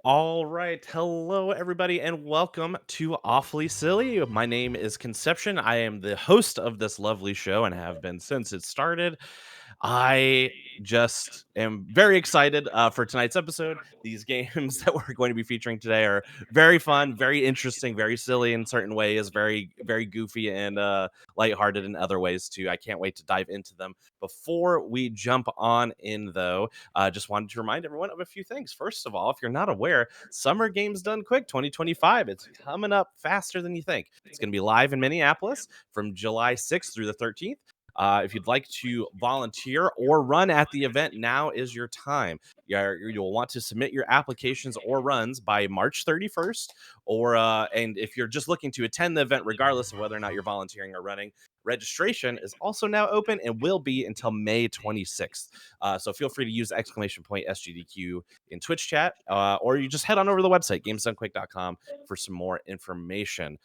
All right. Hello, everybody, and welcome to Awfully Silly. My name is Conception. I am the host of this lovely show and have been since it started. I just am very excited for tonight's episode. These games that we're going to be featuring today are very fun, very interesting, very silly in certain ways, very goofy and lighthearted in other ways too. I can't wait to dive into them. Before we jump on in, though, just wanted to remind everyone of a few things. First of all, if you're not aware, Summer Games Done Quick 2025, it's coming up faster than you think. It's going to be live in Minneapolis from July 6th through the 13th. If you'd like to volunteer or run at the event, now is your time. You'll want to submit your applications or runs by March 31st, and if you're just looking to attend the event, regardless of whether or not you're volunteering or running, registration is also now open and will be until May 26th. So feel free to use !SGDQ in Twitch chat, or you just head on over to the website, gamesdonequick.com, for some more information.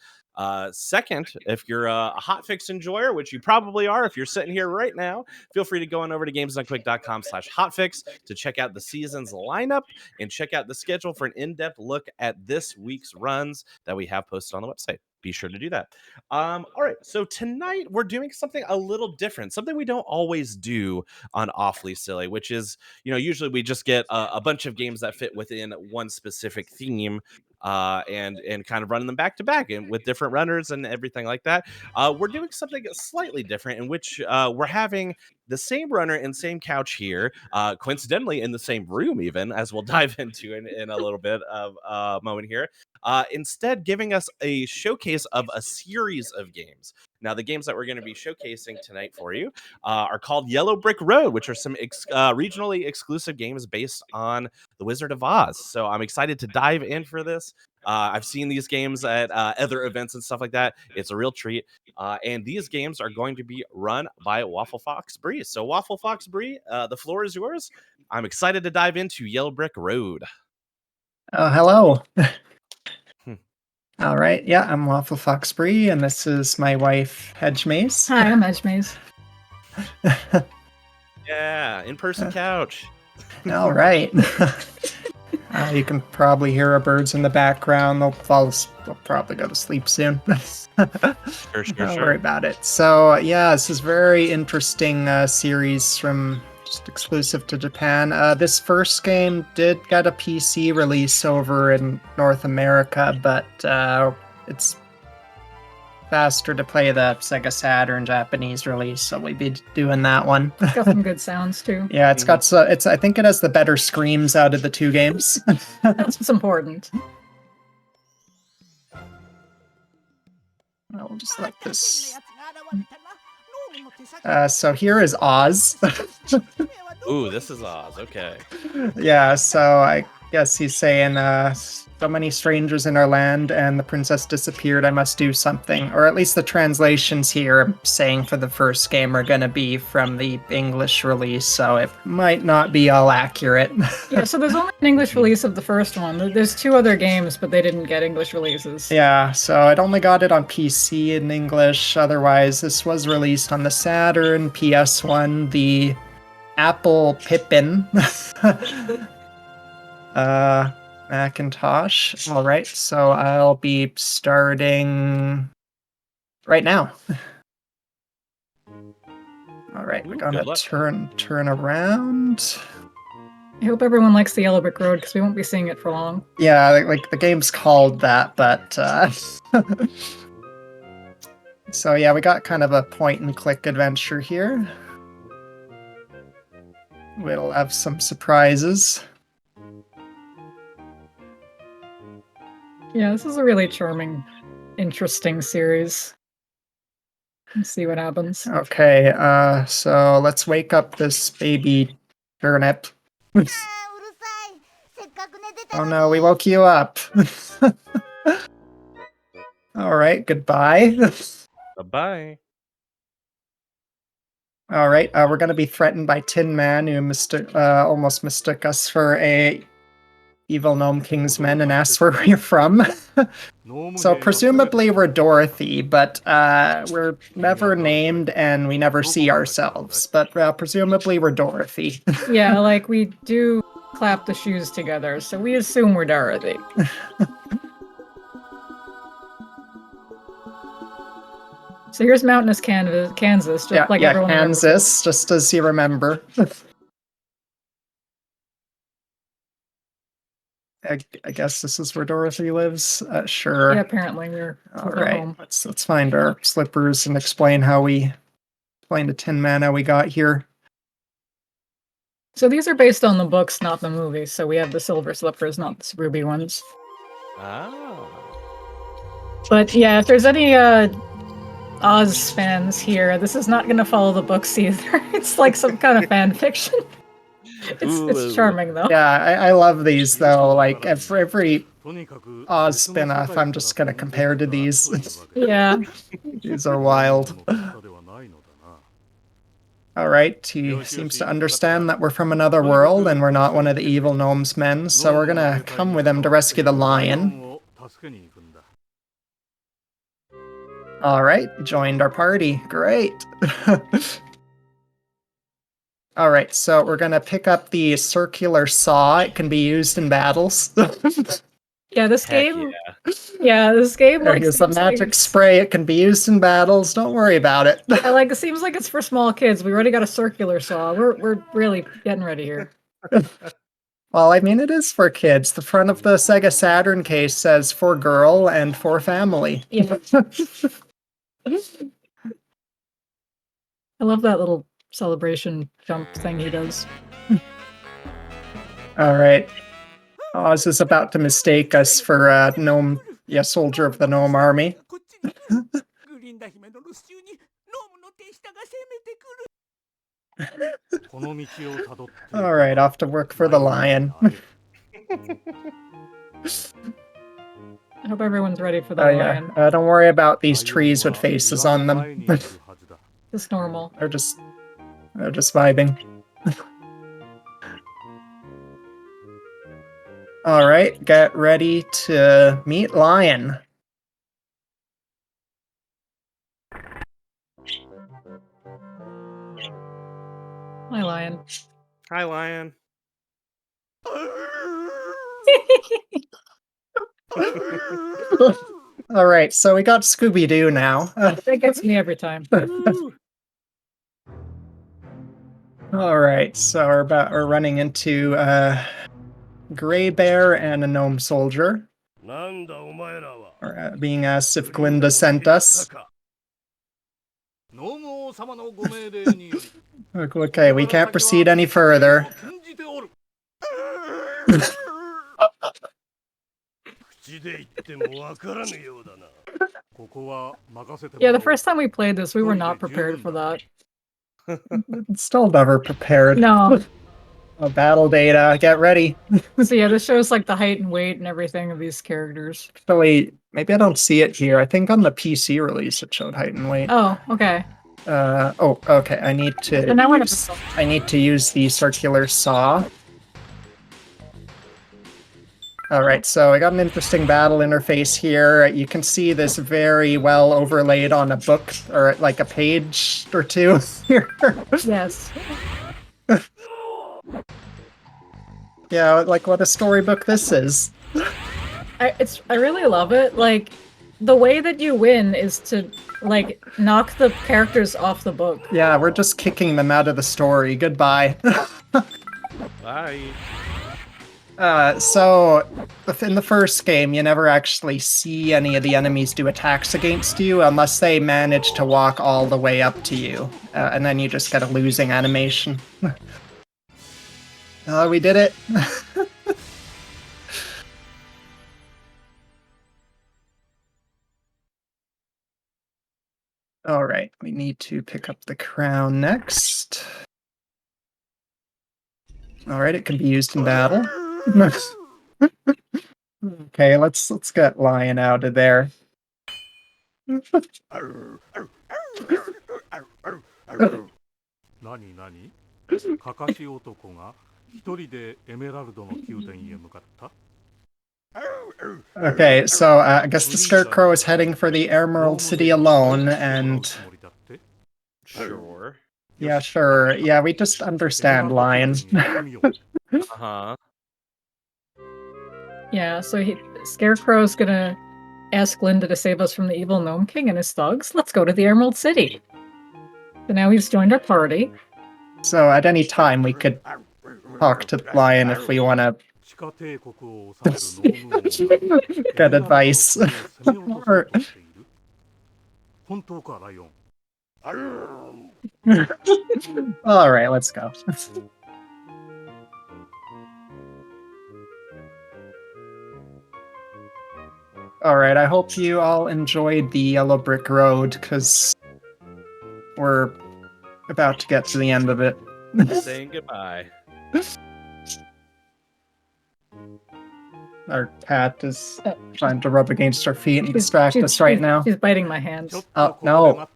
Second, if you're a hotfix enjoyer, which you probably are if you're sitting here right now, feel free to go on over to gamesdonequick.com/hotfix to check out the season's lineup and check out the schedule for an in-depth look at this week's runs that we have posted on the website. Be sure to do that. All right, so tonight we're doing something a little different, something we don't always do on Awfully Silly, which is, usually we just get a bunch of games that fit within one specific theme, and kind of running them back to back and with different runners and everything like that. We're doing something slightly different in which we're having the same runner and same couch here, coincidentally in the same room, even, as we'll dive into in a little bit of moment here. Instead, giving us a showcase of a series of games. Now, the games that we're going to be showcasing tonight for you are called Yellow Brick Road, which are some regionally exclusive games based on The Wizard of Oz. So I'm excited to dive in for this. I've seen these games at other events and stuff like that. It's a real treat. And these games are going to be run by Waffle Fox Bree. So, Waffle Fox Bree, the floor is yours. I'm excited to dive into Yellow Brick Road. Oh, hello. All right. Yeah, I'm Waffle Fox Bree, and this is my wife, Hedge Maze. Hi, I'm Hedge Maze. Yeah, in-person couch. All right. You can probably hear our birds in the background. They'll probably go to sleep soon. Sure. Don't worry about it. So, yeah, this is very interesting series from just exclusive to Japan. This first game did get a PC release over in North America, but it's faster to play the Sega Saturn Japanese release, so we'll be doing that one. It's got some good sounds too. Yeah, it's got I think it has the better screams out of the two games. That's what's important. I'll just let this. So here is Oz. Ooh, this is Oz. Okay. Yeah, so I guess he's saying, so many strangers in our land and the princess disappeared. I must do something. Or at least the translations here I'm saying for the first game are going to be from the English release, so it might not be all accurate. Yeah, so there's only an English release of the first one. There's two other games, but they didn't get English releases. Yeah, so I'd only got it on PC in English. Otherwise, this was released on the Saturn, PS1, the Apple Pippin, Macintosh. All right, so I'll be starting right now. All right, we're gonna turn around. I hope everyone likes the Yellow Brick Road because we won't be seeing it for long. Yeah, like the game's called that, but so yeah, we got kind of a point and click adventure here. We'll have some surprises. Yeah, this is a really charming, interesting series. Let's see what happens. Okay, so let's wake up this baby turnip. Oh no, we woke you up. All right, goodbye. Bye-bye. All right, we're going to be threatened by Tin Man, who almost mistook us for a evil Gnome King's men and asked where we're from. So presumably we're Dorothy, but we're never named and we never see ourselves. But presumably we're Dorothy. Yeah, like we do clap the shoes together, so we assume we're Dorothy. So here's mountainous Kansas, just like everyone remembers. Kansas, just as you remember. I guess this is where Dorothy lives. Sure. Yeah, apparently we're All our right. home. Let's find our slippers and explain the Tin Man how we got here. So these are based on the books, not the movie. So we have the silver slippers, not the ruby ones. Oh. But yeah, if there's any Oz fans here, this is not going to follow the books either. It's like some kind of fan fiction. It's charming though. Yeah, I love these though. Like for every Oz spin-off, I'm just gonna compare to these. Yeah. These are wild. Alright, he seems to understand that we're from another world and we're not one of the evil gnome's men, so we're gonna come with him to rescue the lion. Alright, joined our party. Great. Alright, so we're gonna pick up the circular saw. It can be used in battles. Yeah, this Heck game. yeah. Yeah, this game. Like, There's a magic spray. It can be used in battles. Don't worry about it. It seems like it's for small kids. We already got a circular saw. We're really getting ready here. Well, I mean, it is for kids. The front of the Sega Saturn case says for girl and for family. Yeah. I love that little celebration jump thing he does. All right. Oz is about to mistake us for a gnome, soldier of the gnome army. All right, off to work for the lion. I hope everyone's ready for the lion. Don't worry about these trees with faces on them. Just normal. They're just vibing. All right, get ready to meet Lion. Hi, Lion. Hi, Lion. All right, so we got Scooby-Doo now. That gets me every time. All right, so we're running into Gray Bear and a gnome soldier. Being asked if Glinda sent us. Okay, we can't proceed any further. Yeah, the first time we played this, we were not prepared for that. Still never prepared. No. Battle data, get ready. So yeah, this shows like the height and weight and everything of these characters. Actually, maybe I don't see it here. I think on the PC release it showed height and weight. Oh, okay. Okay. I need to use the circular saw. Alright, so I got an interesting battle interface here. You can see this very well overlaid on a book, or like a page or two here. Yes. Yeah, like what a storybook this is. I really love it. Like, the way that you win is to, like, knock the characters off the book. Yeah, we're just kicking them out of the story. Goodbye. Bye. So, in the first game, you never actually see any of the enemies do attacks against you unless they manage to walk all the way up to you. And then you just get a losing animation. We did it! Alright, we need to pick up the crown next. Alright, it can be used in battle. Okay, let's get Lion out of there. Okay, so I guess the Scarecrow is heading for the Emerald City alone, and... Sure. Yeah, sure. Yeah, we just understand Lion. Uh-huh. Yeah, so Scarecrow's gonna ask Linda to save us from the evil Gnome King and his thugs. Let's go to the Emerald City. So now he's joined our party. So at any time we could talk to Lion if we want to get advice. Or- All right, let's go. All right, I hope you all enjoyed the Yellow Brick Road, because we're about to get to the end of it. Saying goodbye. Our cat is trying to rub against our feet and distract us right now. She's biting my hands. Oh, no.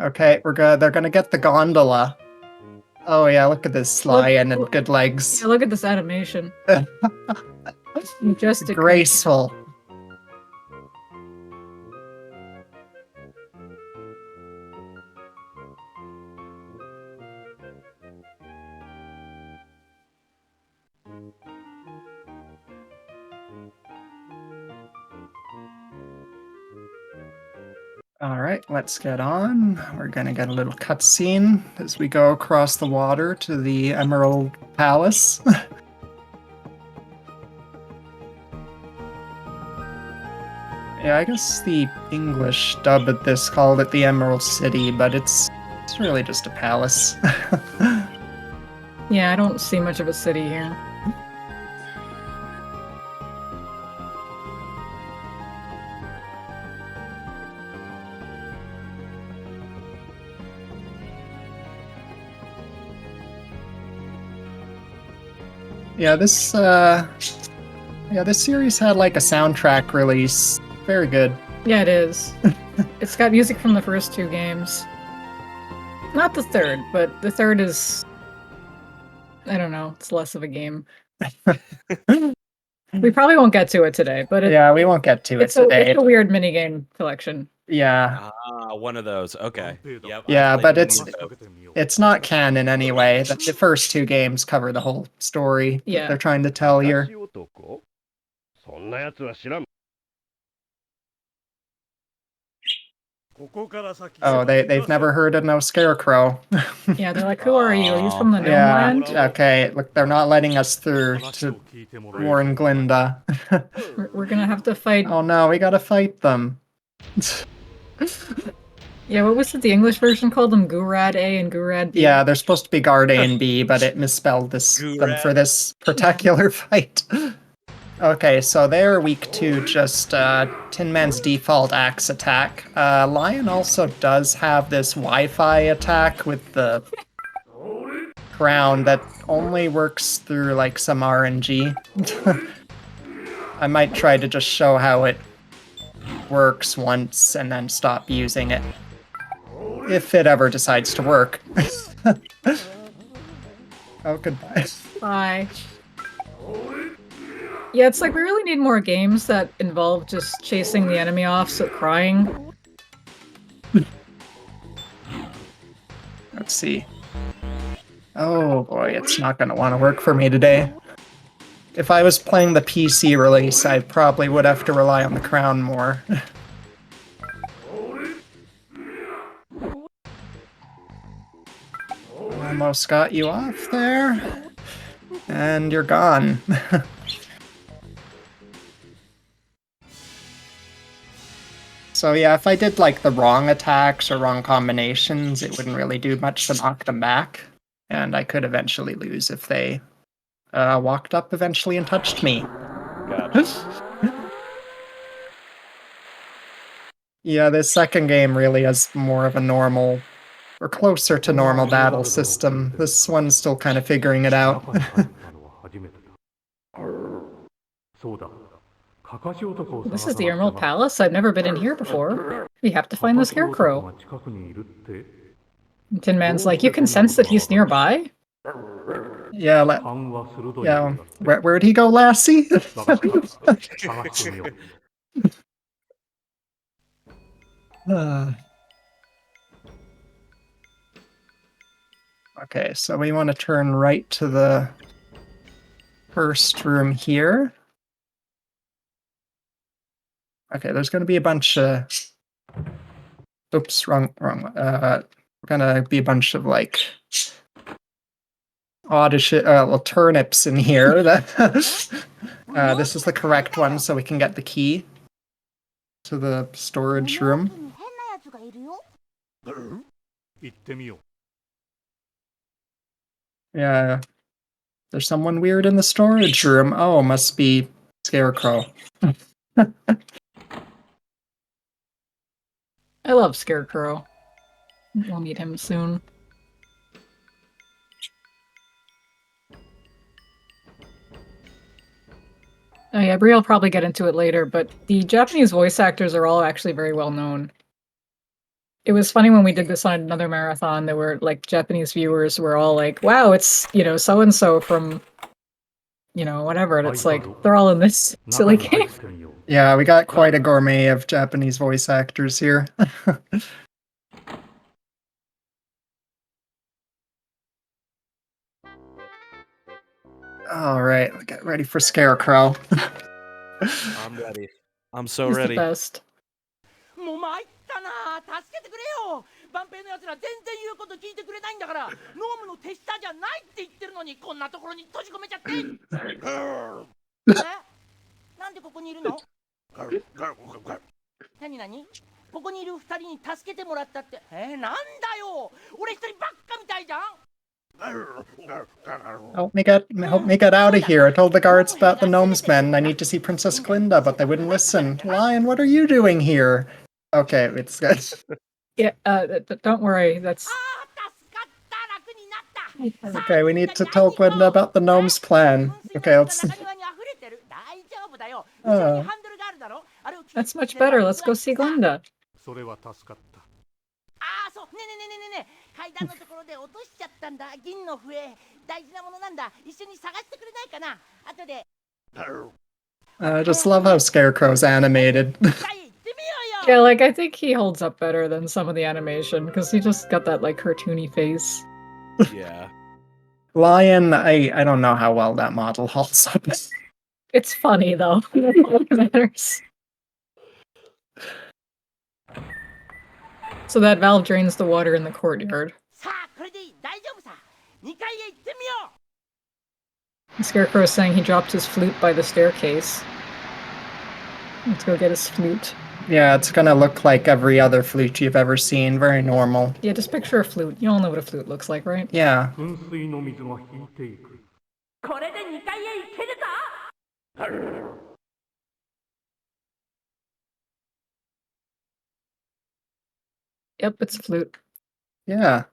Okay, we're good. They're gonna get the gondola. Oh yeah, look at this lion and good legs. Yeah, look at this animation. Majestic. Graceful. All right, let's get on. We're gonna get a little cutscene as we go across the water to the Emerald Palace. Yeah, I guess the English dub at this called it the Emerald City, but it's really just a palace. Yeah, I don't see much of a city here. Yeah, this series had like a soundtrack release. Very good. Yeah, it is. It's got music from the first two games. Not the third, but the third is... I don't know, it's less of a game. We probably won't get to it today, but yeah, we won't get to it today. It's a weird minigame collection. Yeah. One of those. Okay. Yep, yeah, but it's not canon anyway. The first two games cover the whole story that they're trying to tell here. Oh, they've never heard of no Scarecrow. Yeah, they're like, who are you? Are you from the Gnome Land? Okay, look, they're not letting us through to warn Glinda. We're gonna have to fight... Oh no, we gotta fight them. Yeah, what was it? The English version called them Gurad A and Gurad B? Yeah, they're supposed to be Guard A and B, but it misspelled them for this particular fight. Okay, so they're weak to just Tin Man's default axe attack. Lion also does have this Wi-Fi attack with the crown that only works through like some RNG. I might try to just show how it works once and then stop using it. If it ever decides to work. Oh, goodbye. Bye. Yeah, it's like we really need more games that involve just chasing the enemy off, so crying. Let's see. Oh boy, it's not gonna want to work for me today. If I was playing the PC release, I probably would have to rely on the crown more. Almost got you off there. And you're gone. So yeah, if I did like the wrong attacks or wrong combinations, it wouldn't really do much to knock them back. And I could eventually lose if they walked up eventually and touched me. Gotcha. Yeah, this second game really has more of a normal, or closer to normal battle system. This one's still kind of figuring it out. This is the Emerald Palace? I've never been in here before. We have to find the Scarecrow. Tin Man's like, you can sense that he's nearby? Yeah, where'd he go, Lassie? Okay, so we want to turn right to the first room here. Okay, there's going to be a bunch of... Oops, wrong. Gonna be a bunch of like turnips in here. This is the correct one, so we can get the key to the storage room. Yeah, there's someone weird in the storage room. Oh, must be Scarecrow. I love Scarecrow. We'll meet him soon. Oh yeah, Brie will probably get into it later, but the Japanese voice actors are all actually very well known. It was funny when we did this on another marathon, there were like Japanese viewers were all like, wow, it's, so and so from, whatever. And it's like, they're all in this silly game. Yeah, we got quite a gourmet of Japanese voice actors here. All right, get ready for Scarecrow. I'm ready. I'm so He's ready. the best. もう参ったな、助けてくれよ。万平のやつら全然言うこと聞いてくれないんだから、ノームの手下じゃないって言ってるのに、こんなところに閉じ込めちゃって。なんでここにいるの？何？ここにいる二人に助けてもらったって。なんだよ。俺一人ばっかみたいじゃん。Help me get out of here. I told the guards about the gnomes men. I need to see Princess Glinda, but they wouldn't listen. Lion, what are you doing here? Okay, it's good. Yeah, don't worry, that's... Okay, we need to tell Glinda about the gnome's plan. Okay, let's... That's much better. Let's go see Glinda. そうね階段のところで落としちゃったんだ銀の笛大事なものなんだ一緒に探してくれないかな後で I just love how Scarecrow's animated. Yeah, like, I think he holds up better than some of the animation, because he just got that, like, cartoony face. Yeah. Lion, I don't know how well that model holds up. It's funny, though. It matters. So that valve drains the water in the courtyard. The Scarecrow is saying he dropped his flute by the staircase. Let's go get his flute. Yeah, it's gonna look like every other flute you've ever seen. Very normal. Yeah, just picture a flute. You all know what a flute looks like, right? Yeah. Yep, it's a flute. Yeah.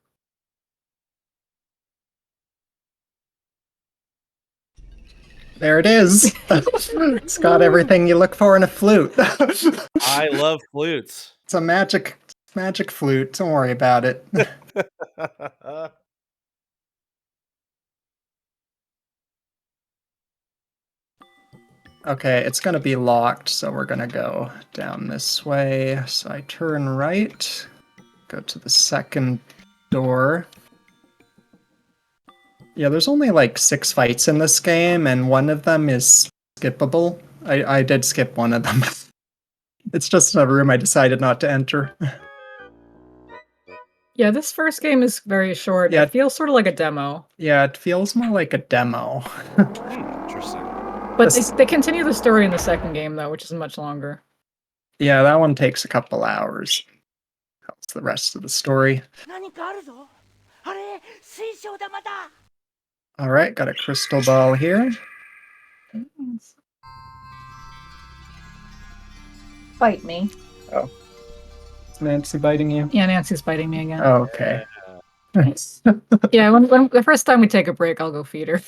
There it is. It's got everything you look for in a flute. I love flutes. It's a magic flute. Don't worry about it. Okay, it's gonna be locked, so we're gonna go down this way. So I turn right, go to the second door. Yeah, there's only like 6 fights in this game, and one of them is skippable. I did skip one of them. It's just a room I decided not to enter. Yeah, this first game is very short. Yeah. It feels sort of like a demo. Yeah, it feels more like a demo. Interesting. But they continue the story in the second game, though, which is much longer. Yeah, that one takes a couple hours. That's the rest of the story. Alright, got a crystal ball here. Bite me. Oh. Is Nancy biting you? Yeah, Nancy's biting me again. Oh, okay. Yeah, when the first time we take a break, I'll go feed her.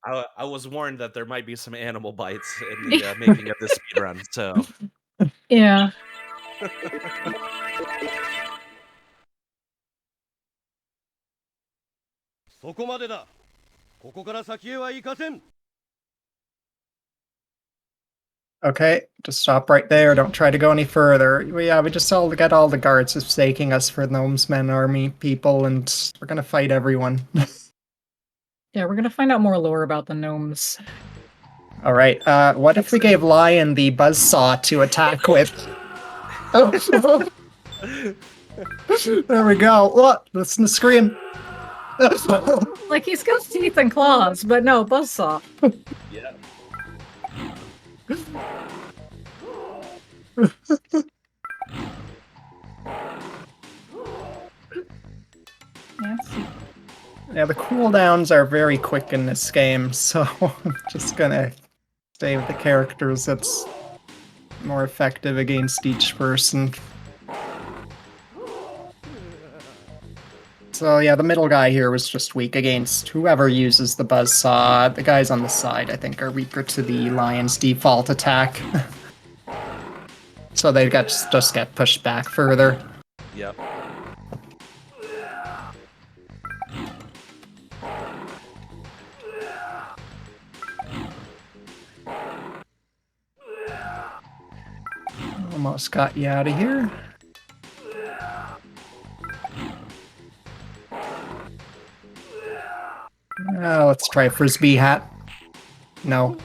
I was warned that there might be some animal bites in the making of this speedrun, so... Yeah. そこまでだ。ここから先へは行かせん。Okay, just stop right there. Don't try to go any further. We just all got all the guards mistaking us for Gnomesmen army people, and we're gonna fight everyone. Yeah, we're gonna find out more lore about the gnomes. All right. What if we gave Lion the buzzsaw to attack with? Oh, there we go. Look, listen to scream. Like, he's got teeth and claws, but no, buzzsaw. Yeah. Yeah. Yeah, the cooldowns are very quick in this game, so I'm just gonna stay with the characters that's more effective against each person. So yeah, the middle guy here was just weak against whoever uses the buzzsaw. The guys on the side, I think, are weaker to the lion's default attack. So they just get pushed back further. Yep. Almost got you out of here. Let's try frisbee hat. No.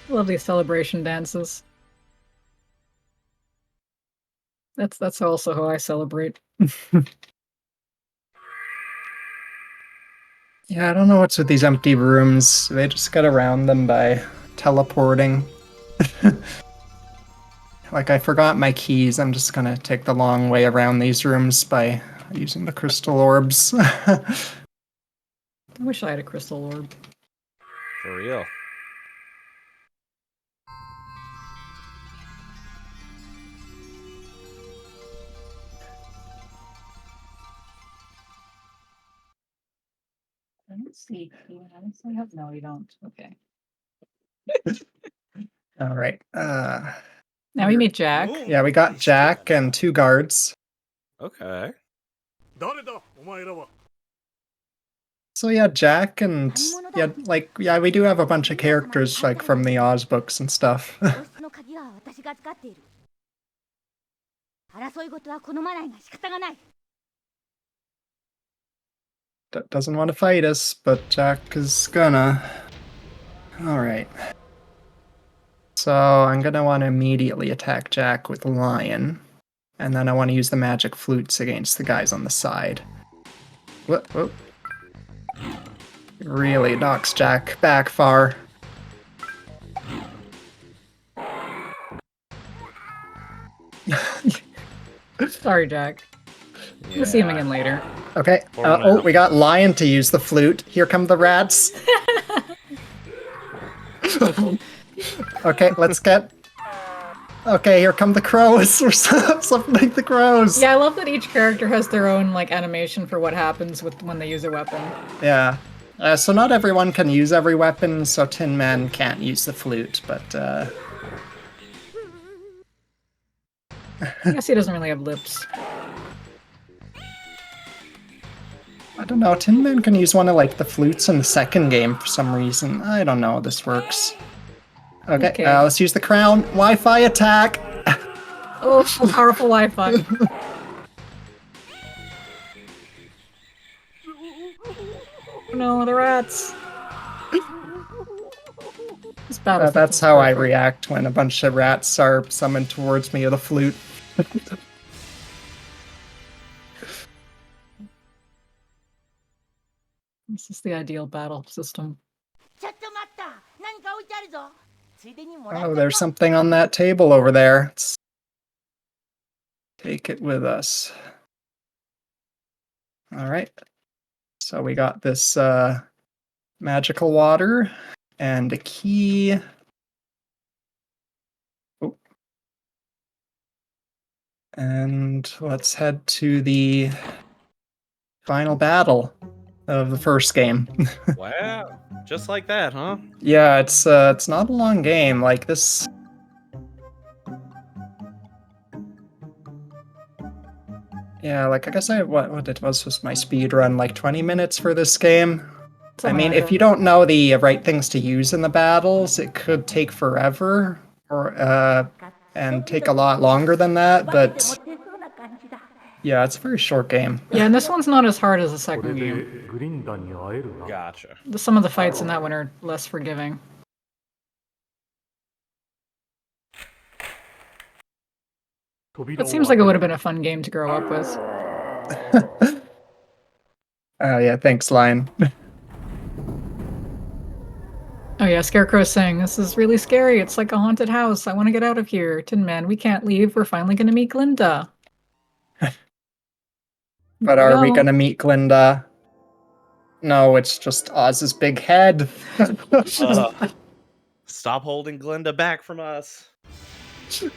Love these celebration dances. That's also how I celebrate. Yeah, I don't know what's with these empty rooms. They just get around them by teleporting. Like, I forgot my keys. I'm just gonna take the long way around these rooms by using the crystal orbs. I wish I had a crystal orb. For real. Let's see. I have no, you don't. Okay. All right. Now we meet Jack. Yeah, we got Jack and 2 guards. Okay. 誰だお前らは So yeah, Jack and yeah, we do have a bunch of characters like from the Oz books and stuff. 王室の鍵は私が預かっている。争い事は好まないが仕方がない。Doesn't want to fight us, but Jack is gonna. Alright. So I'm gonna want to immediately attack Jack with Lion. And then I want to use the magic flutes against the guys on the side. What? Whoa. Really knocks Jack back far. Sorry, Jack. We'll see him again later. Okay. For now. Oh, we got Lion to use the flute. Here come the rats. Okay, let's get. Okay, here come the crows. We're something the crows. Yeah, I love that each character has their own like animation for what happens when they use a weapon. Yeah. So not everyone can use every weapon, so Tin Man can't use the flute, but I guess he doesn't really have lips. I don't know, Tin Man can use one of like the flutes in the second game for some reason. I don't know how this works. Okay, let's use the crown. Wi-Fi attack! Oh, powerful Wi-Fi. No, the rats. This battle's That's how I react when a bunch of rats are summoned towards me with a flute. This is the ideal battle system. ちょっと待った。何か置いてあるぞ。ついでにもらっ Oh, と there's こう something on that table over there. Let's take it with us. Alright. So we got this magical water and a key. Oh. And let's head to the final battle of the first game. Wow. Just like that, huh? Yeah, it's not a long game. Like this. Yeah, like I guess what it was my speed run, like 20 minutes for this game. I Something mean, like if that. you don't know the right things to use in the battles, it could take forever, or and take a lot longer than that. 化けても But 手そうな感じだ yeah, it's a very short game. Yeah, and this one's not as hard as the これ second で game. グリンダンに会えるな Gotcha. Some of the fights in that one are less forgiving. 扉 It を seems 開 like it け would る have been a fun game to grow up with. Oh yeah, thanks, Lion. Oh yeah, Scarecrow's saying, this is really scary. It's like a haunted house. I want to get out of here. Tin Man, we can't leave. We're finally going to meet Glinda. But are we No. gonna meet Glinda? No, it's just Oz's big head. Stop holding Glinda back from us.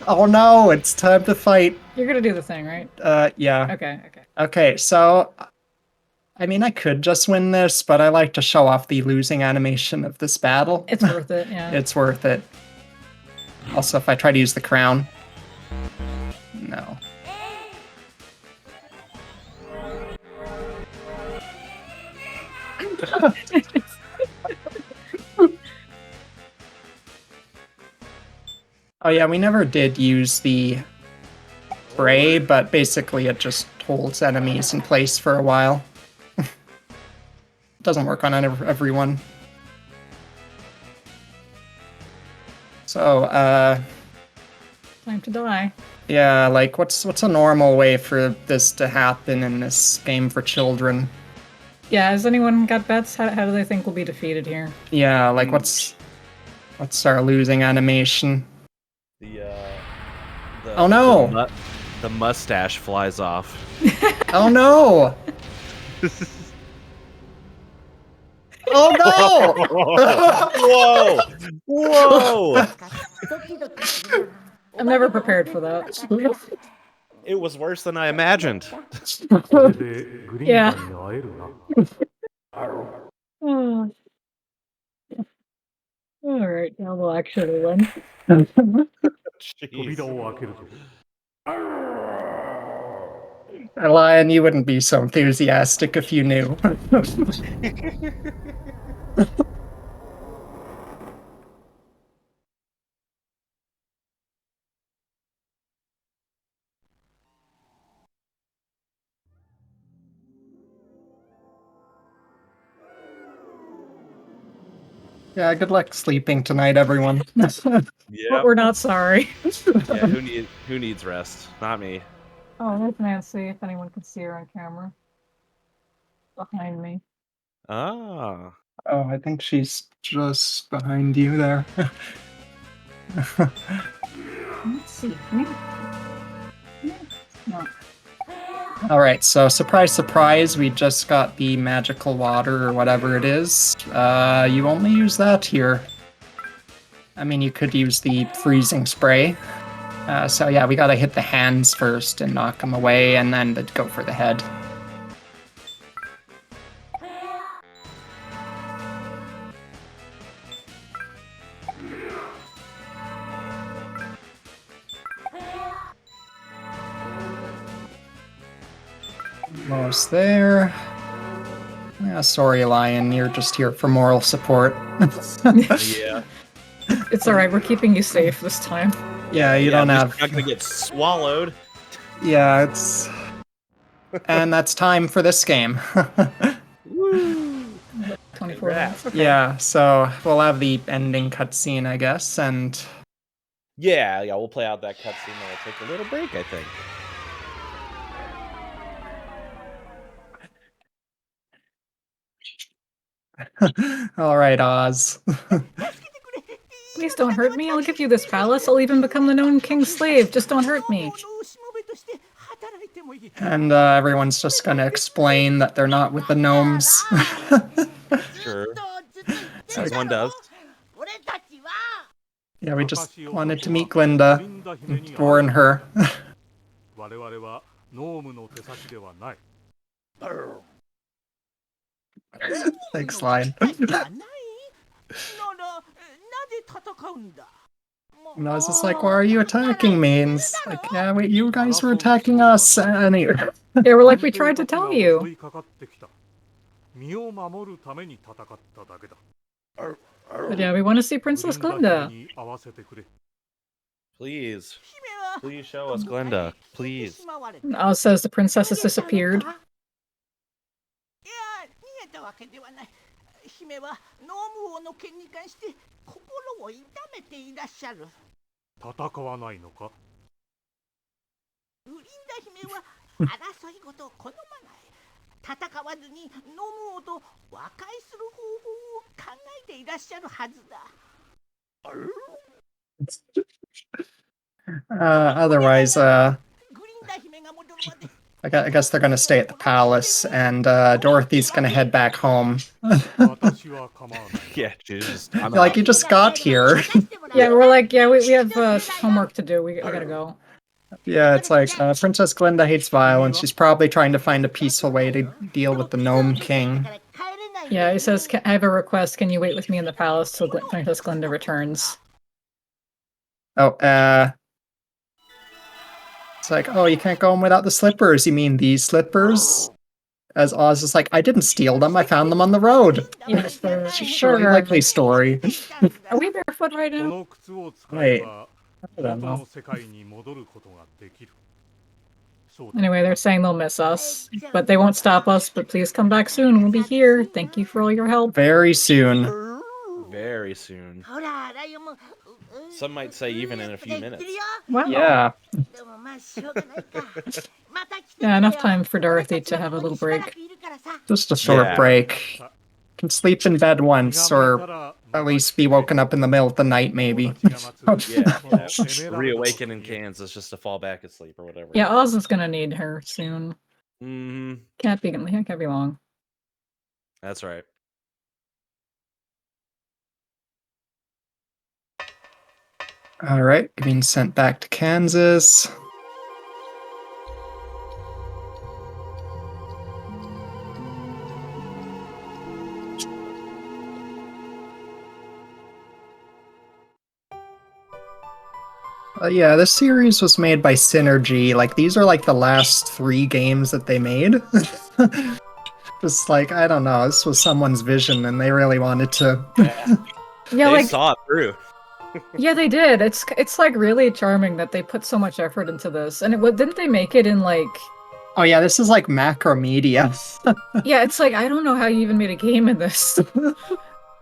Oh no, it's time to fight. You're going to do the thing, right? Yeah. Okay, okay. Okay, so I mean, I could just win this, but I like to show off the losing animation of this battle. It's worth it, yeah. It's worth it. Also, if I try to use the crown. No. Oh yeah, we never did use the spray, but basically it just holds enemies in place for a while. Doesn't work on everyone. So, Time to die. yeah, like what's a normal way for this to happen in this game for children? Yeah, has anyone got bets? How do they think we'll be defeated here? Yeah, like what's our losing animation? The Oh no! the mustache flies off. Oh no! Oh no! Whoa! Whoa! ドキドキするな I'm never prepared for that. It was worse than I imagined. これでグリンダンに会えるな Oh. Alright, now we'll actually win. Jeez. 扉を開けるぞ Lion, you wouldn't be so enthusiastic if you knew. Yeah, good luck sleeping tonight, everyone. Yeah. But we're not sorry. Yeah. Who needs rest? Not me. Oh, there's Nancy, if anyone can see her on camera. Behind me. Ah. Oh, I think she's just behind you there. Let's see. No. Alright, so surprise, surprise, we just got the magical water or whatever it is. You only use that here. I mean, you could use the freezing spray. So yeah, we gotta hit the hands first and knock them away, and then go for the head. Almost there. Yeah, sorry, Lion, you're just here for moral support. Yeah. It's alright, we're keeping you safe this time. Yeah, you don't I'm have... just not gonna get swallowed. Yeah, it's... And that's time for this game. Woo! 24 Congrats. minutes. Okay. Yeah, so we'll have the ending cutscene, I guess, and... Yeah, we'll play out that cutscene and we'll take a little break, I think. Alright, Oz. Please don't hurt me. I'll give you this palace. I'll even become the known king's slave. Just don't hurt me. のしもべとして働いてもいい And everyone's just gonna explain that they're not with the gnomes. Sure. ずっと言ってる As だ one ろ does. 俺たちは Yeah, we just wanted to meet Glinda, グリンダ姫に会え warn る her. 我々はノームの手先ではない Thanks, Lion. じゃないならなぜ戦うんだ And Oz is like, why are you attacking me? And it's like, yeah, wait, you guys were attacking us. Anyway. Yeah, we're like, we tried to tell 襲 you. いかかってきた。身を守るために戦っただけだ。 But yeah, we want to see グリ Princess ンダ姫 Glinda. に会わせてくれ。 Please, 姫は please show us Glinda. Please. しまわれた Oz says the princess has disappeared. いや逃げたわけではない。姫はノーム王の件に関して心を痛めていらっしゃる。戦わないのか。 グリンダ姫は争い事を好まない。戦わずにノーム王と和解する方法を考えていらっしゃるはずだ。 Otherwise, グリンダ姫が戻るまで I guess they're gonna stay at the palace, and Dorothy's gonna head back home. 私は構わない。 Yeah, just I'm Like, out. you just got here. Yeah, we're like, yeah, we have homework to do. I gotta go. Yeah, it's like Princess Glinda hates violence. She's probably trying to find a peaceful way to deal with the Gnome King. Yeah, he says, I have a request. Can you wait with me in the palace till Princess Glinda returns? Oh, it's like, oh, you can't go home without the slippers. You mean these slippers? As Oz is like, I didn't steal them. I found them on the road. Yes, Really likely story. Are we barefoot right こ now? の靴を使えば I don't 元 know. の世界に戻ることができる。そうだ。 Anyway, they're saying they'll miss us, but they won't stop us. But please come back soon. We'll be here. Thank you for all your help. Very soon. Very soon. ほらライオンも Some might say even in a few minutes. Wow. Yeah. でもまあしょうがないか。また来て Yeah, くれ enough よ time for Dorothy to have a little しばら break. くいるからさ Just a short Yeah. break. Can sleep in bed once, or at least be woken up in the middle of the night, maybe. Yeah, reawaken in Kansas just to fall back asleep or whatever. Yeah, Oz is gonna need her soon. Hmm. Can't be long. That's right. All right, being sent back to Kansas. Yeah, this series was made by Synergy. Like, these are like the last 3 games that they made. Just like, I don't know, this was someone's vision and they really wanted to. Yeah, They like saw it through. yeah, they did. It's like really charming that they put so much effort into this. And didn't they make it in like Oh yeah, this is like Macromedia. yeah, it's like I don't know how you even made a game in this.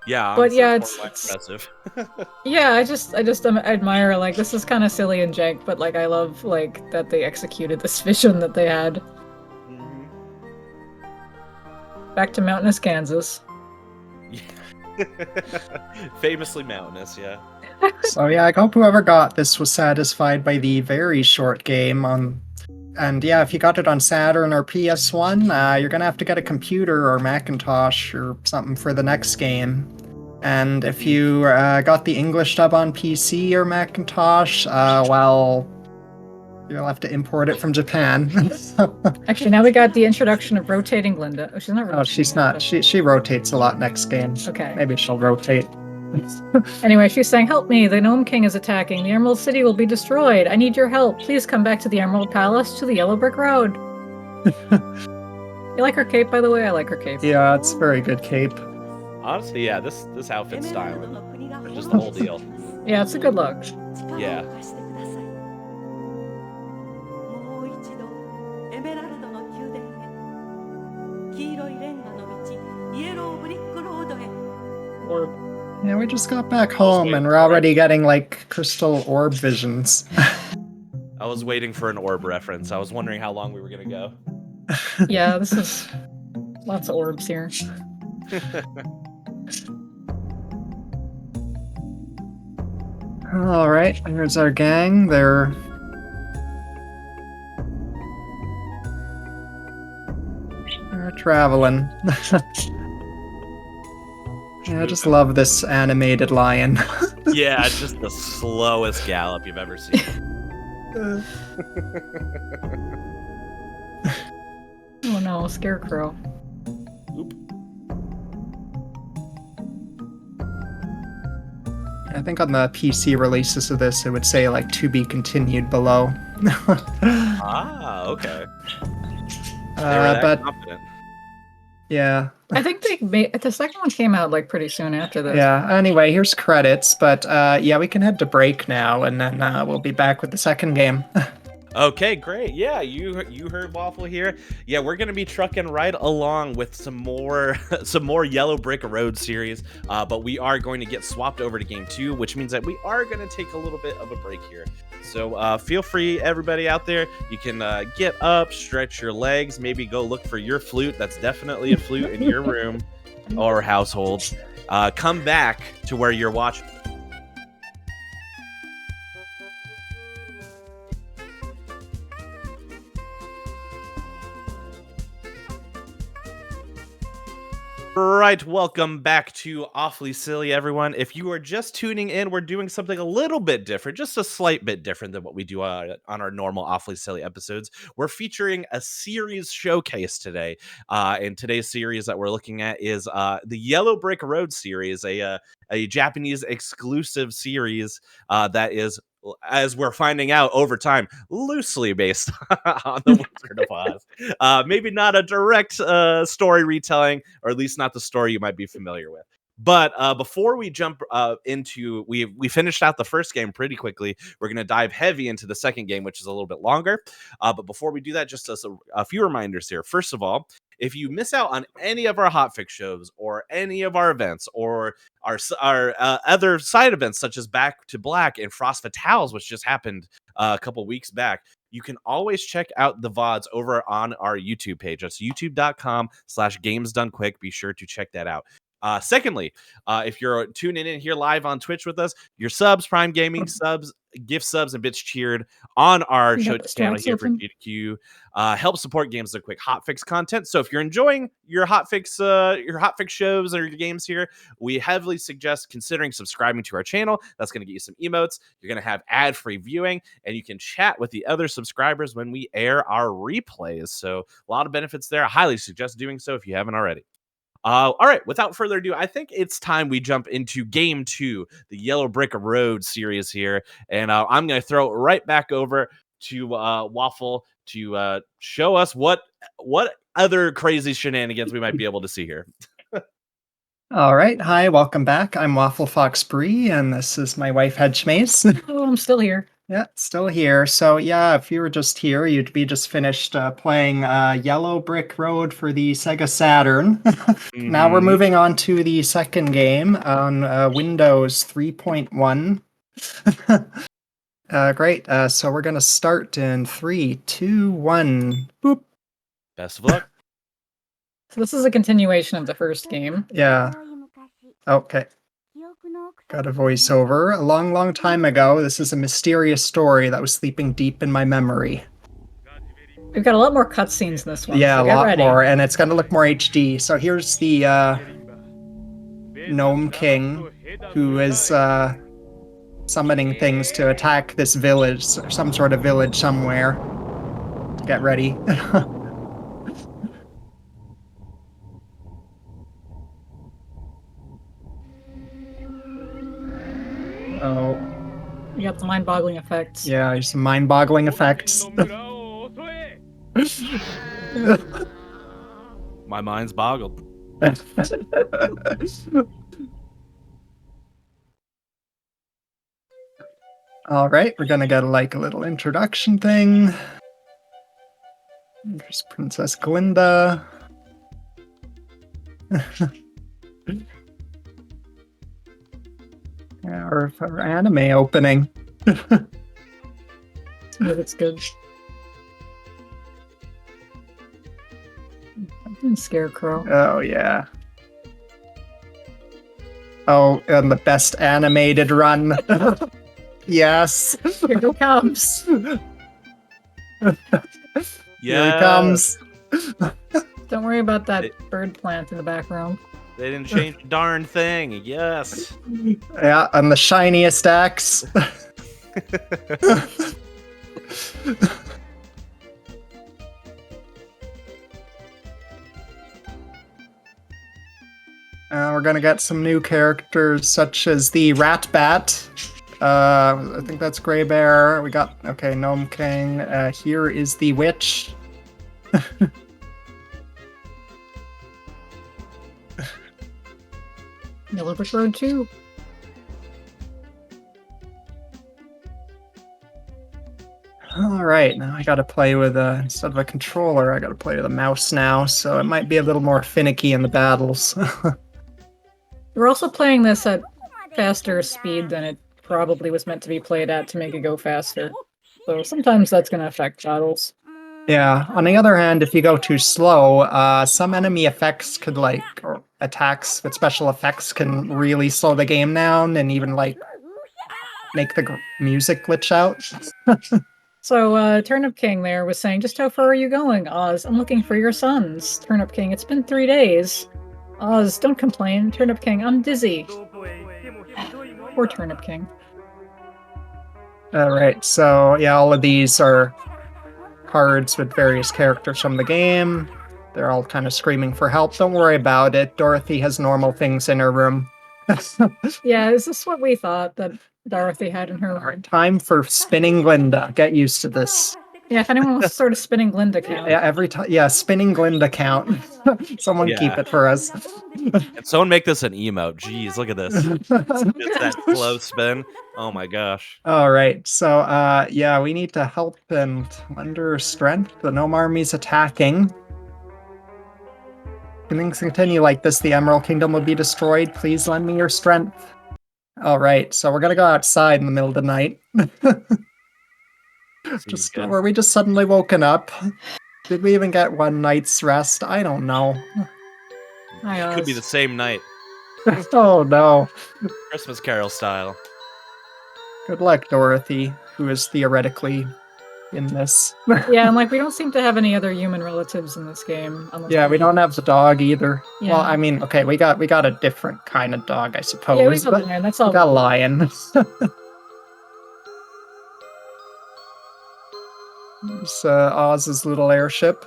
Yeah, But honestly, yeah, it's more it's- impressive. Yeah, I just admire like this is kind of silly and jank, but like I love like that they executed this vision that they had. Mhm. Back to mountainous Kansas. Famously mountainous, yeah. So yeah, I hope whoever got this was satisfied by the very short game on. And yeah, if you got it on Saturn or PS1, you're gonna have to get a computer or Macintosh or something for the next game. And if you got the English dub on PC or Macintosh, well, you'll have to import it from Japan. Actually, now we got the introduction of rotating Glinda. Oh, she's not rotating. Oh, she's yet, not. but- She rotates a lot next game. Okay. Maybe she'll rotate. Anyway, she's saying, "Help me! The Gnome King is attacking. The Emerald City will be destroyed. I need your help. Please come back to the Emerald Palace to the Yellow Brick Road." You like her cape, by the way? I like her cape. Yeah, it's a very good cape. Honestly, yeah, this outfit's styling. Just the whole deal. Yeah, it's a good look. Yeah. もう一度エメラルドの宮殿へ黄色いレンガの道イエローブリックロードへ Yeah, we just got back home and we're already getting like crystal orb visions. I was waiting for an orb reference. I was wondering how long we were gonna go. Yeah, this is lots of orbs here. All right, here's our gang. They're traveling. Yeah, I just love this animated lion. Yeah, it's just the slowest gallop you've ever seen. Oh no, Scarecrow. Oop. I think on the PC releases of this, it would say like to be continued below. Ah, okay. They were that But confident. yeah. I think the second one came out like pretty soon after this. Yeah. Anyway, here's credits, but yeah, we can head to break now, and then we'll be back with the second game. Okay, great. Yeah, you heard Waffle here. Yeah, we're gonna be trucking right along with some more some more Yellow Brick Road series, but we are going to get swapped over to game 2, which means that we are gonna take a little bit of a break here. So feel free, everybody out there. You can get up, stretch your legs, maybe go look for your flute. That's definitely a flute in your room or household. Come back to where you're watching. Right, welcome back to Awfully Silly, everyone. If you are just tuning in, we're doing something a little bit different, just a slight bit different than what we do on our normal Awfully Silly episodes. We're featuring a series showcase today. And today's series that we're looking at is the Yellow Brick Road series, a Japanese exclusive series that is, as we're finding out over time, loosely based on the Wizard of Oz. Maybe not a direct story retelling, or at least not the story you might be familiar with. But before we jump into, we finished out the first game pretty quickly. We're going to dive heavy into the second game, which is a little bit longer. But before we do that, just a few reminders here. First of all, if you miss out on any of our hotfix shows or any of our events or our other side events such as Back to Black and Frost Fatales, which just happened a couple weeks back, you can always check out the VODs over on our YouTube page. That's youtube.com/gamesdonequick. Be sure to check that out. Secondly, if you're tuning in here live on Twitch with us, your subs, Prime Gaming subs, gift subs, and bits cheered on our show channel here for GDQ help support Games Done Quick hotfix content. So if you're enjoying your hotfix shows or your games here, we heavily suggest considering subscribing to our channel. That's going to get you some emotes. You're going to have ad-free viewing, and you can chat with the other subscribers when we air our replays. So a lot of benefits there. I highly suggest doing so if you haven't already. All right, without further ado, I think it's time we jump into game 2, the Yellow Brick Road series here. And I'm going to throw it right back over to Waffle to show us what other crazy shenanigans we might be able to see here. All right. Hi, welcome back. I'm Waffle Fox Bree, and this is my wife, Hedgemaze. Oh, I'm still here. Yeah, still here. So yeah, if you were just here, you'd be just finished playing Yellow Brick Road for the Sega Saturn. Now we're moving on to the second game on Windows 3.1. Great. So we're going to start in 3, 2, 1. Boop. Best of luck. So this is a continuation of the first game. Yeah. Okay. Got a voiceover. A long, long time ago, this is a mysterious story that was sleeping deep in my memory. We've got a lot more cutscenes in this one. Yeah, so a lot ready. more, and it's going to look more HD. So here's the Gnome King, who is summoning things to attack this village, or some sort of village somewhere. Get ready. Oh. You got the mind-boggling effects. Yeah, there's some mind-boggling effects. My mind's boggled. All right, we're gonna get like a little introduction thing. There's Princess Glinda. Yeah, or anime opening. That's good. Scarecrow. Oh yeah. Oh, and the best animated run. Yes. Here it comes. Here it comes. Don't worry about that bird plant in the background. They didn't change a darn thing. Yes. Yeah, and the shiniest axe. We're gonna get some new characters, such as the Rat Bat. I think that's Grey Bear. We got, okay, Gnome King. Here is the Witch. Yellow Brick Road 2. Alright, now I gotta play with instead of a controller, I gotta play with a mouse now, so it might be a little more finicky in the battles. We're also playing this at faster speed than it probably was meant to be played at to make it go faster. So sometimes that's going to affect battles. Yeah, on the other hand, if you go too slow, some enemy effects could or attacks with special effects can really slow the game down and even make the music glitch out. So Turnip King there was saying, just how far are you going, Oz? I'm looking for your sons. Turnip King, it's been 3 days. Oz, don't complain. Turnip King, I'm dizzy. Poor Turnip King. Alright, so yeah, all of these are cards with various characters from the game. They're all kind of screaming for help. Don't worry about it. Dorothy has normal things in her room. Yeah, is this what we thought that Dorothy had in her room? Alright, time for spinning Glinda. Get used to this. Yeah, if anyone wants to sort of spinning Glinda count. Yeah, every time. Yeah, spinning Glinda count. Someone keep it for us. And someone make this an emote. Jeez, look at this. It's that slow spin. Oh my gosh. All right, so yeah, we need to help and lend her strength. The gnome army's attacking. If things continue like this, the Emerald Kingdom will be destroyed. Please lend me your strength. All right, so we're gonna go outside in the middle of the night. Were we just suddenly woken up? Did we even get one night's rest? I don't know. It could be the same night. Oh no. Christmas Carol style. Good luck, Dorothy, who is theoretically in this. Yeah, and we don't seem to have any other human relatives in this game. Yeah, we don't have the dog either. Yeah. Well, I mean, okay, we got a different kind of dog, I suppose. Yeah, we got the lion. That's all. We got a lion. It's Oz's little airship.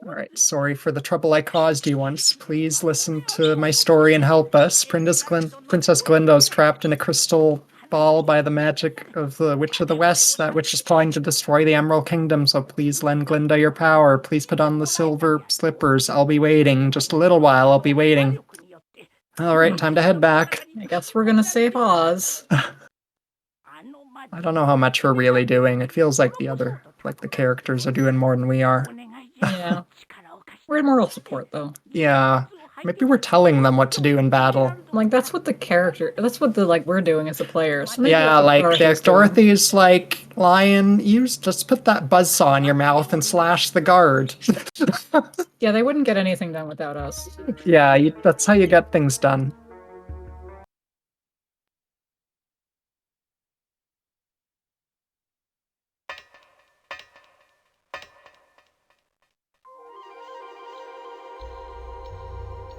Alright, sorry for the trouble I caused you once. Please listen to my story and help us. Princess Glinda is trapped in a crystal ball by the magic of the Witch of the West. That witch is plotting to destroy the Emerald Kingdom, so please lend Glinda your power. Please put on the silver slippers. I'll be waiting. Just a little while, I'll be waiting. Alright, time to head back. I guess we're gonna save Oz. I don't know how much we're really doing. It feels like the characters are doing more than we are. Yeah. We're moral support, though. Yeah. Maybe we're telling them what to do in battle. That's what we're doing as the players. So yeah, Dorothy's Lion, just put that buzzsaw in your mouth and slash the guard. Yeah, they wouldn't get anything done without us. Yeah, that's how you get things done.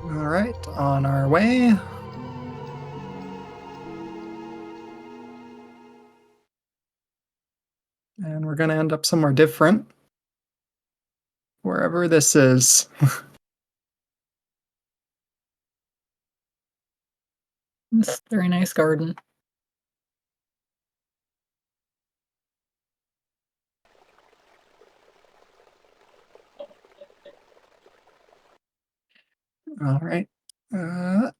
Alright, on our way. And we're gonna end up somewhere different. Wherever this is. This very nice garden. Alright. And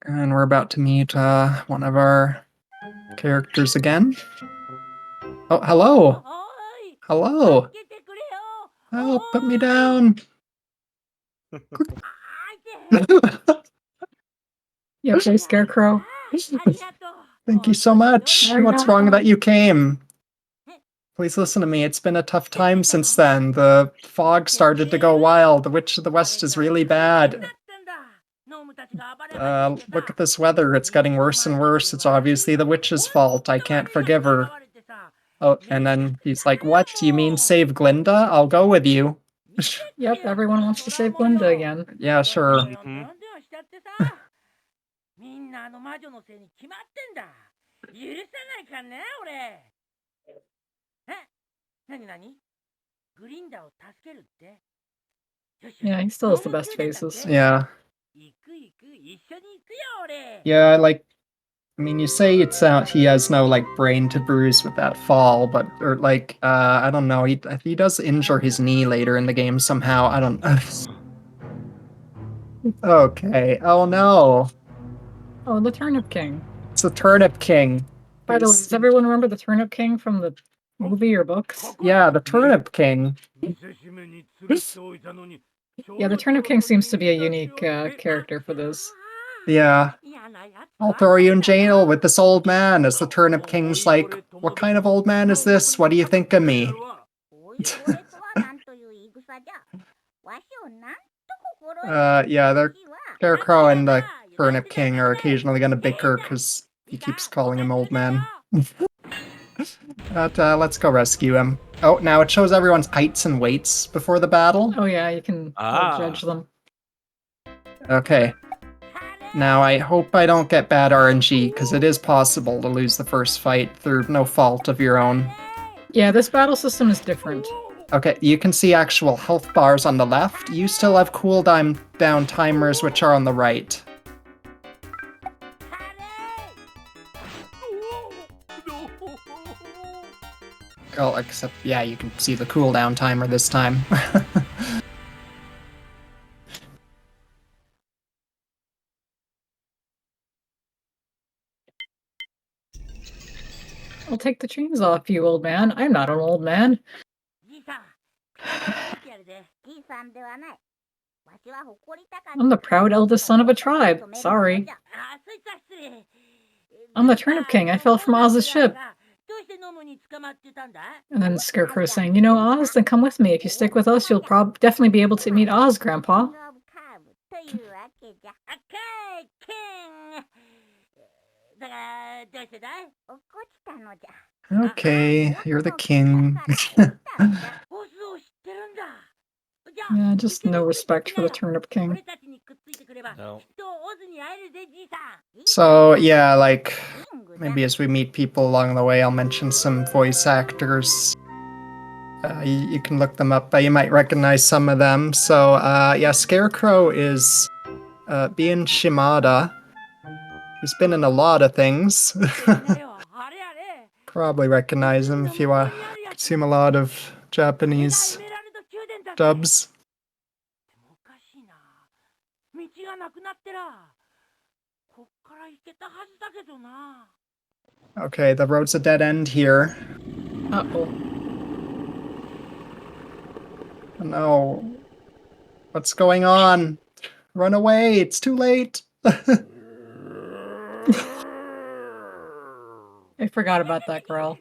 we're about to meet one of our characters again. Oh, hello! Hello! Help, put me down! You okay, Scarecrow? Thank you so much! What's wrong that you came? Please listen to me, it's been a tough time since then. The fog started to go wild. The Witch of the West is really bad. Look at this weather, it's getting worse and worse. It's obviously the witch's fault. I can't forgive her. Oh, and then he's like, what? You mean save Glinda? I'll go with you. Yep, everyone wants to save Glinda again. Yeah, sure. ないかね俺。何何？グリンダを助けるって？ Yeah, he still has the best faces. Yeah. 行く一緒に行くよ俺。 Yeah, like, I mean, you say it's he has no like brain to bruise with that fall, but or like I don't know, he does injure his knee later in the game somehow. I don't. Okay. Oh no, Oh, the Turnip King. it's the Turnip King. By the way, does everyone remember the Turnip King from the movie or books? Yeah, the Turnip King. Yeah, the Turnip King seems to be a unique character for this. Yeah. I'll throw you in jail with this old man. As the Turnip King's like, what kind of old man is this? What do you think of me? Yeah, the Scarecrow and the Turnip King are occasionally gonna bicker because he keeps calling him old man. But let's go rescue him. Oh, now it shows everyone's heights and weights before the battle. Oh yeah, you can judge them. Okay. Now I hope I don't get bad RNG, because it is possible to lose the first fight through no fault of your own. Yeah, this battle system is different. Okay, you can see actual health bars on the left. You still have cooldown timers, which are on the right. Oh, except, yeah, you can see the cooldown timer this time. I'll take the chains off you, old man. I'm not an old man. I'm the proud eldest son of a tribe. Sorry. I'm the Turnip King. I fell from Oz's ship. And then Scarecrow saying, you know, Oz, then come with me. If you stick with us, you'll definitely be able to meet Oz, Grandpa. Okay, you're the king. Yeah, just no respect for the Turnip King. No. So, yeah, like, maybe as we meet people along the way, I'll mention some voice actors. You can look them up, but you might recognize some of them. So, yeah, Scarecrow is Bien Shimada. He's been in a lot of things. Probably recognize him if you consume a lot of Japanese dubs. Okay, the road's a dead end here. Uh-oh. Oh no. What's going on? Run away, it's too late. I forgot about that girl.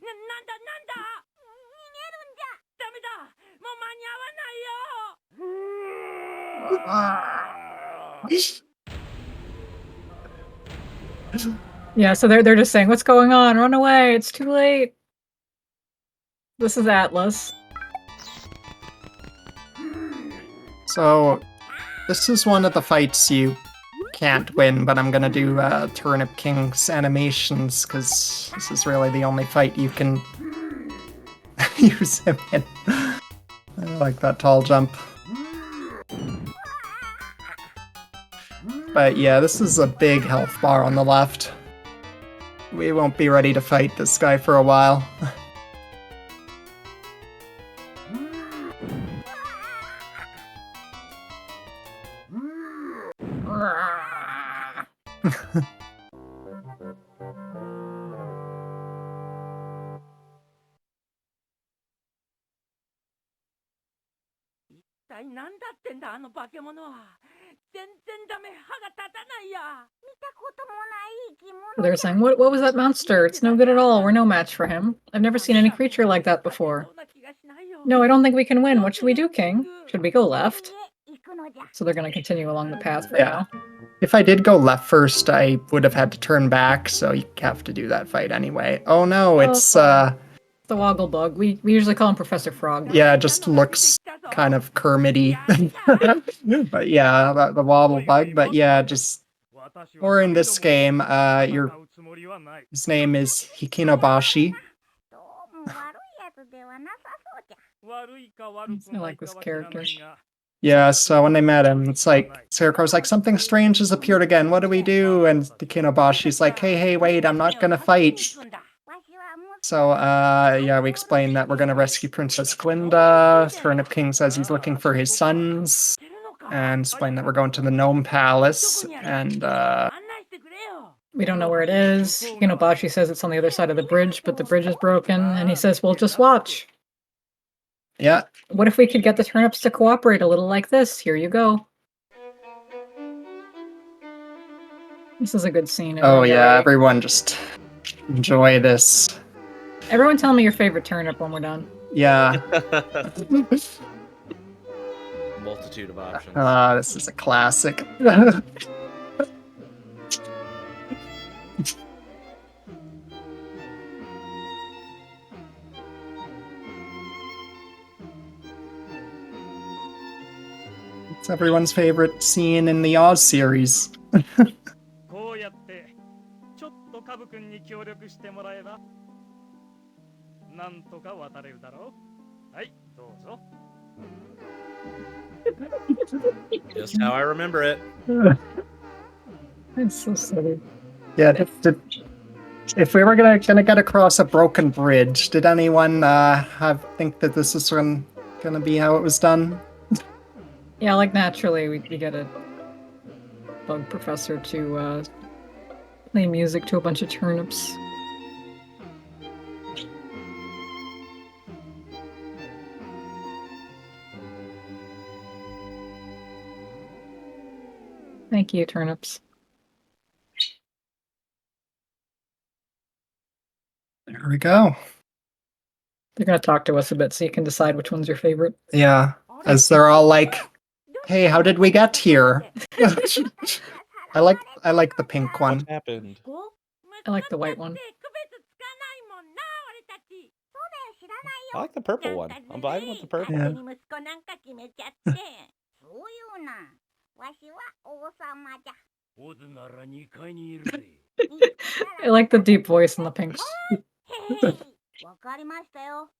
Yeah, so they're just saying, what's going on? Run away, it's too late. This is Atlas. So, this is one of the fights you can't win, but I'm gonna do Turnip King's animations, because this is really the only fight you can use him in. I like that tall jump. But yeah, this is a big health bar on the left. We won't be ready to fight this guy for a while. They're saying, what was that monster? It's no good at all. We're no match for him. I've never seen any creature like that before. No, I don't think we can win. What should we do, King? Should we go left? So they're going to continue along the path for now. If I did go left first, I would have had to turn back, so you have to do that fight anyway. Oh no, it's the Woggle Bug. We usually call him Professor Frog. Yeah, it just looks kind of Kermity. But yeah, the Wobble Bug. But yeah, just or in this game, you're はない。 His name is Hikinobashi. どうも悪いやつではなさそうじゃ。悪いか悪く I ない like か this は知らない character. が Yeah, so when they met him, it's like, Scarecrow's like, something strange has appeared again, what do we do? And Hikinobashi's like, hey, wait, I'm not gonna fight. わしはもう So, yeah, we explain that we're gonna rescue Princess Glinda. Turnip King says he's looking for his sons. And explain that we're going to the Gnome Palace. And, 案内してくれよ。 We don't know where it is. Hinobashi says it's on the other side of the bridge, but the bridge is broken, and he says, well, just watch. yeah. What if we could get the turnips to cooperate a little like this? Here you go. This is a good scene. Oh, Everyone get yeah, ready. everyone just enjoy this. Everyone tell me your favorite turnip when we're done. Yeah. Multitude of options. This is a classic. It's everyone's favorite scene in the Oz series. こうやってちょっとカブ君に協力してもらえばなんとか渡れるだろう。はい、どうぞ。 Just how I remember it. It's so silly. Yeah, if we were gonna get across a broken bridge, did anyone think that this was gonna be how it was done? Yeah, like naturally, we get a bug professor to play music to a bunch of turnips. Thank you, turnips. There we go. They're gonna talk to us a bit so you can decide which one's your favorite. Yeah, as they're all like, "Hey, how did we get here?" I like the pink one. What happened? I like the white one. I like the purple one. I'm vibing with the purple. Yeah. 勝手に息子なんか決めちゃって。そういうな。わしは王様じゃ。オズなら2階にいるぜ。 I like the deep voice in the pinks. へへい。わかりましたよ。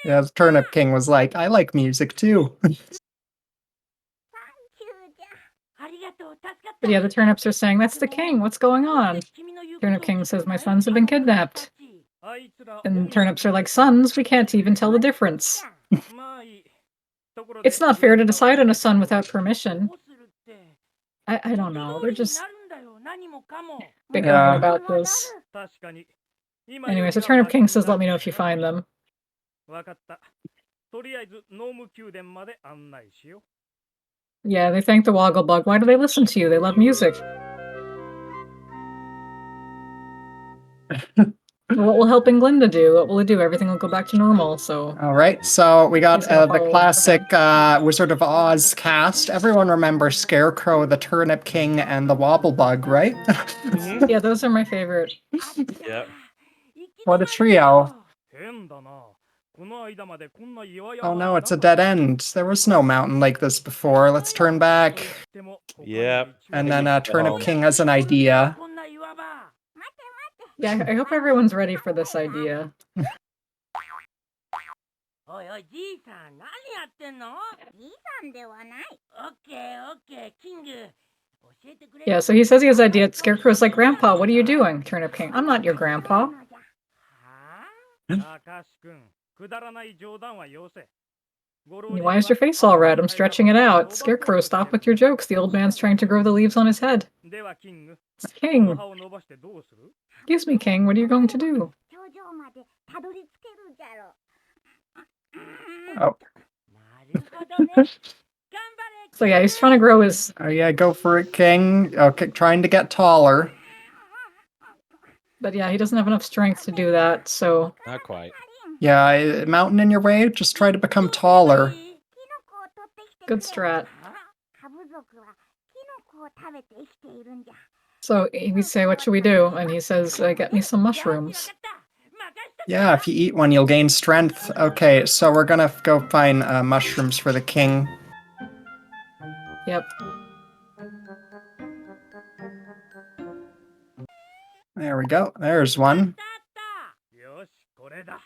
Yeah, the Turnip King was like, "I like music too." サンキューじゃ。ありがとう、助かった。 But yeah, the turnips are saying, that's the king, what's going on? Turnip King says, my sons have been kidnapped. あいつら And turnips are like, sons, we can't even tell the difference. まあいい。ところで It's not fair to decide on a son without permission. どうするって I don't know, they're just なるんだよ、何もかも。 bickering Yeah. about this. 確かに。 Anyway, so Turnip King says, let me know if you find them. わかった。とりあえずノーム宮殿まで案内しよ Yeah, they thank the Wogglebug. Why do they listen to you? They love music. What will helping Glinda do? What will it do? Everything will go back to normal, so... All right, so we got He's gonna the follow classic Wizard of Oz cast. Everyone remembers Scarecrow, the Turnip King, and the Wobblebug, right? Mhm. Yeah, those are my favorite. Yep. What a trio. う。変だな。この間までこんな岩山 Oh no, it's a dead end. There was no mountain like this before. Let's turn back. Yep. And then Turnip Oh. King has an idea. こんな岩場。 Yeah, I hope everyone's ready for this idea. おいおい、じいさん、何やってんの？じいさんではない。オッケー、オッケー、キング。教えてくれ。 Yeah, so he says he has an idea. Scarecrow's like, Grandpa, what are you doing? Turnip King, I'm not your grandpa. はたかし君、くだらない冗談はよせ。 Why is your face all red? I'm stretching it out. Scarecrow, stop with your jokes. The old man's trying to grow the leaves on his head. ではキング、 King, 歯を伸ばしてどうする？ excuse me, King, what are you going to do? 頂上までたどり着けるじゃろ。 Oh, なるほどね。頑張れ。 So yeah, he's trying to grow his... oh yeah, go for it, King. Okay, trying to get taller. But yeah, he doesn't have enough strength to do that, so... Not quite. Yeah, mountain in your way? Just try to become taller. キノコを取ってきてくれ。 Good strat. ハブ族はキノコを食べて生きているんじゃ。 So we say, what should we do? And he says, get me some mushrooms. Yeah, if you eat one, you'll gain strength. Okay, so we're gonna go find mushrooms for the king. Yep. There we go. There's one. よし、これだ。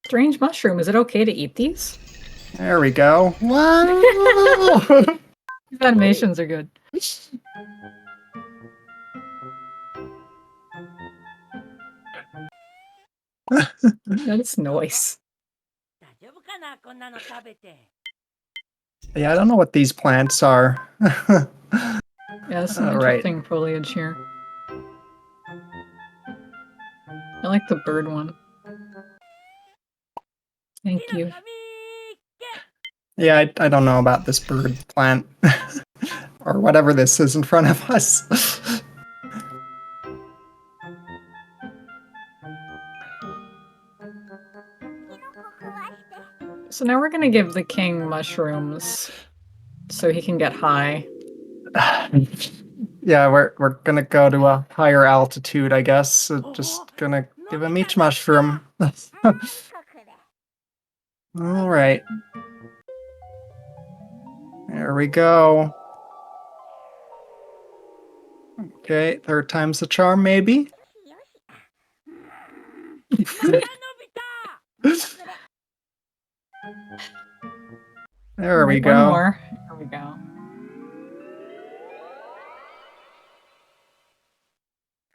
Strange mushroom. Is it okay to eat these? There we go. Wow! These animations are good. That's noise. 大丈夫かなこんなの食べて。 Yeah, I don't know what these plants are. Yeah, some All right. interesting foliage here. I like the bird one. Thank you. Yeah, I don't know about this bird plant. Or whatever this is in front of us. So now we're gonna give the king mushrooms so he can get high. Yeah, we're gonna go to a higher altitude, I guess. So just gonna give him each mushroom. All right. There we go. Okay, third time's the charm, maybe. There we Alright, go. one more. There we go.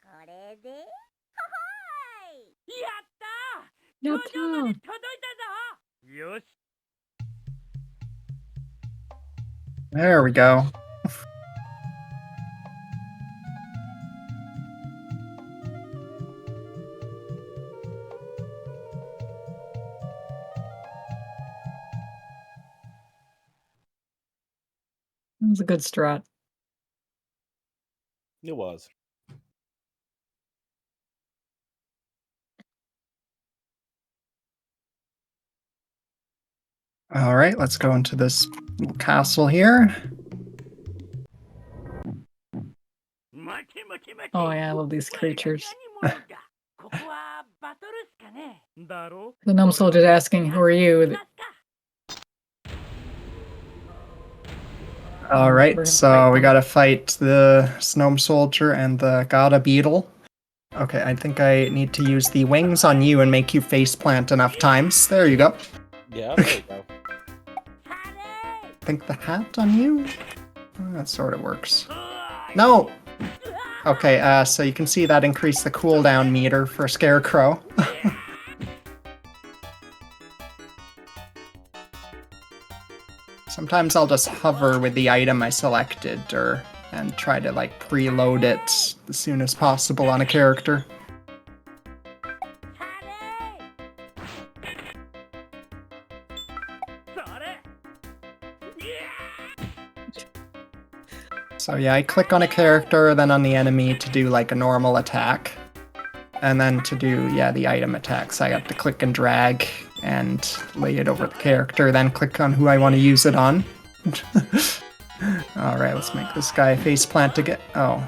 これで、やったー、頂上まで届いたぞ。よし。 There we go. That was a good strat. It was. All right, let's go into this little castle here. Oh yeah, I love these creatures. ここはバトルっすかね。だろ The gnome soldier's asking, who are you? All right, so we gotta fight the Gnome Soldier and the Gada Beetle. Okay, I think I need to use the wings on you and make you faceplant enough times. There you go. Yeah, there you go. I think the hat on you? That sort of works. No! Okay, so you can see that increased the cooldown meter for Scarecrow. Sometimes I'll just hover with the item I selected and try to like preload it as soon as possible on a character. So yeah, I click on a character, then on the enemy to do like a normal attack. And then to do, yeah, the item attacks, I have to click and drag and lay it over the character, then click on who I want to use it on. Alright, let's make this guy faceplant to get... Oh.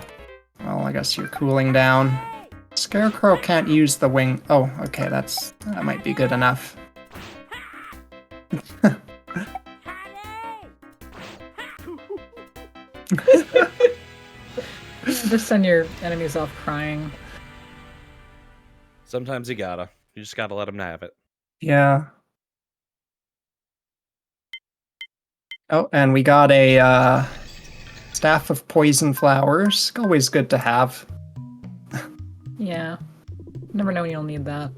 Well, I guess you're cooling down. Scarecrow can't use the wing... Oh, okay, that might be good enough. Just send your enemies off crying. Sometimes you gotta. You just gotta let them have it. Yeah. Oh, and we got a staff of poison flowers. Always good to have. Yeah. Never know when you'll need that.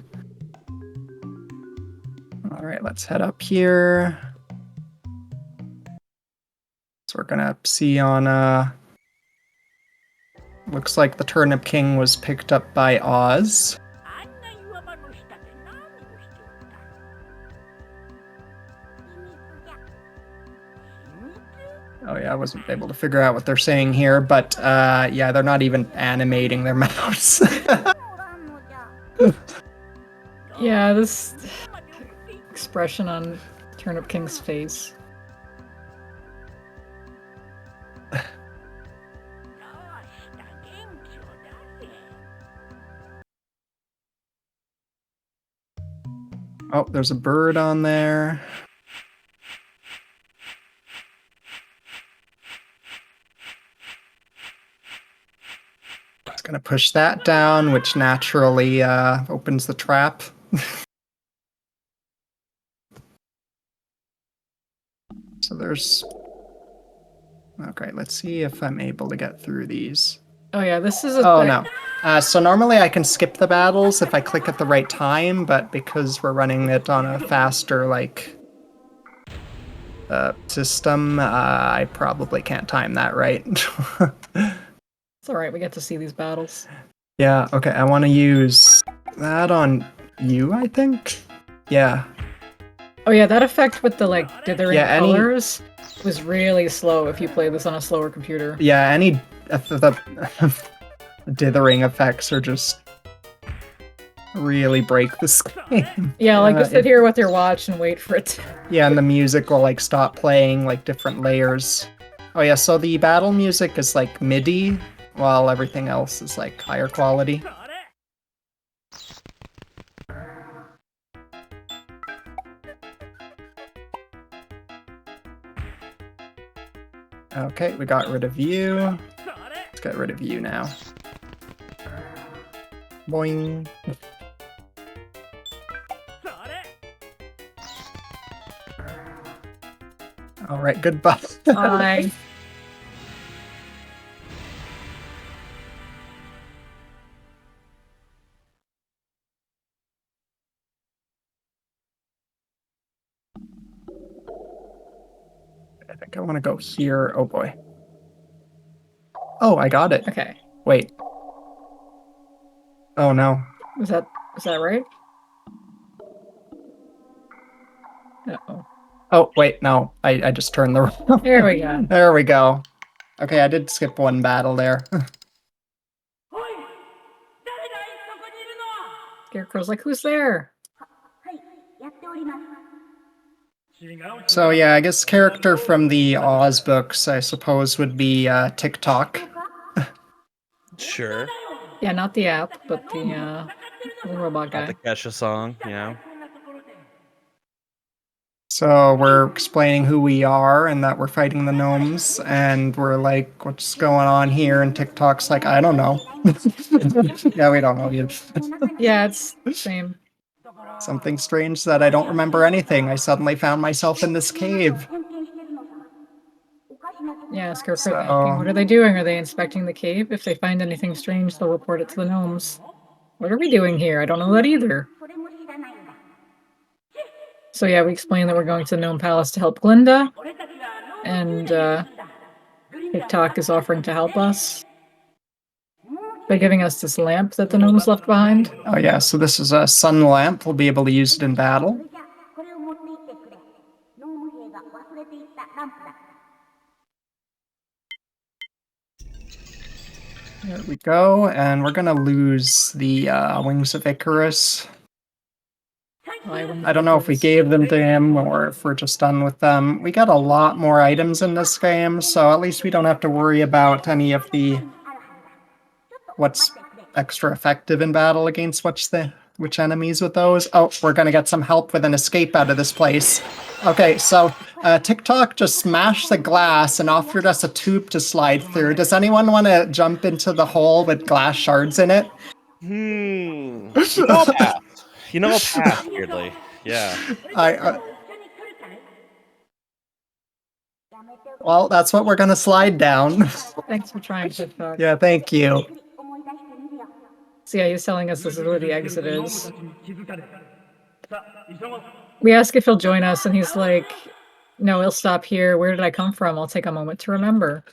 Alright, let's head up here. So we're gonna see on looks like the Turnip King was picked up by Oz. Oh yeah, I wasn't able to figure out what they're saying here, but yeah, they're not even animating their mouths. Yeah, this expression on Turnip King's face. Oh, there's a bird on there. gonna push that down, which naturally opens the trap. So there's... Okay, let's see if I'm able to get through these. Oh yeah, this is Oh no. So normally I can skip the battles if I click at the right time, but because we're running it on a faster, like, system, I probably can't time that right. It's alright, we get to see these battles. Yeah, okay, I want to use that on you, I think? Yeah. Oh yeah, that effect with the, like, dithering Yeah, colors was really slow if you play this on a slower computer. Yeah, any... the dithering effects are just... really break this game. Yeah, like, just sit here with your watch and wait for it to... Yeah, and the music will, like, stop playing, like, different layers. Oh yeah, so the battle music is, like, MIDI, while everything else is, like, higher quality. Okay, we got rid of you. Let's get rid of you now. Boing. Alright, goodbye. Bye. I think I want to go here. Oh boy. Oh, I got it. Okay. Wait. Oh no. Is that right? Uh-oh. Oh, wait, no. I just turned the wrong. There we go. There we go. Okay, I did skip one battle there. Scarecrow's like, who's there? So yeah, I guess character from the Oz books, I suppose, would be TikTok. Sure. Yeah, not the app, but the robot Got the guy. Kesha song, you know. So we're explaining who we are and that we're fighting the gnomes, and we're like, what's going on here? And TikTok's like, I don't know. Yeah, we don't know either. Yeah, it's the same. Something strange that I don't remember anything. I suddenly found myself in this cave. Yeah, Scarecrow's So- asking, what are they doing? Are they inspecting the cave? If they find anything strange, they'll report it to the gnomes. What are we doing here? I don't know that either. So yeah, we explain that we're going to the Gnome Palace to help Glinda, and TikTok is offering to help us by giving us this lamp that the gnomes left behind. Oh yeah, so this is a sun lamp. We'll be able to use it in battle. There we go, and we're gonna lose the Wings of Icarus. I don't know if we gave them to him or if we're just done with them. We got a lot more items in this game, so at least we don't have to worry about any of the... what's extra effective in battle against which enemies with those. Oh, we're gonna get some help with an escape out of this place. Okay, so TikTok just smashed the glass and offered us a tube to slide through. Does anyone want to jump into the hole with glass shards in it? You know I'll pass. You know I'll pass, weirdly. Yeah. Well, that's what we're gonna slide down. Thanks for trying, TikTok. Yeah, thank you. So yeah, he's telling us this is where the exit is. We ask if he'll join us, and he's like, no, he'll stop here. Where did I come from? I'll take a moment to remember.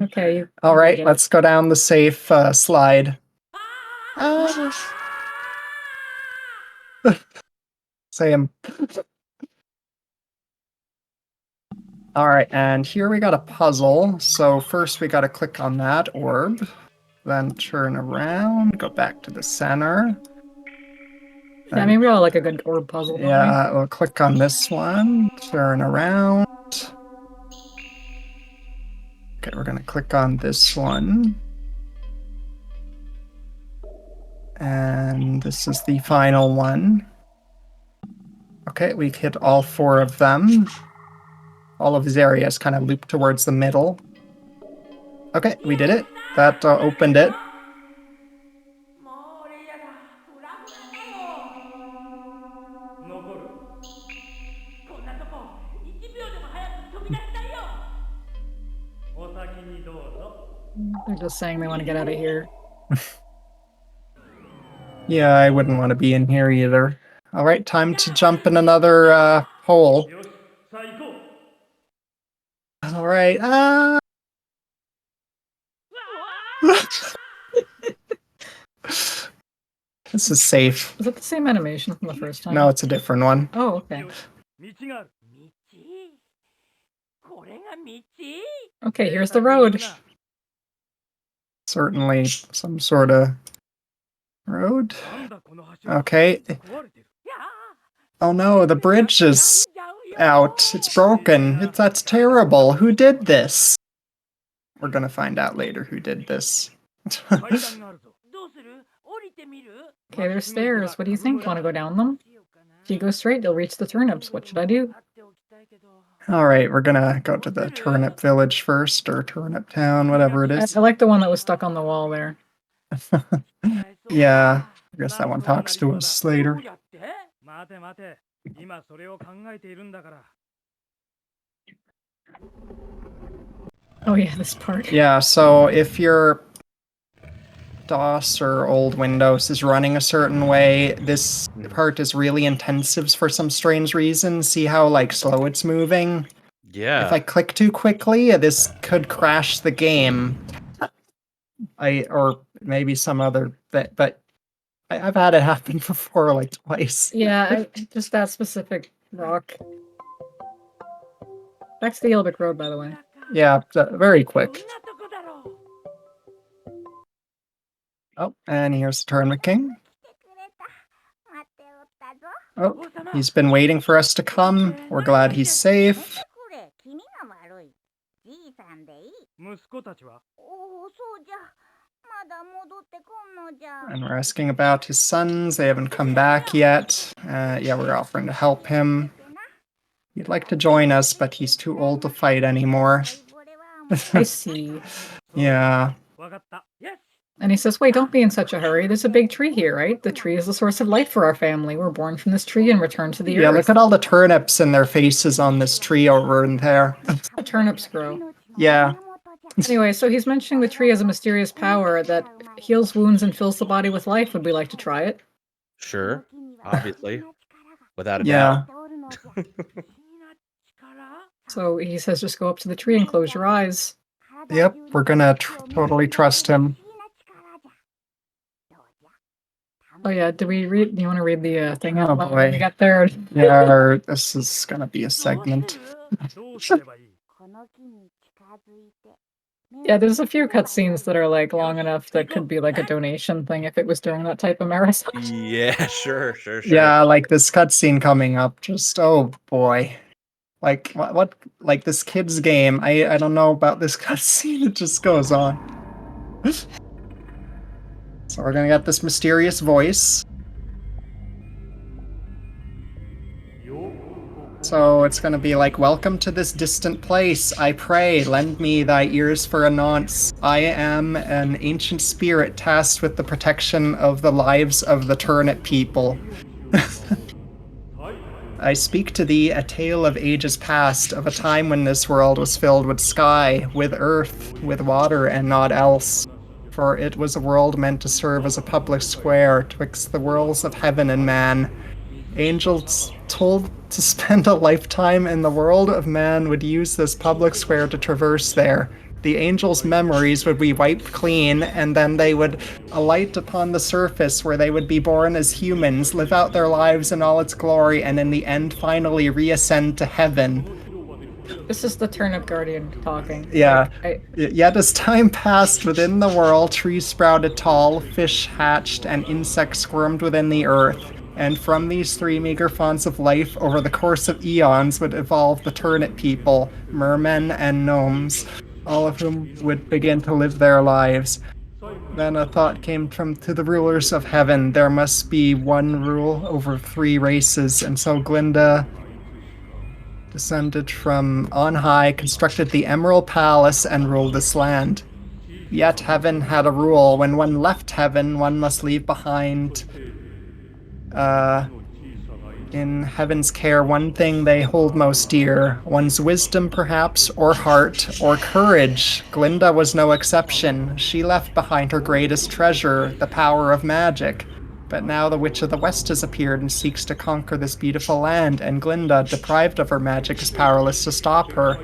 Okay. All right, let's go down the safe slide. Same. All right, and here we got a puzzle. So first we got to click on that orb, then turn around, go back to the center. Yeah, I mean, we all like a good orb puzzle. Don't Yeah, we'll click on this one, turn around. Okay, we're gonna click on this one. And this is the final one. Okay, we've hit all 4 of them. All of these areas kind of loop towards the middle. Okay, we did it. That opened it. They're just saying they want to get out of here. Yeah, I wouldn't want to be in here either. All right, time to jump in another hole. よしさあ行こう All right. This is safe. Is it the same animation from the first time? No, it's a different one. Oh, okay. よし道があるこれが道 Okay, here's the road. Certainly some sort of road. なんだこの橋は Okay. 壊れてる Oh no, the bridge is out. It's broken. That's terrible. Who did this? We're gonna find out later who did this. 階段があるぞどうする降りてみる Okay, there's stairs. What do you think? Want to go down them? If you go straight, you'll reach the turnips. What should I do? あっておきたいけど Alright, we're gonna go to the turnip village first, or turnip town, whatever it is. I like the one that was stuck on the wall there. Yeah, I guess that one talks to us later. どうやって待て待て今それを考えているんだから Oh yeah, this part. Yeah, so if your DOS or old Windows is running a certain way, this part is really intensive for some strange reason. See how like slow it's moving? Yeah. If I click too quickly, this could crash the game. Or maybe some other bit, but I've had it happen before, like twice. Yeah, just that specific rock. That's the Yelbic Road, by the way. Yeah, very こん quick. なとこだろう Oh, and here's the Tournament King. 来てくれた待っておったぞ Oh, he's been waiting for us to come. We're glad he's safe. これ君が悪いじいさんでいい息子たちはおおそうじゃまだ戻ってこんのじゃ And we're asking about his sons. They haven't come back yet. Yeah, we're offering to help him. He'd like to join us, but he's too old to fight anymore. I see. Yeah. わかった Yes And he says, wait, don't be in such a hurry. There's a big tree here, right? The tree is the source of life for our family. We're born from this tree and return to the Yeah, earth. look at all the turnips and their faces on this tree over in there. The turnips grow. Yeah. Anyway, so he's mentioning the tree has a mysterious power that heals wounds and fills the body with life. Would we like to try it? Sure. Obviously. Without a Yeah. doubt. So he says, just go up to the tree and close your eyes. Yep, we're gonna totally trust him. Oh yeah, do you want to read the thing out Oh, loud when we boy. got there? Yeah, this is gonna be a segment. どうすればいいこの木に近づいて Yeah, there's a few cutscenes that are like long enough that could be like a donation thing if it was during that type of marathon. Yeah, sure. Yeah, like this cutscene coming up, just oh boy. Like what like this kid's game. I don't know about this cutscene, it just goes on. So we're gonna get this mysterious voice. So it's gonna be like, welcome to this distant place. I pray, lend me thy ears for a nonce. I am an ancient spirit tasked with the protection of the lives of the turnip people. I speak to thee a tale of ages past, of a time when this world was filled with sky, with earth, with water, and naught else. For it was a world meant to serve as a public square twixt the worlds of heaven and man. Angels told to spend a lifetime in the world of man would use this public square to traverse there. The angels' memories would be wiped clean, and then they would alight upon the surface where they would be born as humans, live out their lives in all its glory, and in the end finally reascend to heaven. This is the Turnip Guardian talking. Yeah. Like, Yet as time passed within the world, trees sprouted tall, fish hatched, and insects squirmed within the earth. And from these three meager fonts of life, over the course of eons, would evolve the turnip people, mermen and gnomes, all of whom would begin to live their lives. Then a thought came to the rulers of heaven. There must be one rule over three races, and so Glinda descended from on high, constructed the Emerald Palace, and ruled this land. Yet heaven had a rule. When one left heaven, one must leave behind In heaven's care, one thing they hold most dear, one's wisdom perhaps, or heart, or courage. Glinda was no exception. She left behind her greatest treasure, the power of magic. But now the Witch of the West has appeared and seeks to conquer this beautiful land, and Glinda, deprived of her magic, is powerless to stop her.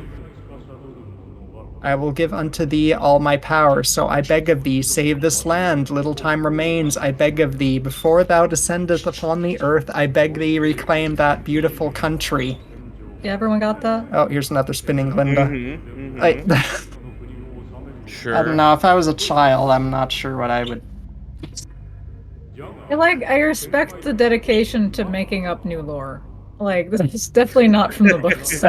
I will give unto thee all my power, so I beg of thee, save this land. Little time remains, I beg of thee. Before thou descendest upon the earth, I beg thee, reclaim that beautiful country. Yeah, everyone got that? Oh, here's another spinning Glinda. I Sure. don't know, if I was a child, I'm not sure what I would... I respect the dedication to making up new lore. Like, this is definitely not from the books.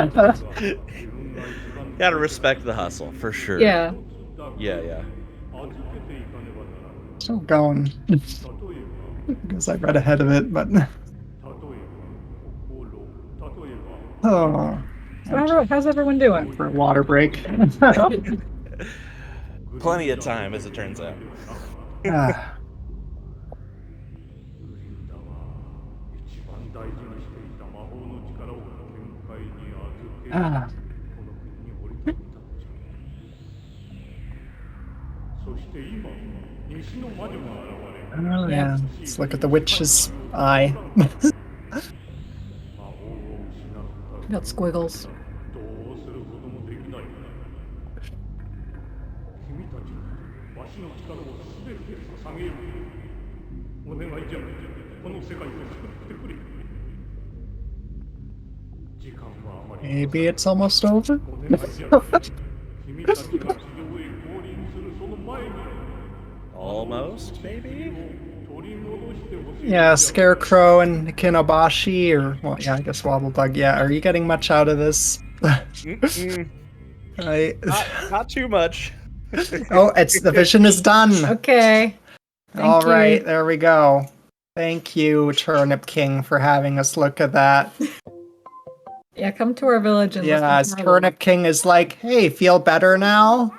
Gotta respect the hustle, for sure. Yeah. Yeah. Still going. Because I read ahead of it, but... Oh. How's everyone doing? For a water break. Plenty of time, as it turns out. Oh yeah, let's look at the witch's eye. Got squiggles. Maybe it's almost over? Almost, maybe? Yeah, Scarecrow and Kinobashi, or, well, yeah, I guess Wobblebug, yeah. Are you getting much out of this? Not too much. Oh, the vision is done! Okay. All right, there we go. Thank you, Turnip King, for having us look at that. Yeah, come to our village and Yeah, as Turnip King is like, hey, feel better now?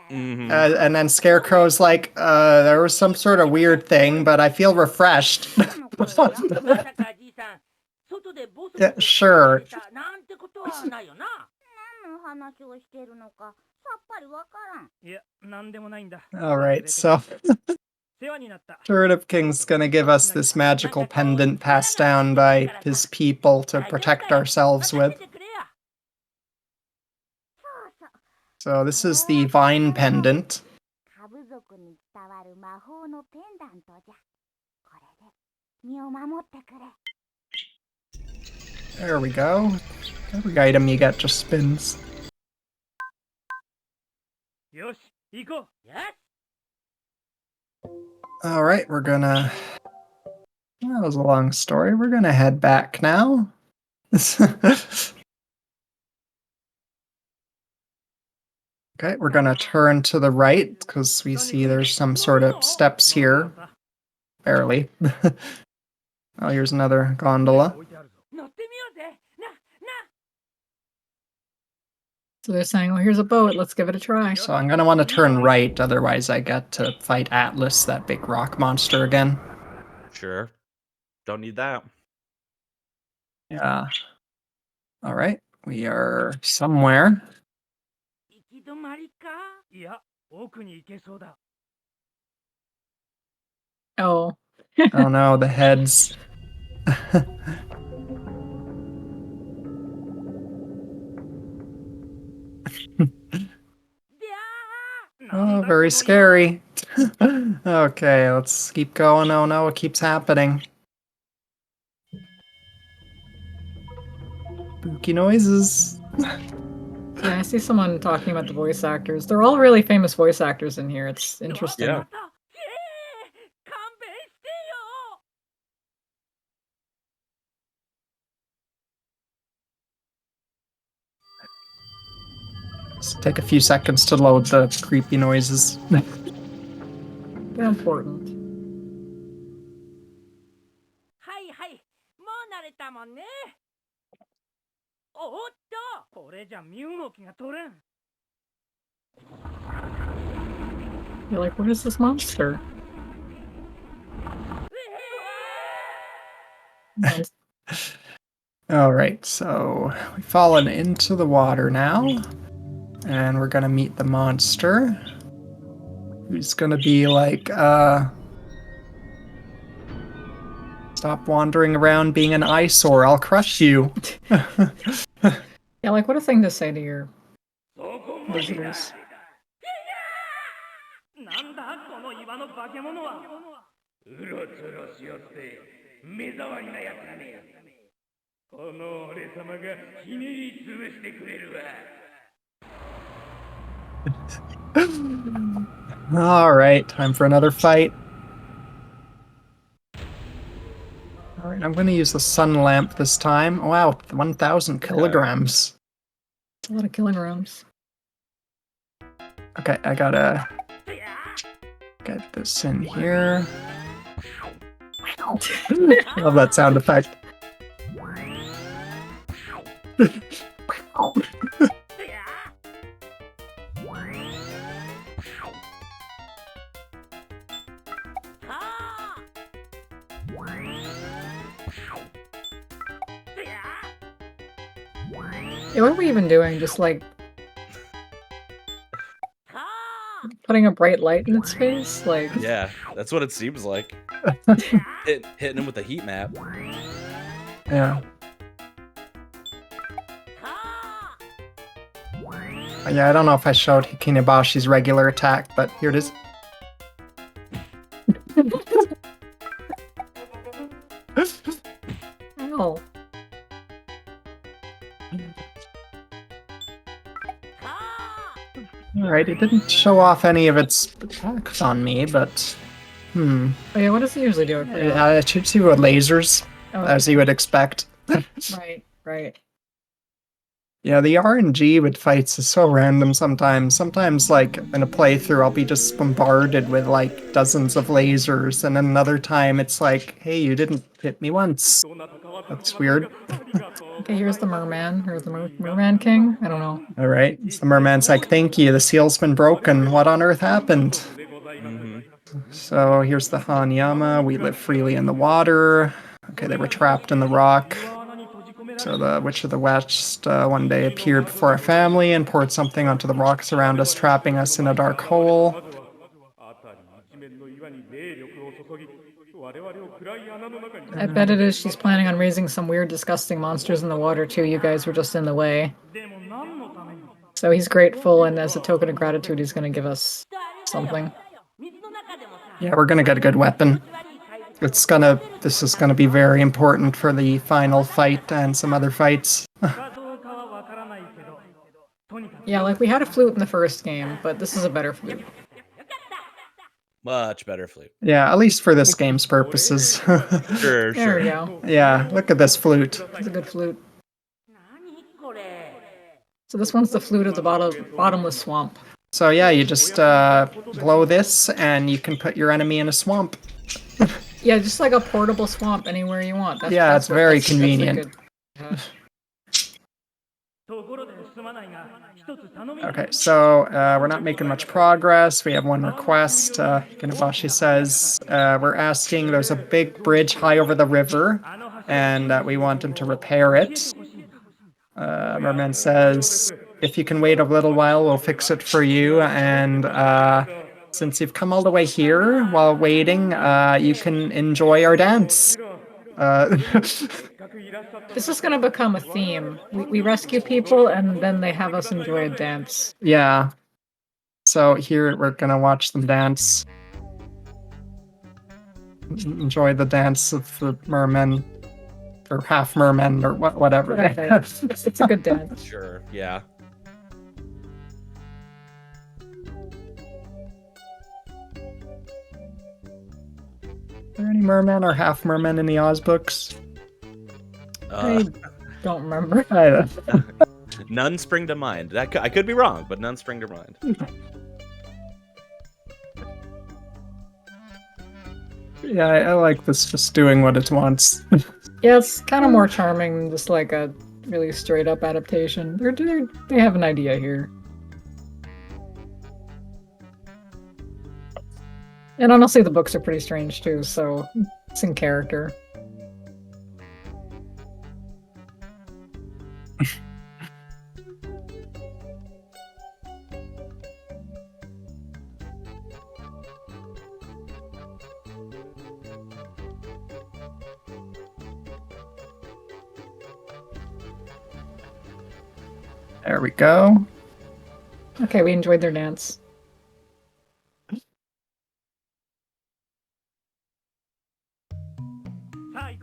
And then Scarecrow's like, there was some sort of weird thing, but I feel refreshed. Yeah, sure. Alright, so Turnip King's gonna give us this magical pendant passed down by his people to protect ourselves with. So this is the vine pendant. There we go. Every item you get just spins. Alright, we're gonna... That was a long story. We're gonna head back now. Okay, we're gonna turn to the right, because we see there's some sort of steps here. Barely. Oh, here's another gondola. So they're saying, well, here's a boat, let's give it a try. So I'm gonna want to turn right, otherwise I get to fight Atlas, that big rock monster, again. Sure. Don't need that. Yeah. Alright, we are somewhere. Oh. Oh no, the heads. Oh, very scary. Okay, let's keep going. Oh no, it keeps happening. Spooky noises. Yeah, I see someone talking about the voice actors. They're all really famous voice actors in here. It's interesting. Yeah. Just take a few seconds to load the creepy noises. They're important. You're like, what is this monster? All right, so we've fallen into the water now, and we're gonna meet the monster, who's gonna be like, stop wandering around being an eyesore, I'll crush you. Yeah, like what a thing to say to your visitors. なんだこの岩の化け物は。うろつろしよって目障りなやつだね。この俺様がひねり潰してくれるわ。All right, time for another fight. All right, I'm gonna use the sun lamp this time. Wow, 1,000 kilograms. It's a lot of kilograms. Okay, I gotta get this in here. Love that sound effect. Yeah, what are we even doing? Just like putting a bright light in its face? Like, Yeah, that's what it seems like. Hitting him with a heat map. Yeah. Yeah, I don't know if I showed Hikinibashi's regular attack, but here it is. ow. Alright, it didn't show off any of its attacks on me, but... Oh yeah, what does it usually do? It shoots you with lasers, Oh, as you would expect. right, right. Yeah, the RNG with fights is so random sometimes. Sometimes, like, in a playthrough, I'll be just bombarded with, like, dozens of lasers, and then another time it's like, hey, you didn't hit me once. That's weird. Okay, here's the merman, or the merman king. I don't know. Alright, so the merman's like, thank you, the seal's been broken. What on earth happened? So here's the Hanyama. We live freely in the water. Okay, they were trapped in the rock. So the Witch of the West one day appeared before our family and poured something onto the rocks around us, trapping us in a dark hole. I bet it is she's planning on raising some weird, disgusting monsters in the water too. You guys were just in the way. So he's grateful, and as a token of gratitude, he's going to give us something. Yeah, we're gonna get a good weapon. This is gonna be very important for the final fight and some other fights. Yeah, like we had a flute in the first game, but this is a better flute. Much better flute. Yeah, at least for this game's purposes. Sure, There we sure. go. Yeah, look at this flute. It's a good flute. So this one's the flute of the bottomless swamp. So yeah, you just blow this and you can put your enemy in a swamp. Yeah, just like a portable swamp anywhere you want. Yeah, it's very convenient. That's Okay, so we're not making much progress. We have one request. Kinabashi says we're asking, there's a big bridge high over the river, and we want him to repair it. Merman says, if you can wait a little while, we'll fix it for you, and since you've come all the way here while waiting, you can enjoy our dance. This is going to become a theme. We rescue people, and then they have us enjoy a dance. Yeah. So here we're gonna watch them dance. Enjoy the dance of the mermen, or half mermen, or whatever. Right. It's a good dance. Sure, yeah. Are there any mermen or half mermen in the Oz books? I don't remember. I don't. None spring to mind. I could be wrong, but none spring to mind. Yeah, I like this just doing what it wants. Yeah, it's kind of more charming than just like a really straight up adaptation. They have an idea here. And honestly, the books are pretty strange too, so it's in character. There we go. Okay, we enjoyed their dance.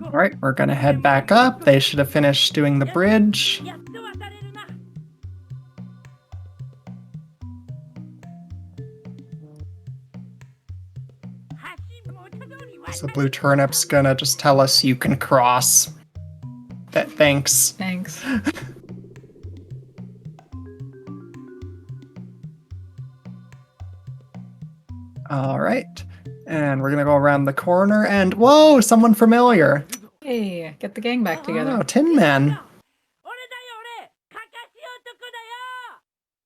All right, we're gonna head back up. They should have finished doing the bridge. So the blue turnip's gonna just tell us you can cross. Thanks. Thanks. All right, and we're gonna go around the corner and whoa, someone familiar. Hey, get the gang back together. Oh, Tin Man.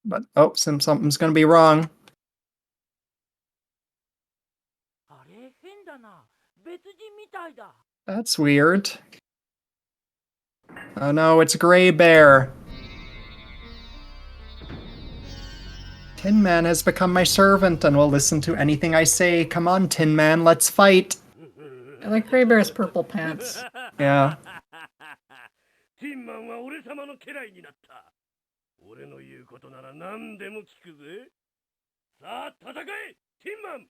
But oh, something's gonna be wrong. That's weird. Oh no, it's Gray Bear. Tin Man has become my servant and will listen to anything I say. Come on, Tin Man, let's fight. I like Gray Bear's purple pants. Yeah. ティンマンは俺様の家来になった。俺の言うことなら何でも聞くぜ。さあ戦え、ティンマン。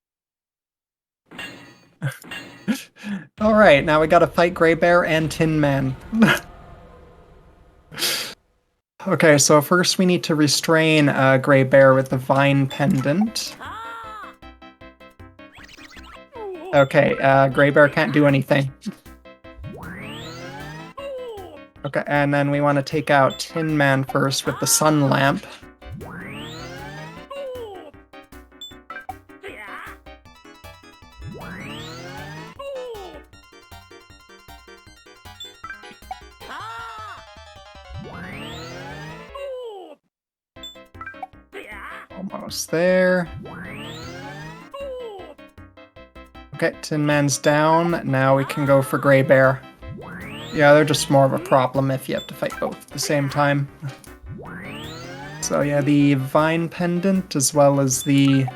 All right, now we gotta fight Gray Bear and Tin Man. Okay, so first we need to restrain Gray Bear with the vine pendant. Okay, Gray Bear can't do anything. Okay, and then we want to take out Tin Man first with the sun lamp. Almost there. Okay, Tin Man's down. Now we can go for Gray Bear. Yeah, they're just more of a problem if you have to fight both at the same time. So yeah, the vine pendant as well as the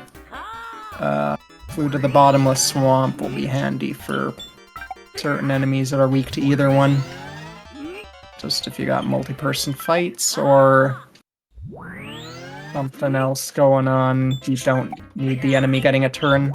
Flute of the Bottomless Swamp will be handy for certain enemies that are weak to either one. Just if you got multi-person fights or something else going on, you don't need the enemy getting a turn.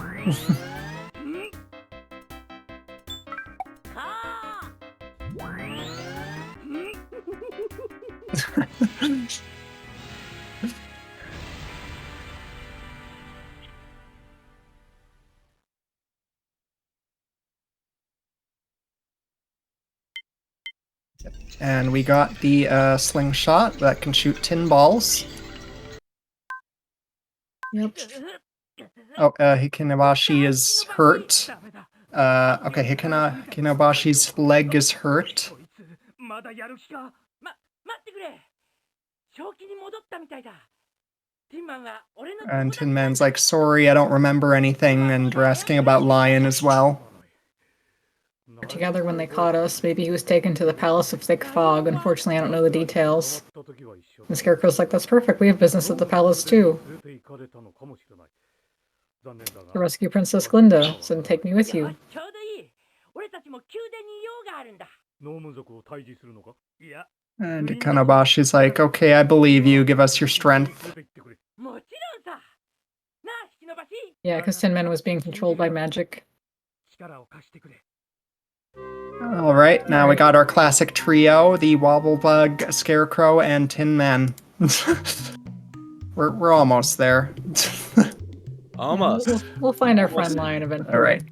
And we got the slingshot that can shoot tin balls. Yep. Oh, Hikinabashi is hurt. Okay, Hikinabashi's leg is hurt. まだやる気か。待ってくれ。正気に戻ったみたいだ。ティンマンは俺の And Tin Man's like, sorry, I don't remember anything, and we're asking about Lion as well. Together when they caught us. Maybe he was taken to the Palace of Thick Fog. Unfortunately, I don't know the details. The Scarecrow's like, that's perfect. We have business at the palace too. To rescue Princess Glinda, so then take me with you. ちょうどいい。俺たちも宮殿に用があるんだ。農務族を退治するのか。いや。 And Hikinabashi's like, okay, I believe you, give us your strength. もちろんさ。なあ、引き延ばし。 Yeah, because Tin Man was being controlled by magic. 力を貸してくれ。 Alright, now we got our classic trio, the Wobblebug, Scarecrow, and Tin Man. We're almost there. Almost. We'll find our friend Lion eventually. Alright.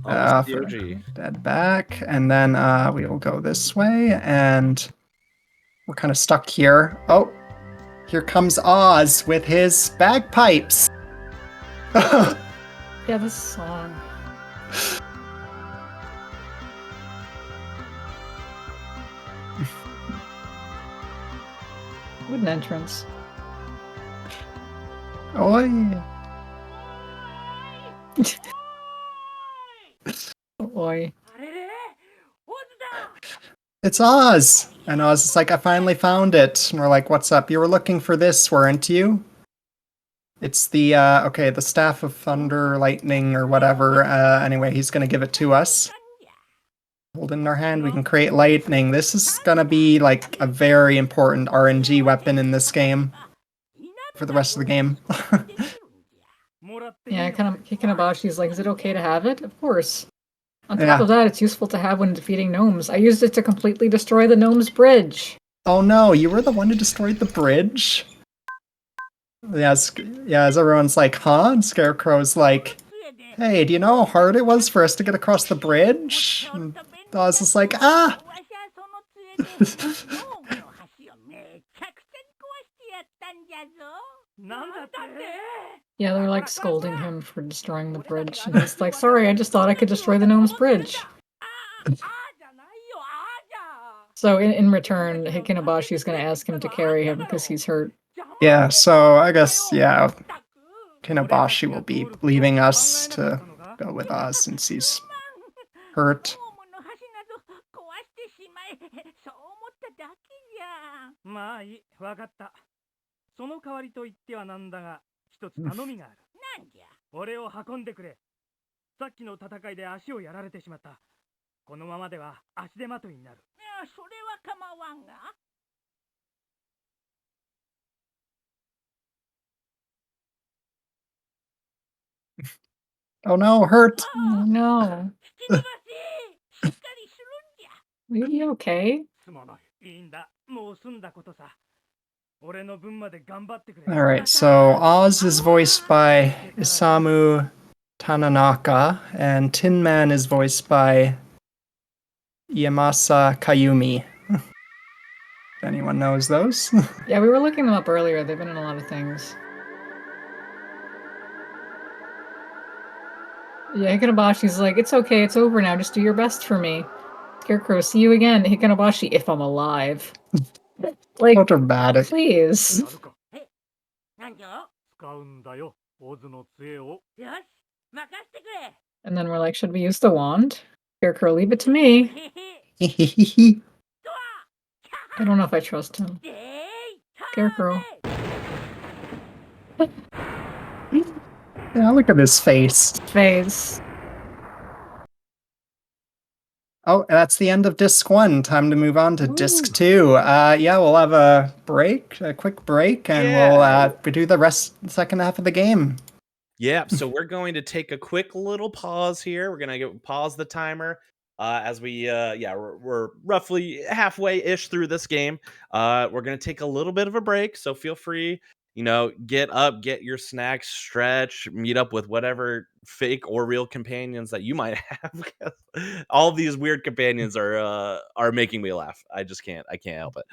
Almost the OG. Dead back, and then we will go this way, and we're kind of stuck here. Oh, here comes Oz with his bagpipes. Yeah, this song. What an entrance. Oh, yeah. Oi. It's Oz! And Oz is like, I finally found it. And we're like, what's up? You were looking for this, weren't you? It's the, okay, the Staff of Thunder, Lightning, or whatever. Anyway, he's gonna give it to us. hold it in our hand, we can create lightning. This is gonna be like a very important RNG weapon in this game for the rest of the game. Yeah, kind of Hikinabashi's like, is it okay to have it? Of course. On top Yeah. of that, it's useful to have when defeating gnomes. I used it to completely destroy the gnome's bridge. Oh no, you were the one who destroyed the bridge? Yes, yeah, as everyone's like, huh? And Scarecrow's like, hey, do you know how hard it was for us to get across the bridge? And Oz is like, ah! Yeah, they're like scolding him for destroying the bridge. And he's like, sorry, I just thought I could destroy the gnome's bridge. So in return, Hikinabashi is going to ask him to carry him because he's hurt. Yeah, so I guess, yeah, Kinabashi will be leaving us to go with Oz since he's hurt. まあいい、わかった。その代わりと言ってはなんだが、一つ頼みがある。なんじゃ。俺を運んでくれ。さっきの戦いで足をやられてしまった。このままでは足手まといになる。いや、それは構わんが。Oh no, hurt! Oh no. Are you okay? すまない。いいんだ。もう済んだことさ。俺の分まで頑張ってくれ。Alright, so Oz is voiced by Isamu Tananaka, and Tin Man is voiced by Yamasa Kayumi. If anyone knows those. Yeah, we were looking them up earlier. They've been in a lot of things. Yeah, Hikinabashi's like, it's okay, it's over now. Just do your best for me. Scarecrow, see you again. Hikinabashi, if I'm alive. Like, So dramatic. please. なんじゃ。使うんだよ、オズの杖を。よし、任せてくれ。 And then we're like, should we use the wand? Scarecrow, leave it to me. I don't know if I trust him. Scarecrow. Yeah, look at his face. Face. Oh, that's the end of Disc 1. Time to move on to Disc Ooh. 2. Yeah, we'll have a quick break, and we'll do the second half of the game. Yeah, so we're going to take a quick little pause here. We're gonna pause the timer as we're roughly halfway-ish through this game. We're gonna take a little bit of a break, so feel free, get up, get your snacks, stretch, meet up with whatever fake or real companions that you might have. All these weird companions are making me laugh. I can't help it.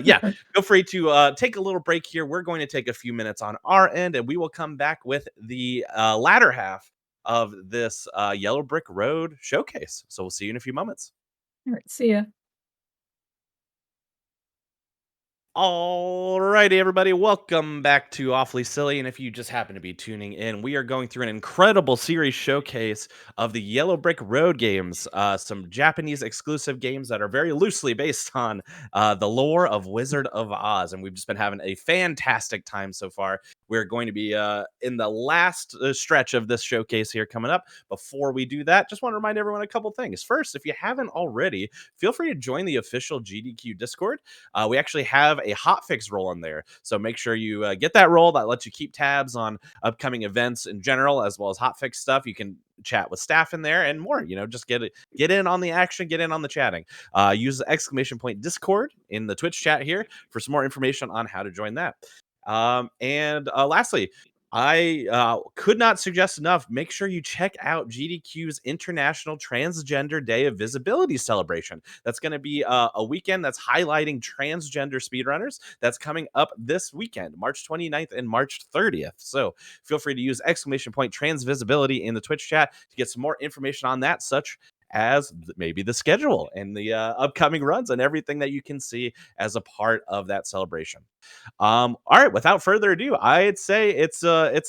Yeah, feel free to take a little break here. We're going to take a few minutes on our end, and we will come back with the latter half of this Yellow Brick Road showcase. So we'll see you in a few moments. All right, see ya. Alrighty, everybody, welcome back to Awfully Silly. And if you just happen to be tuning in, we are going through an incredible series showcase of the Yellow Brick Road games, some Japanese exclusive games that are very loosely based on the lore of Wizard of Oz. And we've just been having a fantastic time so far. We're going to be in the last stretch of this showcase here coming up. Before we do that, just want to remind everyone a couple things. First, if you haven't already, feel free to join the official GDQ Discord. We actually have a hotfix role in there, so make sure you get that role. That lets you keep tabs on upcoming events in general, as well as hotfix stuff. You can chat with staff in there and more. Just get in on the action, get in on the chatting. Use the ! Discord in the Twitch chat here for some more information on how to join that. And lastly, I could not suggest enough. Make sure you check out GDQ's International Transgender Day of Visibility celebration. That's going to be a weekend that's highlighting transgender speedrunners. That's coming up this weekend, March 29th and March 30th. So feel free to use ! Trans Visibility in the Twitch chat to get some more information on that, such as maybe the schedule and the upcoming runs and everything that you can see as a part of that celebration. All right, without further ado, I'd say it's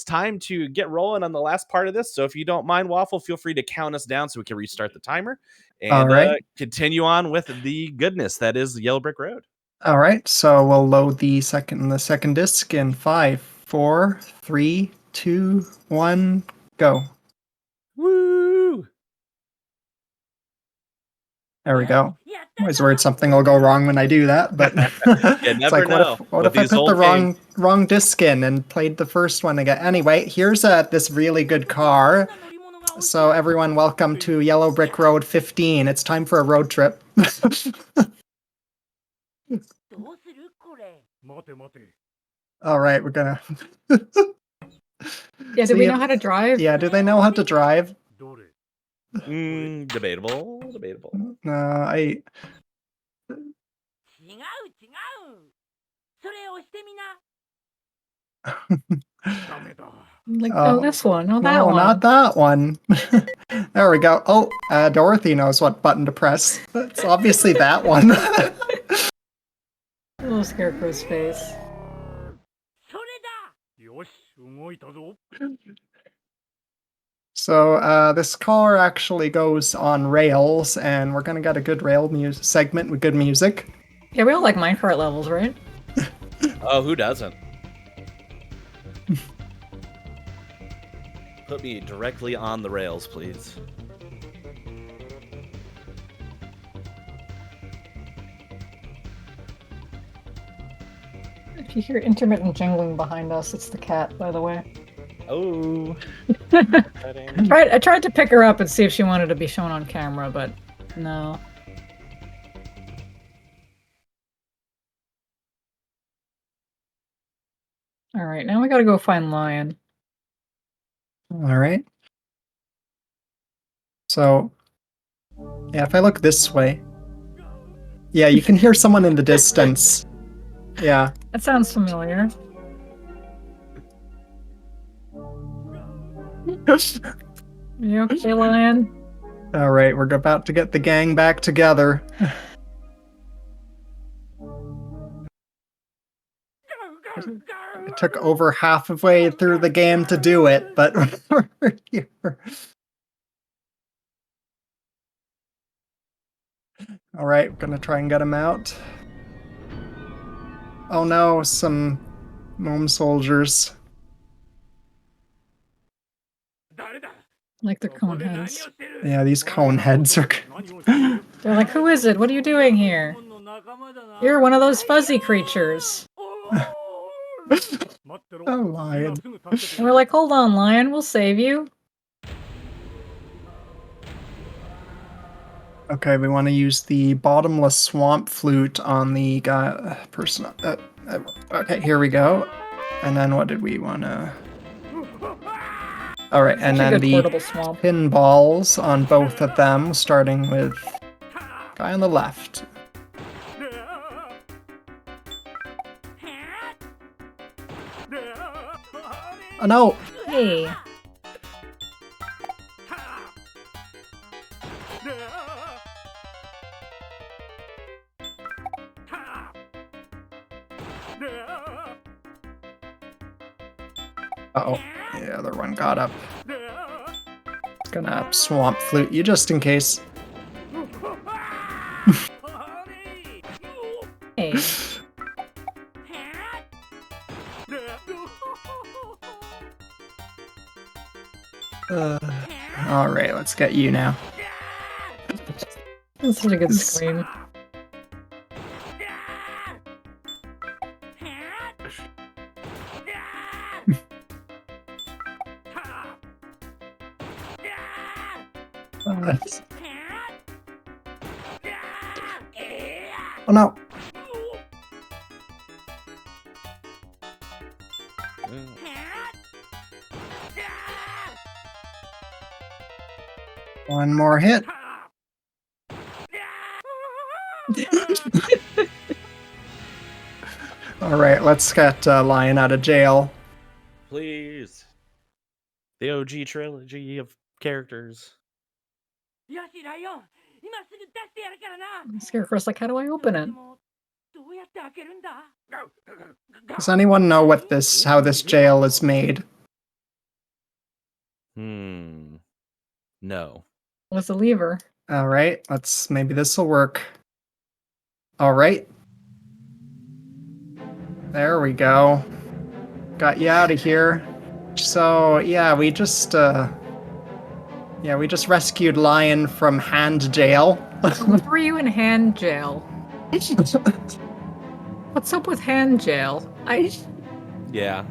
time to get rolling on the last part of this. So if you don't mind, Waffle, feel free to count us down so we can restart the timer and continue on with the goodness that is Yellow Brick Road. All right, so we'll load the second disc in 5, 4, 3, 2, 1, go. Woo! There we go. Yeah, I'm always worried something will go wrong when I do that, but it's never like, know. what With if I these put the old games. wrong disc in and played the first one again? Anyway, here's this really good car. So everyone, welcome to Yellow Brick Road 15. It's time for a road trip. どうするこれ。待て待て。 All right, we're gonna. Yeah, So do we you- know how to drive? Yeah, do they know how to drive? どれ Debatable. Debatable. I 違う違う。それをしてみな。ダメだ。 Like, Oh. oh, this one. Oh, that no, one. not that one. There we go. Oh, Dorothy knows what button to press. It's obviously that one. Little scarecrow's face. それだ。よし、動いたぞ。 So this car actually goes on rails, and we're gonna get a good rail segment with good music. Yeah, we all like minecart levels, right? Oh, who doesn't? Put me directly on the rails, please. If you hear intermittent jingling behind us, it's the cat, by the way. Oh. I tried to pick her up and see if she wanted to be shown on camera, but no. Alright, now we gotta go find Lion. All right. So, yeah, if I look this way, yeah, you can hear someone in the distance. Yeah. That sounds familiar. You okay, Lion? All right, we're about to get the gang back together. It took over halfway through the game to do it, but we're here. All right, we're gonna try and get him out. Oh no, some gnome soldiers. 誰だ。 Like the ここ cone で何を heads. してる。 Yeah, these cone heads are. 何をしてる。 They're like, who is it? What are you doing here? 日本の仲間だな。 You're one of those fuzzy creatures. おー待ってろ。 Oh, lion. 今すぐ助けて And we're like, hold on, Lion, we'll save you. Okay, we want to use the bottomless swamp flute on the person. Okay, here we go. And then what did we want to? All right, and Such a then good the portable swamp. pinballs on both of them, starting with guy on the left. Oh no! Hey. Uh-oh, the other one got up. Gonna swamp flute you just in case. Hey. All right, let's get you now. That's such a good scream. Oh no! One more hit. All right, let's get Lion out of jail. Please. The OG trilogy of characters. よしライオン、今すぐ出してやるからな。 Scarecrow's like, how do I open it? でもどうやって開けるんだ。 Does anyone know how this jail is made? No. What's the lever? All right, maybe this will work. All right. There we go. Got you out of here. So, yeah, we just rescued Lion from hand jail. Why were you in hand jail? What's up with hand jail? Yeah,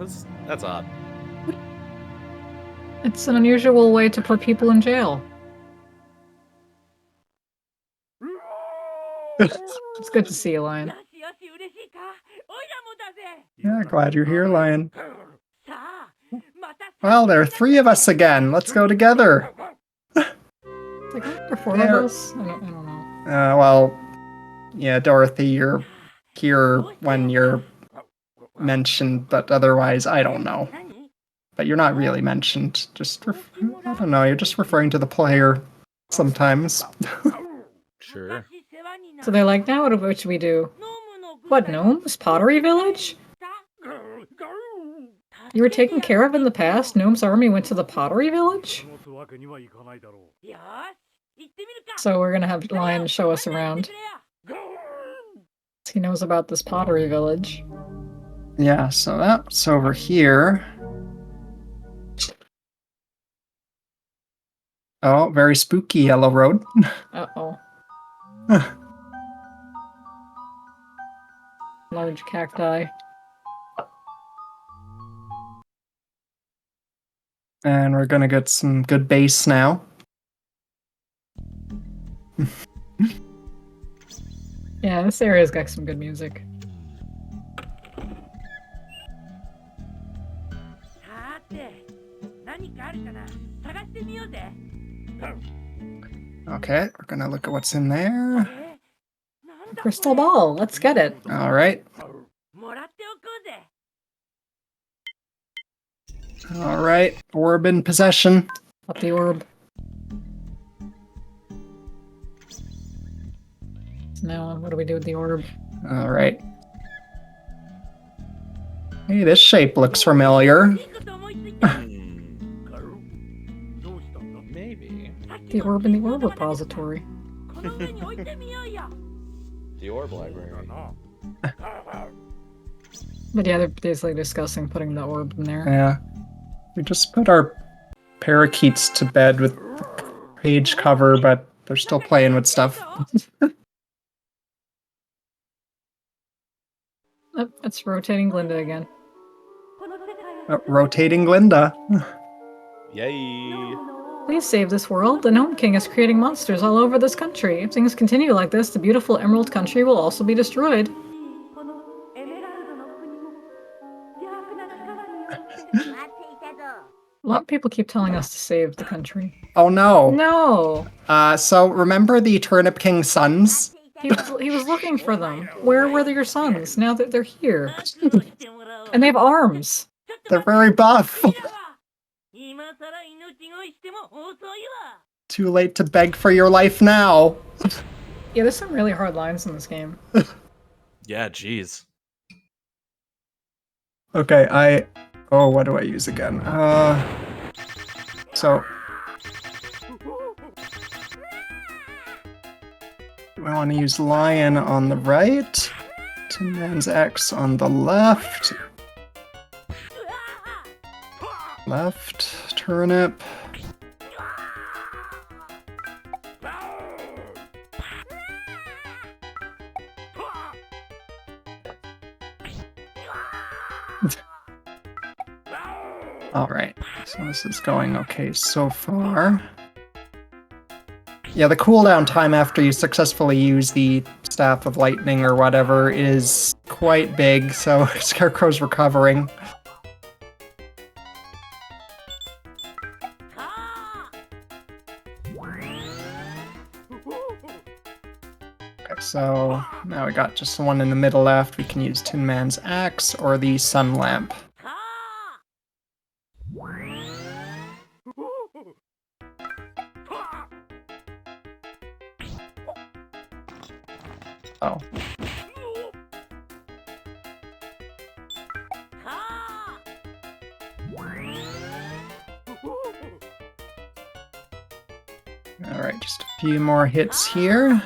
that's odd. It's an unusual way to put people in jail. It's good to see you, Lion. よしよし嬉しいかおいらもだぜ Yeah, glad you're here, Lion. さあまた Well, there are 3 of us again. Let's go together. It's like, aren't there 4 of There- us? I don't know. Well, yeah, Dorothy, you're here when you're mentioned, but otherwise, I don't know. 何 But you're not really mentioned. I don't know, you're just referring to the player sometimes. Sure. 昔世話にな So they're like, now what should we do? ノムの軍 What, 隊 gnomes? Pottery village? You were taken care of in the past? Gnome's army went to the pottery village? 過ごすわけにはいかないだろうよし行ってみるか So we're gonna have Lion show us around. He knows about this pottery village. Yeah, so that's over here. Oh, very spooky yellow road. Uh-oh. Large cacti. And we're gonna get some good bass now. Yeah, this area's got some good music. さて何かあるかな探してみようぜ Okay, we're gonna look at what's in there. なんだ Crystal ball, let's get it. Alright. もらっておこうぜ Alright. Orb in possession. Up the orb. So now, what do we do with the orb? Alright. Hey, this shape looks familiar. いいこと思いついた Hmm, どうしたんだ maybe. The orb in the orb repository. この上に置いてみようよ The orb library. But yeah, they're basically discussing putting the orb in there. Yeah. We just put our parakeets to bed with the page cover, but they're still playing with stuff. Oh, it's rotating Glinda again. この世界を Rotating Glinda. Yay. Please save this world. The Gnome King is creating monsters all over this country. If things continue like this, the beautiful Emerald Country will also be destroyed. このエメラルドの国も邪悪な力によって 待っていたぞ A lot of people keep telling us to save the country. Oh no. No! So remember the Turnip King's sons? He was looking for them. Where were your sons? Now that they're here. どうしてもらおう And they have arms. ちょっと They're 待って very buff. ミラは今さら命乞いしても遅いわ Too late to beg for your life now. Yeah, there's some really hard lines in this game. Yeah, jeez. Okay, oh, what do I use again? So I want to use Lion on the right, Tin Man's X on the left, Turnip. Alright, so this is going okay so far. Yeah, the cooldown time after you successfully use the Staff of Lightning or whatever is quite big, so Scarecrow's recovering. Okay, so now we got just the one in the middle left. We can use Tin Man's Axe or the Sun Lamp. Oh. Alright, just a few more hits here.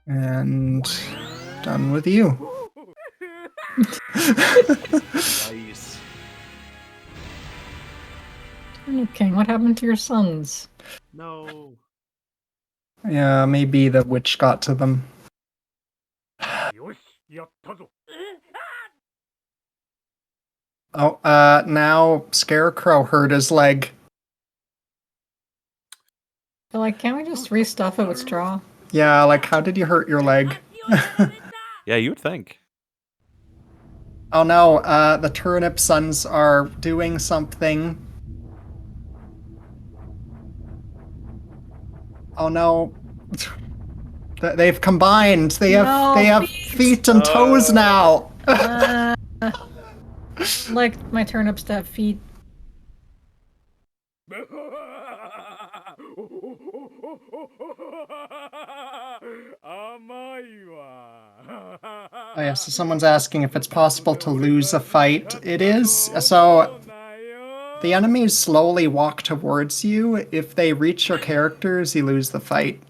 And done with you. Nice. Turnip King, what happened to your sons? No. Yeah, maybe the witch got to them. よし、やったぞ。 Oh, now Scarecrow hurt his leg. They're like, can't we just restuff it with straw? Yeah, like, how did you hurt your leg? Yeah, you would think. Oh no, the turnip sons are doing something. Oh no. They've combined. They have feet and toes now. Like my turnips to have feet. Oh yeah, so someone's asking if it's possible to lose a fight. It is. So the enemies slowly walk towards you. If they reach your characters, you lose the fight.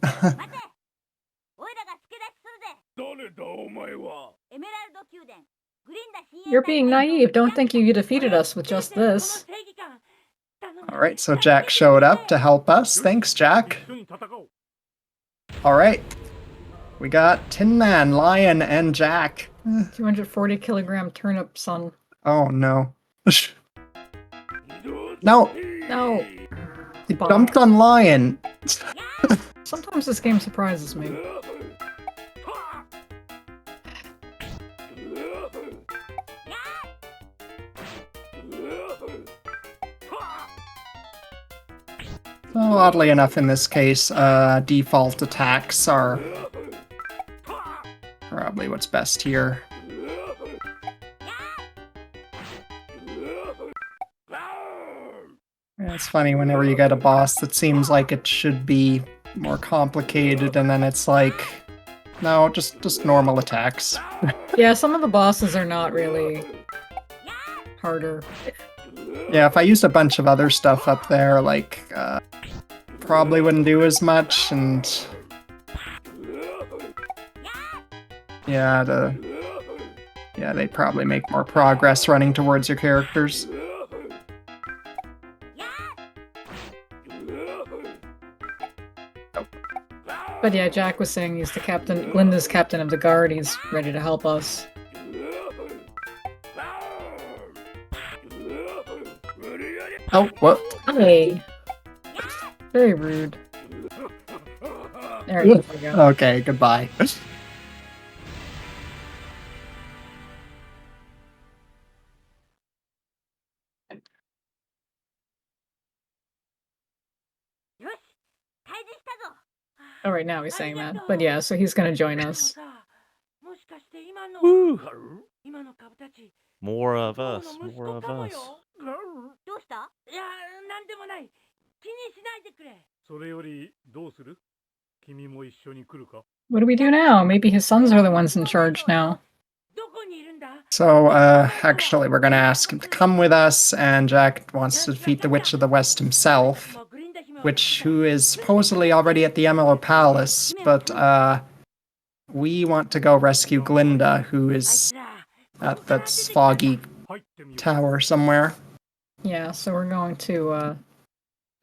You're being naive. Don't think you defeated us with just this. Alright, so Jack showed up to help us. Thanks, Jack. Alright. We got Tin Man, Lion, and Jack. 240 kilogram turnip son. Oh no. No! No. He jumped on Lion. Sometimes this game surprises me. Well, oddly enough, in this case, default attacks are probably what's best here. Yeah, it's funny whenever you get a boss that seems like it should be more complicated, and then it's like, no, just normal attacks. Yeah, some of the bosses are not really harder. Yeah, if I used a bunch of other stuff up there, like, probably wouldn't do as much, and yeah, they'd probably make more progress running towards your characters. But yeah, Jack was saying he's the captain, Glinda's captain of the guard. He's ready to help us. Oh, what? Hey. Very rude. There we go. Okay, goodbye. Oh, right now he's saying that. But yeah, so he's gonna join us. Woo. More of us. More of us. どうした？いや、なんでもない。気にしないでくれ。それよりどうする？君も一緒に来るか？ What do we do now? Maybe his sons are the ones in charge now. どこにいるんだ？ So, actually, we're gonna ask him to come with us, and Jack wants to defeat the Witch of the West himself, who is supposedly already at the Emerald Palace, but, we want to go rescue Glinda, who is at that foggy tower somewhere. Yeah, so we're going to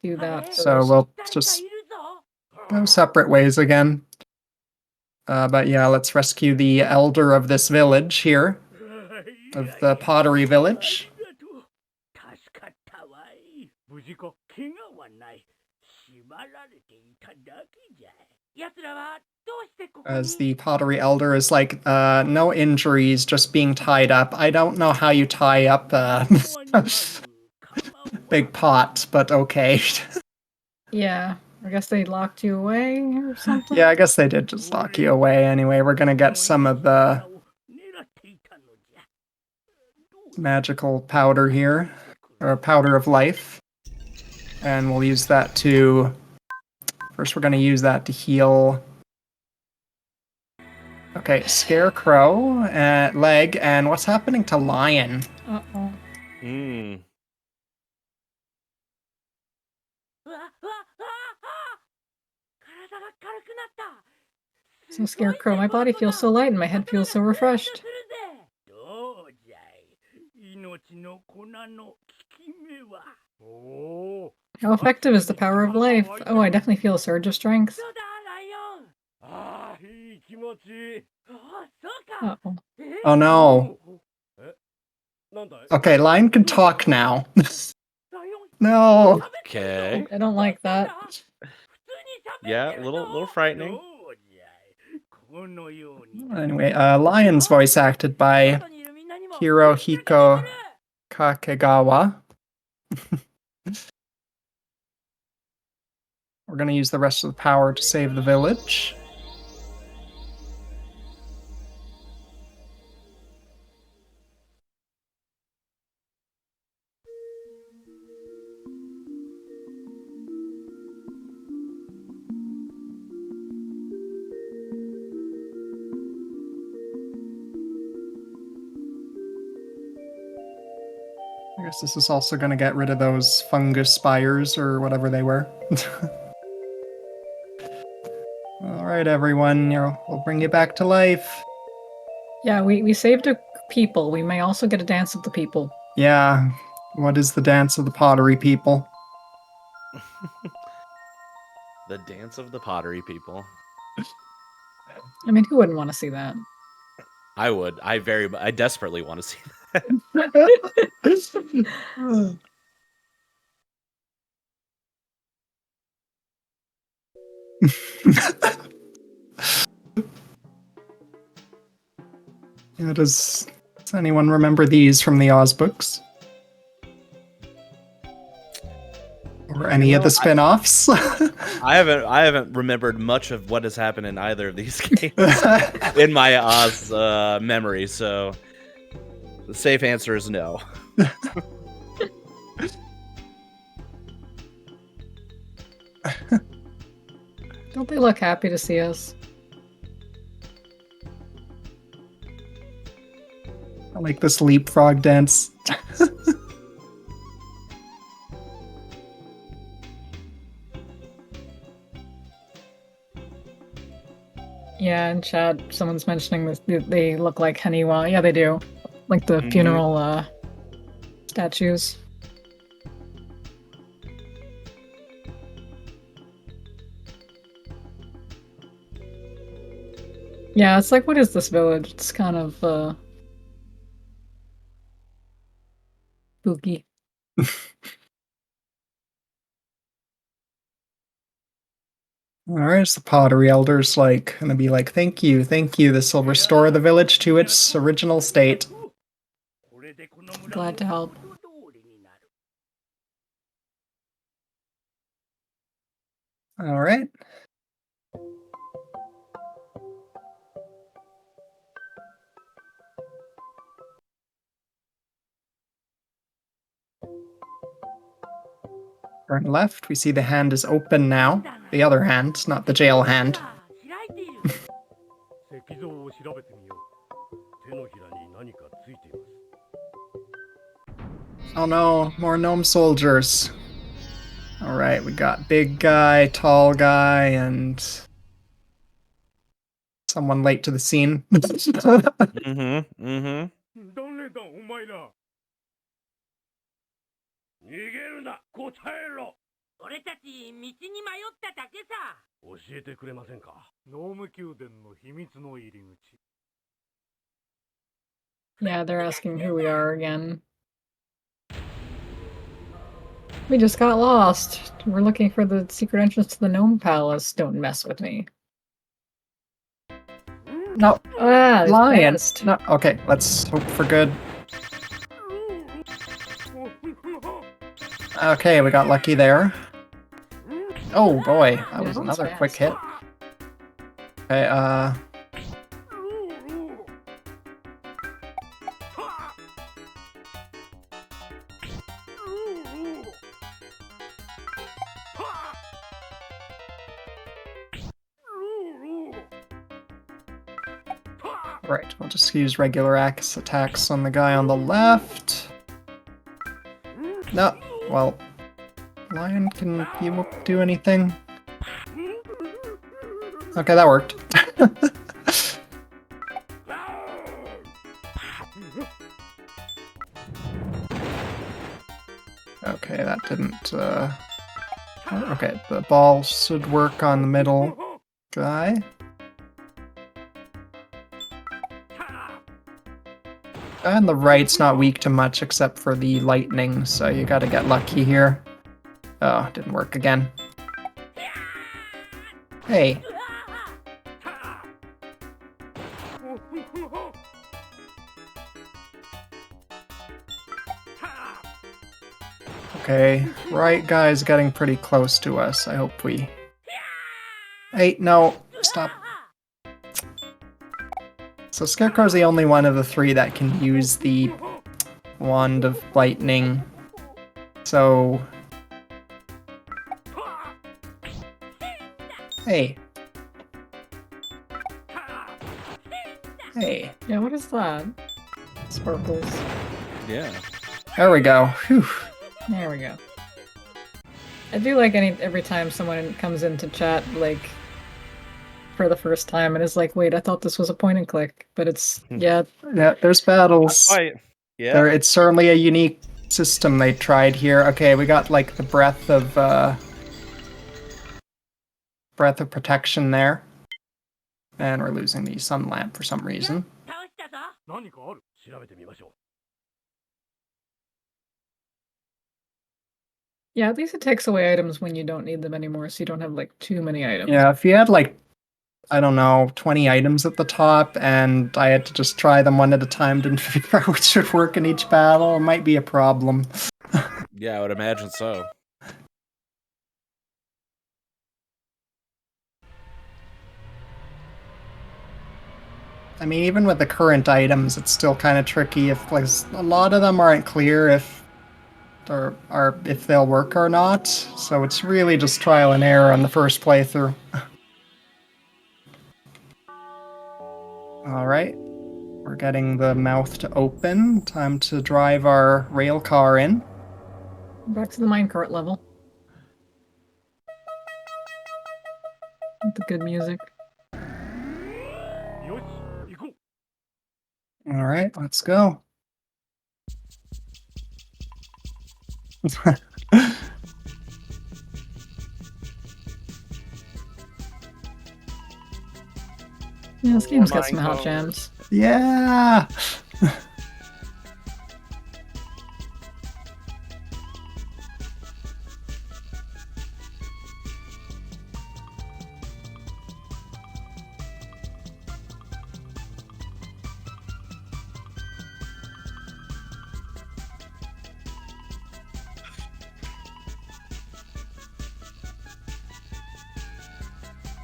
do that. So we'll just go separate ways again. But yeah, let's rescue the elder of this village here, of the pottery village. 助かったわい。無事か？怪我はない。縛られていただけじゃ。奴らはどうしてここに？ As the pottery elder is like, no injuries, just being tied up. I don't know how you tie up a big pot, but okay. Yeah, I guess they locked you away or something. Yeah, I guess they did just lock you away anyway. We're gonna get some of the magical powder here, or powder of life. And we'll use that to... First, we're gonna use that to heal... Okay, Scarecrow, leg, and what's happening to Lion? Uh-oh. Hmm. So Scarecrow, my body feels so light and my head feels so refreshed. How effective is the power of life? Oh, I definitely feel a surge of strength. そうだライオン。ああ、いい気持ち。ああ、そうか。 Uh-oh. Oh no. え、なんだい。 Okay, Lion can talk now. ライオン。 No. Okay. I don't like that. Yeah, a little frightening. Anyway, Lion's voice acted by Hirohiko Kakegawa. We're gonna use the rest of the power to save the village. I guess this is also gonna get rid of those fungus spires or whatever they were. Alright, everyone, we'll bring you back to life. Yeah, we saved a people. We may also get a dance of the people. Yeah, what is the dance of the pottery people? The dance of the pottery people. I mean, who wouldn't want to see that? I would. I desperately want to see that. Yeah, does anyone remember these from the Oz books? Or any of the spin-offs? I haven't remembered much of what has happened in either of these games in my Oz memory, so the safe answer is no. Don't they look happy to see us? I like this leapfrog dance. Yeah, in chat, someone's mentioning this. They look like Haniwa. Yeah, they do. Like the funeral statues. Yeah, it's like, what is this village? It's kind of spooky. Alright, so the pottery elder's like gonna be like, thank you, this will restore the village to its original state. Glad to help. Alright. Turn left, we see the hand is open now. The other hand, not the jail hand. 石像を調べてみよう。手のひらに何かついています。 Oh no, more gnome soldiers. Alright, we got big guy, tall guy, and someone late to the scene. 誰だお前ら。逃げるな、答えろ。俺たち道に迷っただけさ。教えてくれませんか。ノーム宮殿の秘密の入り口。 Yeah, they're asking who we are again. We just got lost. We're looking for the secret entrance to the Gnome Palace. Don't mess with me. No, Ah, Lion. missed. No, okay, let's hope for good. Okay, we got lucky there. Oh boy, that was Yeah, another fast. quick hit. Okay, right, we'll just use regular axe attacks on the guy on the left. No, well, Lion, can you do anything? Okay, that worked. didn't. Okay, the ball should work on the middle guy. And the right's not weak to much except for the lightning, so you gotta get lucky here. Oh, didn't work again. Hey. Okay, right guy's getting pretty close to us. I hope we... Hey, no, stop. So Scarecrow's the only one of the three that can use the Wand of Lightning. So... Hey. Hey. Yeah, what is that? Sparkles. Yeah. There we go. Whew. There we go. I do like every time someone comes into chat, like, for the first time and is like, wait, I thought this was a point and click. But it's, yeah. Yeah, there's battles. Right. Yeah. It's certainly a unique system they tried here. Okay, we got, like, the breath of protection there. And we're losing the sun lamp for some reason. 何かある？調べてみましょう。 Yeah, at least it takes away items when you don't need them anymore, so you don't have, like, too many items. Yeah, if you had, like, I don't know, 20 items at the top, and I had to just try them one at a time, didn't figure out which should work in each battle, it might be a problem. Yeah, I would imagine so. I mean, even with the current items, it's still kind of tricky if, like, a lot of them aren't clear if they'll work or not. So it's really just trial and error on the first playthrough. All right, we're getting the mouth to open. Time to drive our rail car in. Back to the minecart level. With the good music. All right, let's go. Yeah, this game's got some hot jams. Yeah!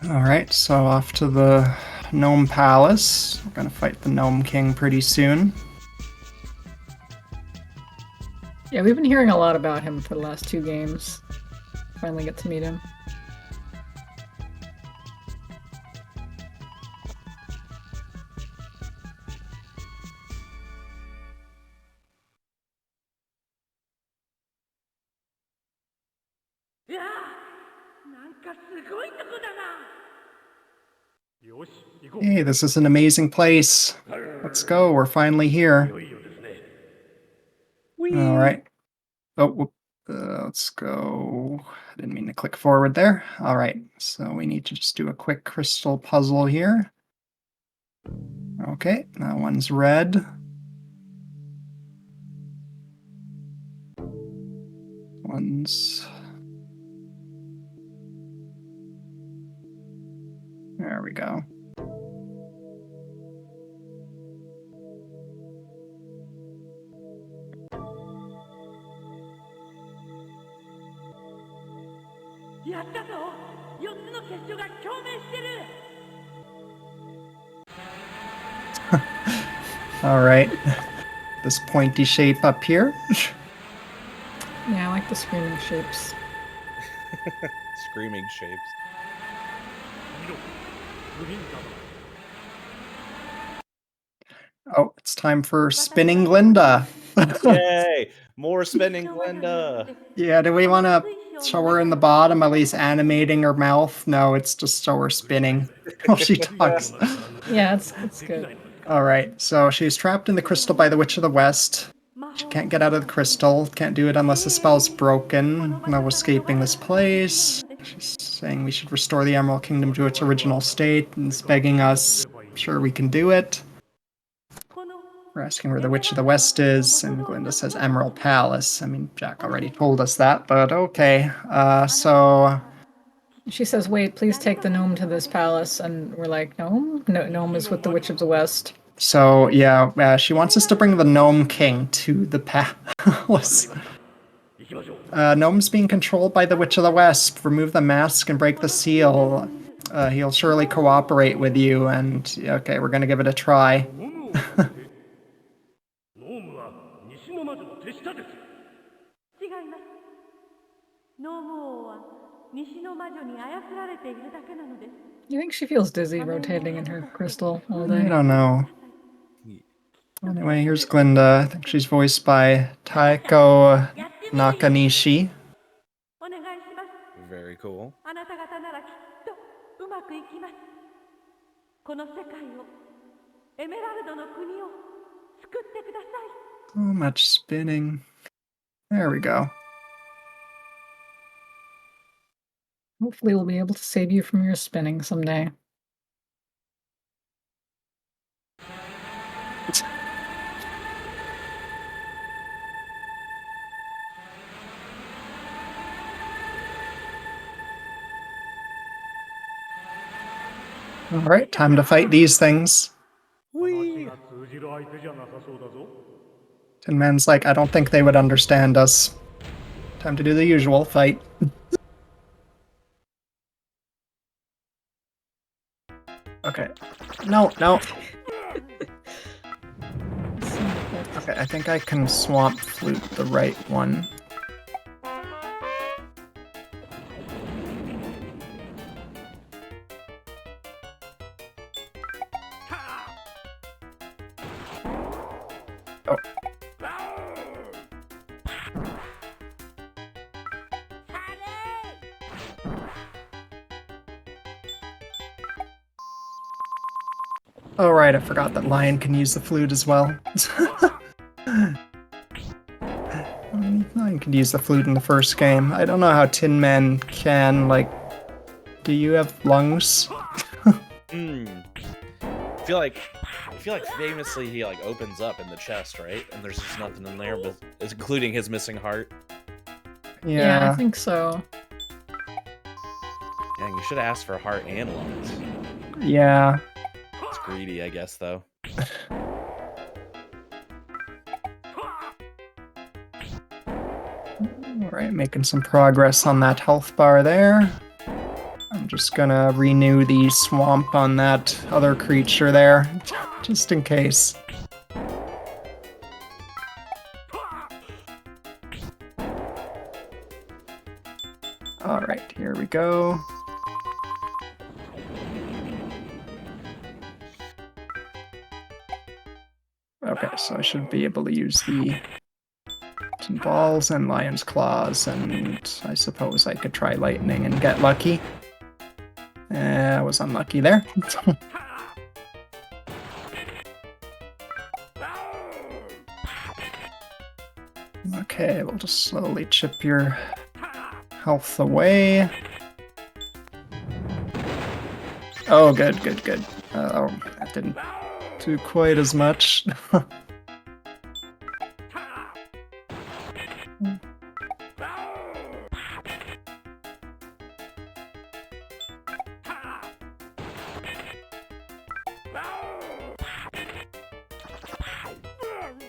Alright, so off to the Gnome Palace. We're gonna fight the Gnome King pretty soon. Yeah, we've been hearing a lot about him for the last 2 games. Finally get to meet him. Hey, this is an amazing place. Let's go, we're finally here. Alright. Oh, let's go. I didn't mean to click forward there. Alright, so we need to just do a quick crystal puzzle here. Okay, that one's red. One's... There we go. All right, this pointy shape up here. Yeah, I like the screaming shapes. Screaming shapes. Oh, it's time for Spinning Glinda. Yay! More spinning Glinda. Yeah, do we want to show her in the bottom, at least animating her mouth? No, it's just show her spinning while she talks. Yeah, it's good. All right, so she's trapped in the crystal by the Witch of the West. She can't get out of the crystal. Can't do it unless the spell's broken. No escaping this place. She's saying we should restore the Emerald Kingdom to its original state, and is begging us. I'm sure we can do it. We're asking where the Witch of the West is, and Glinda says Emerald Palace. I mean, Jack already told us that, but okay. So She says, wait, please take the gnome to this palace. And we're like, gnome? No, gnome is with the Witch of the West. So yeah, she wants us to bring the Gnome King to the palace. Gnome's being controlled by the Witch of the West. Remove the mask and break the seal. He'll surely cooperate with you, and okay, we're gonna give it a try. ノームは西の魔女の手下です。違います。ノーム王は西の魔女に操られているだけなのです。 You think she feels dizzy rotating in her crystal all I day? don't know. Anyway, here's Glinda. I think she's voiced by Taiko Nakanishi. お願いします。 Very cool. あなた方ならきっとうまくいきます。この世界を、エメラルドの国を救ってください。 So much spinning. There we go. Hopefully we'll be able to save you from your spinning someday. Alright, time to fight these things. 話が通じる相手じゃなさそうだぞ。 Tin Man's like, I don't think they would understand us. Time to do the usual fight. Okay. No. Okay, I think I can swamp flute the right one. Oh. Oh right, I forgot that Lion can use the flute as well. Lion could use the flute in the first game. I don't know how Tin Man can, like... Do you have lungs? I feel like famously he like opens up in the chest, right? And there's just nothing in there, but including his missing heart. Yeah, I think so. Dang, you should have asked for a heart and lungs. Yeah. It's greedy, I guess, though. Alright, making some progress on that health bar there. I'm just gonna renew the swamp on that other creature there, just in case. Alright, here we go. Okay, so I should be able to use the balls and lion's claws, and I suppose I could try lightning and get lucky. I was unlucky there. Okay, we'll just slowly chip your health away. Oh, good. Oh, that didn't do quite as much.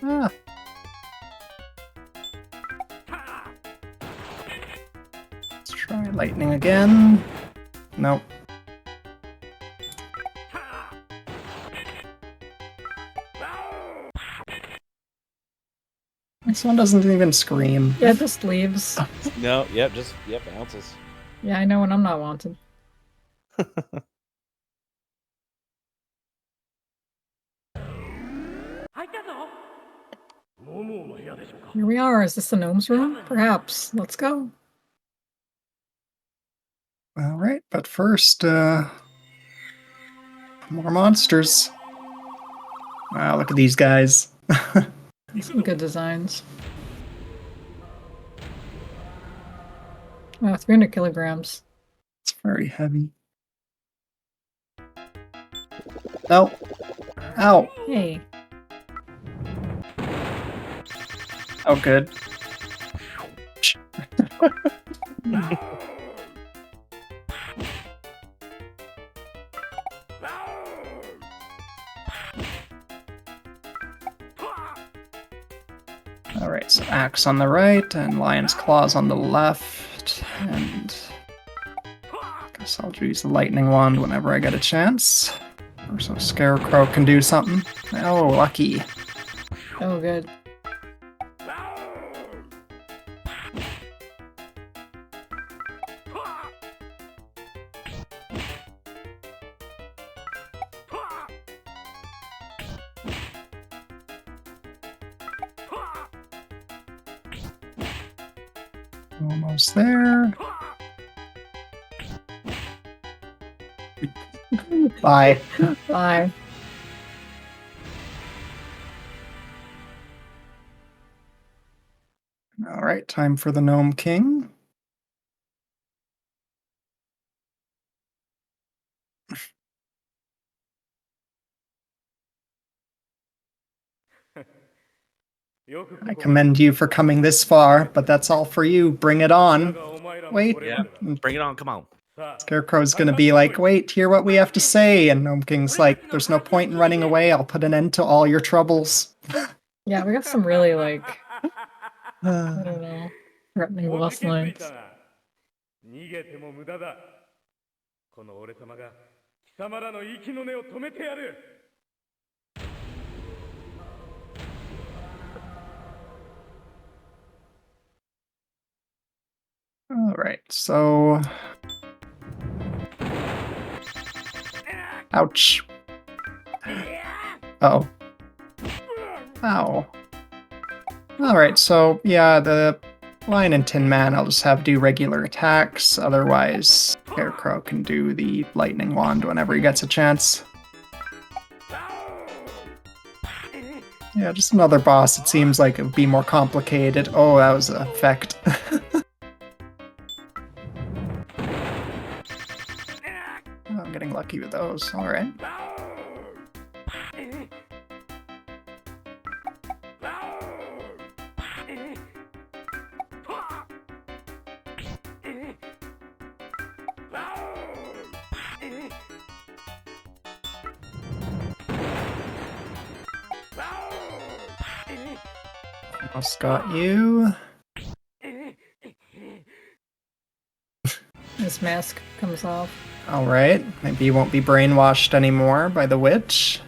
Ah. Let's try lightning again. Nope. This one doesn't even scream. Yeah, it just leaves. No, yep, just bounces. Yeah, I know when I'm not wanted. Here we are. Is this the gnome's room? Perhaps. Let's go. Alright, but first, more monsters. Wow, look at these guys. Some good designs. Wow, 300 kilograms. It's very heavy. No. Ow. Hey. Oh, good. Alright, so axe on the right and lion's claws on the left. And I guess I'll use the lightning wand whenever I get a chance. Or so Scarecrow can do something. Oh, lucky. Oh, good. Almost there. Bye. Bye. Alright, time for the Gnome King. I commend you for coming this far, but that's all for you. Bring it on. Wait. Yeah, bring it on. Come on. Scarecrow's gonna be like, wait, hear what we have to say. And Gnome King's like, there's no point in running away. I'll put an end to all your troubles. Yeah, we got some really, like, I don't know, threatening boss lines. 逃げても無駄だ。この俺様が貴様らの息の根を止めてやる。Alright, so... Ouch. Uh-oh. Ow. Alright, so, yeah, the Lion and Tin Man I'll just have do regular attacks, otherwise Scarecrow can do the Lightning Wand whenever he gets a chance. Yeah, just another boss. It seems like it would be more complicated. Oh, that was an effect. Oh, I'm getting lucky with those. Alright. Almost got you. This mask comes off. Alright, maybe you won't be brainwashed anymore by the witch.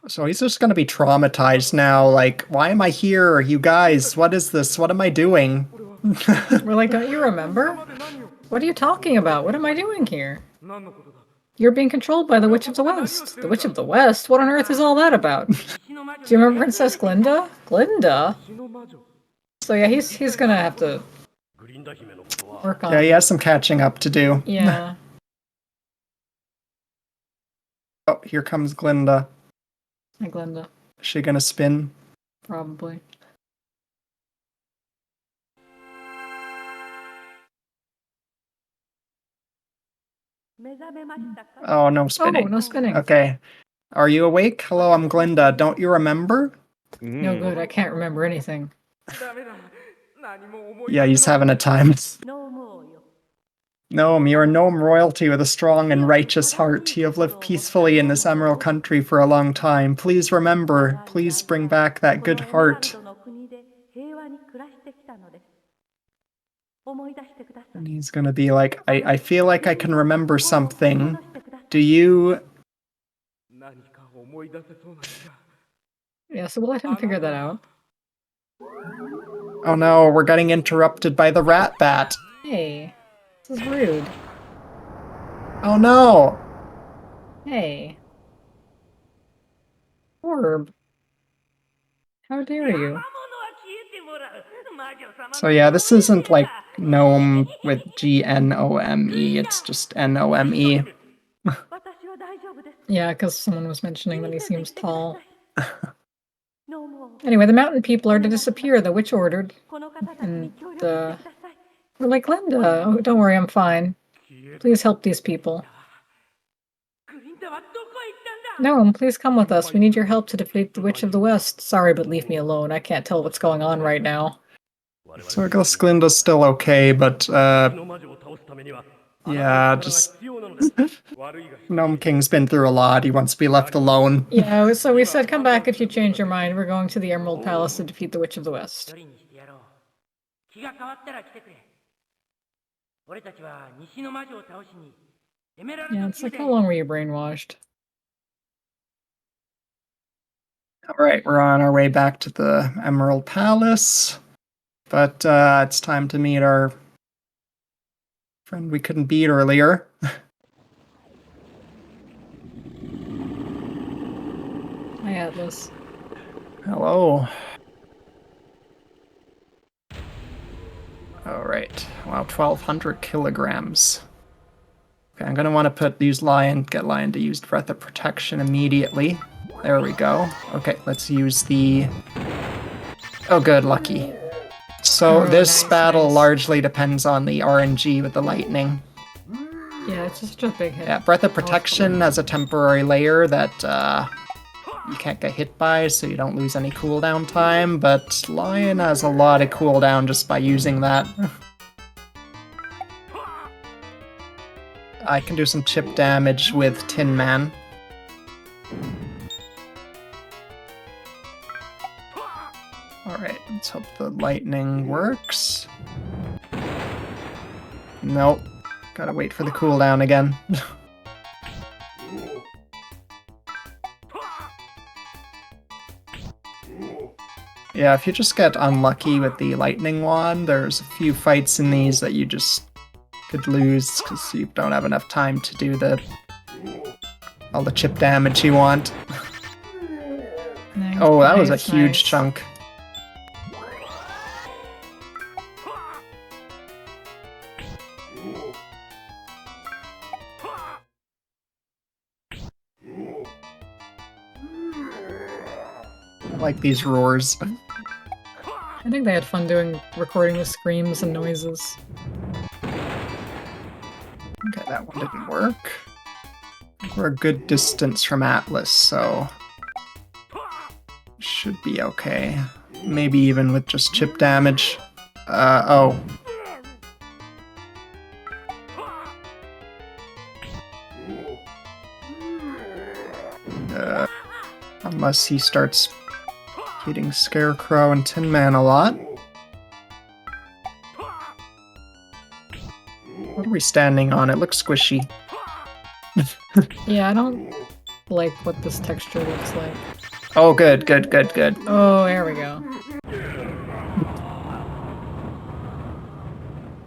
So he's just gonna be traumatized now, like, why am I here? You guys, what is this? What am I doing? We're like, don't you remember? What are you talking about? What am I doing here? You're being controlled by the Witch of the West. The Witch of the West? What on earth is all that about? Do you remember Princess Glinda? Glinda? So yeah, he's gonna have to work on. Yeah, he has some catching up to do. Yeah. Oh, here comes Glinda. Hi, Glinda. Is she gonna spin? Probably. Oh, no Oh, spinning. no spinning. Okay. Are you awake? Hello, I'm Glinda. Don't you remember? No good. I can't remember anything. Yeah, he's having a time. Gnome, you are gnome royalty with a strong and righteous heart. You have lived peacefully in this emerald country for a long time. Please remember. Please bring back that good heart. And he's gonna be like, I feel like I can remember something. Do you... Yeah, so we'll let him figure that out. Oh no, we're getting interrupted by the rat bat. Hey, this is rude. Oh no! Hey. Orb. How dare you? So yeah, this isn't like gnome with G-N-O-M-E, it's just N-O-M-E. Yeah, because someone was mentioning that he seems tall. どうも Anyway, the mountain people are to disappear, the witch ordered. この方たちに And 協力してください we're like, Linda, oh, don't worry, I'm fine. 消え Please help these people. クリンタはどこへ行ったんだ Gnome, please come with us. We need your help to defeat the Witch of the West. Sorry, but leave me alone. I can't tell what's going on right now. So I guess Glinda's still okay, but 敵の魔女を倒すためには yeah, あなたの力が just 必要なのです悪いが一つ Gnome King's been through a lot. He wants to be left alone. Yeah, so we said come back if you change your mind. We're going to the Emerald Palace to defeat the Witch of the 一 West. 人にしてやろう気が変わったら来てくれ俺たちは西の魔女を倒しにエメラル Yeah, ド it's 宮 like, 殿 how long were you brainwashed? All right, we're on our way back to the Emerald Palace, but it's time to meet our friend we couldn't beat earlier. Hi, Atlas. Hello. All right. Wow, 1,200 kilograms. Okay, I'm gonna want to get Lion to use Breath of Protection immediately. There we go. Okay, let's use the... Oh, good, lucky. So Oh, this nice, battle nice. largely depends on the RNG with the lightning. Yeah, it's just a big hit. Yeah, Breath of Protection has a temporary layer that you can't get hit by, so you don't lose any cooldown time, but Lion has a lot of cooldown just by using that. I can do some chip damage with Tin Man. Alright, let's hope the lightning works. Nope. Gotta wait for the cooldown again. Yeah, if you just get unlucky with the lightning wand, there's a few fights in these that you just could lose because you don't have enough time to do all the chip damage you want. Nice, Oh, that was a nice, huge nice. chunk. I like these roars. I think they had fun recording the screams and noises. Okay, that one didn't work. We're a good distance from Atlas, so should be okay. Maybe even with just chip damage. Oh. Unless he starts hitting Scarecrow and Tin Man a lot. What are we standing on? It looks squishy. Yeah, I don't like what this texture looks like. Oh, good, good, good, good. Oh, there we go.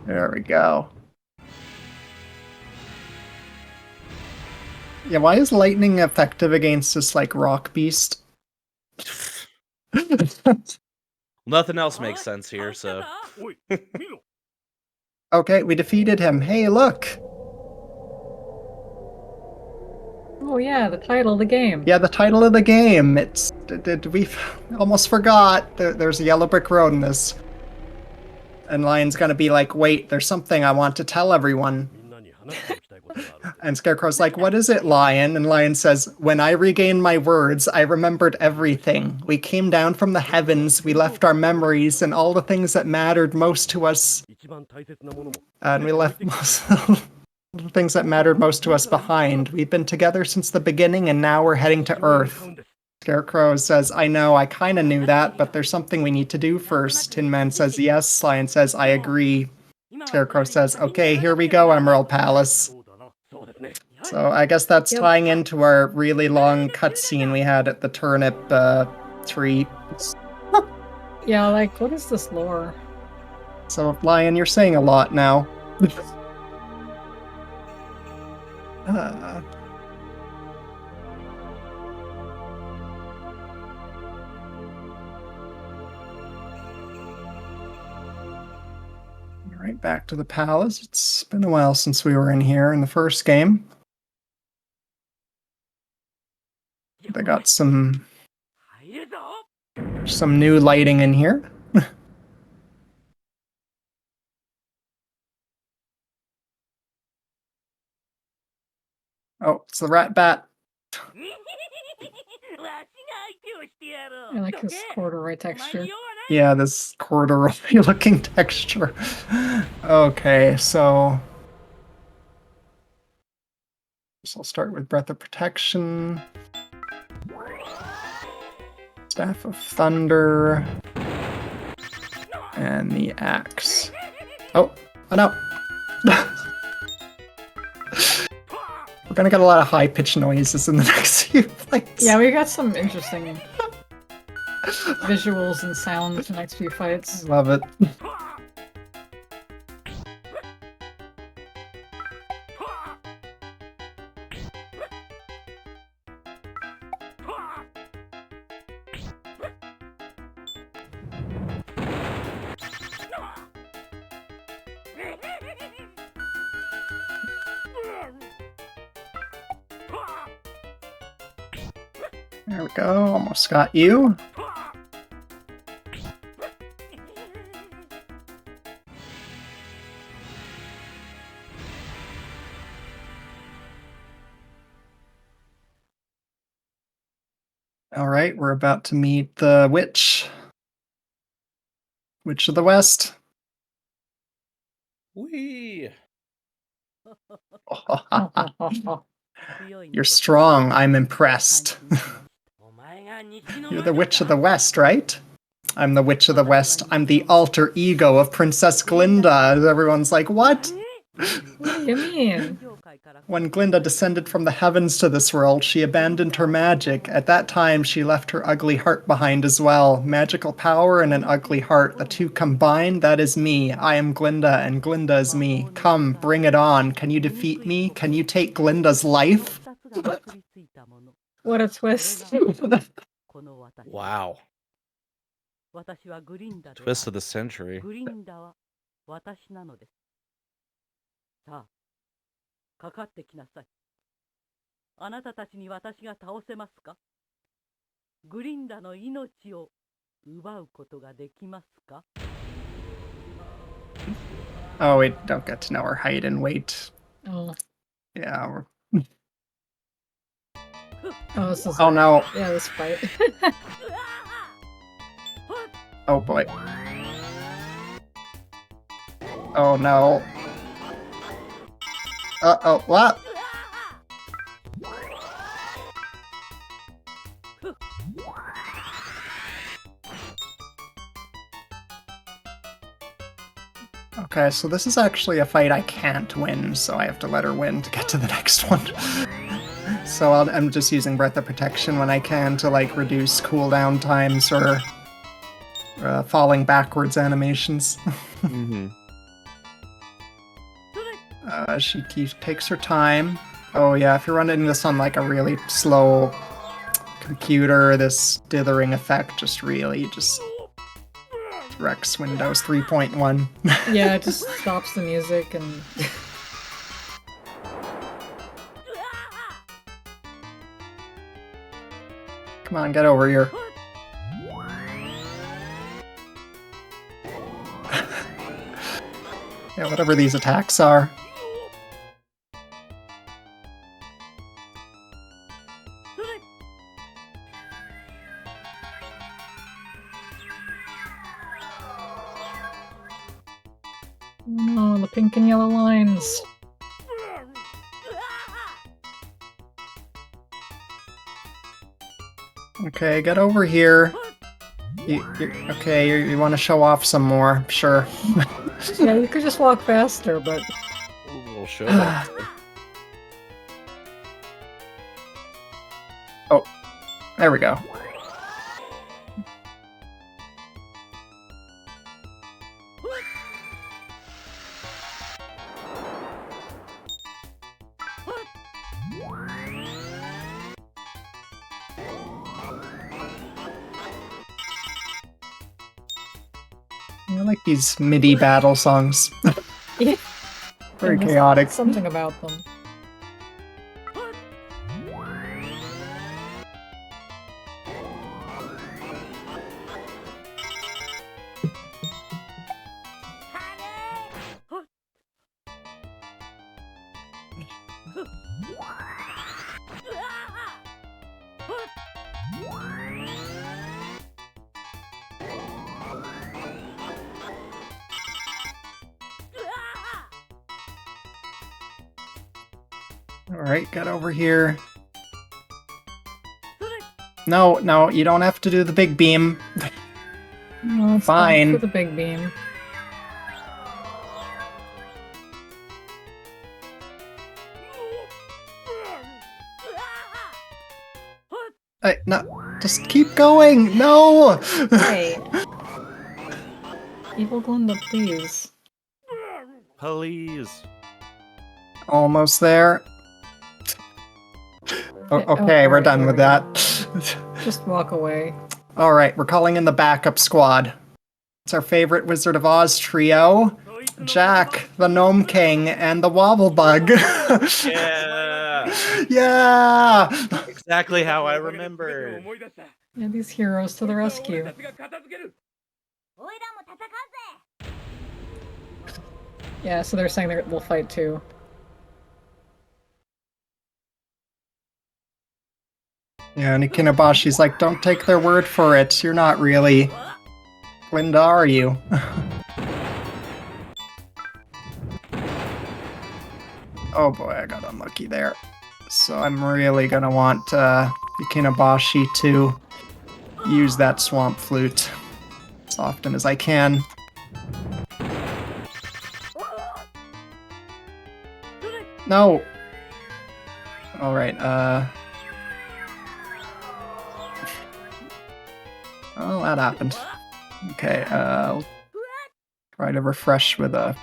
There we go. Yeah, why is lightning effective against this, like, rock beast? Nothing else makes sense here, so. おい見ろ Okay, we defeated him. Hey, look! Oh yeah, the title of the game. Yeah, the title of the game. We almost forgot. There's a yellow brick road in this. And Lion's gonna be like, wait, there's something I want to tell everyone. みんなに話しておきたいことがある And Scarecrow's like, what is it, Lion? And Lion says, when I regained my words, I remembered everything. We came down from the heavens, we left our memories and all the things that mattered most to us. 一番大切なものも And we left the things that mattered most to us behind. We've been together since the beginning and now we're heading to 使うん Earth. です Scarecrow says, I know, I kinda knew that, but there's something we need to do first. Tin Man says yes, Lion says, I agree. 今は Scarecrow says, okay, here we go, Emerald Palace. そうだなそうですね So I guess that's Yep. tying into our really long cutscene we had at the turnip tree. Yeah, like, what is this lore? So, Lion, you're saying a lot now. uh, Right back to the palace. It's been a while since we were in here in the first game. they got some 入るぞ new lighting in here. Oh, it's the rat bat. わしが相手をしてやろう I like his どけ corduroy お前 texture. に用はない Yeah, this corduroy looking texture. Okay, so I'll start with Breath of Protection. Staff of Thunder. And the axe. Oh no. We're gonna get a lot of high-pitched noises in the next few fights. Yeah, we got some interesting visuals and sounds in the next few fights. Love it. There we go, almost got you. Alright, we're about to meet the witch. Witch of the West. Wee. You're strong, I'm impressed. お前が西の You're the Witch of the West, right? I'm the Witch of the West. I'm the alter ego of Princess Glinda. Everyone's like, what? What do you mean? When Glinda descended from the heavens to this world, she abandoned her magic. At that time, she left her ugly heart behind as well. Magical power and an ugly heart. The two combined, that is me. I am Glinda, and Glinda is me. Come, bring it on. Can you defeat me? Can you take Glinda's life? What a twist. Wow. 私はグリンダである Twist of the century. グリンダは私なのです。さあ、かかってきなさい。あなたたちに私が倒せますか？グリンダの命を奪うことができますか？ Oh, we don't get to know her height and weight. Oh, Yeah. this is Oh no. yeah, this fight. Oh boy. Oh no. Uh-oh, what? Okay, so this is actually a fight I can't win, so I have to let her win to get to the next one. So I'm just using Breath of Protection when I can to like reduce cooldown times or falling backwards animations. Mm-hmm. She takes her time. Oh yeah, if you're running this on like a really slow computer, this dithering effect just really just wrecks Windows 3.1. Yeah, it just stops the music and Come on, get over here. Yeah, whatever these attacks are. oh, the pink and yellow lines. Okay, get over here. You want to show off some more? Sure. Yeah, you could just walk faster, but We'll show that. Oh, there we go. I like these MIDI battle songs. yeah, Very there's chaotic. Something about them. Alright, get over here. No, no, you don't have to do the big beam. No, it's Fine. For the big beam. No, just keep going! No! Hey. Evil Glinda, please. Please. Almost there. Okay, we're alright, done there with we that. Just walk away. Alright, we're calling in the backup squad. It's our favorite Wizard of Oz trio. Jack, the Gnome King, and the Wobble Bug. Yeah. Yeah! Exactly how I remembered. Yeah, these heroes to the rescue. Yeah, so they're saying they'll fight too. Yeah, and Ikinabashi's like, don't take their word for it. You're not really. Glinda, are you? Oh boy, I got unlucky there. So I'm really gonna want Ikinabashi to use that swamp flute as often as I can. No! Alright, well, that happened. Okay, I'll try to refresh with a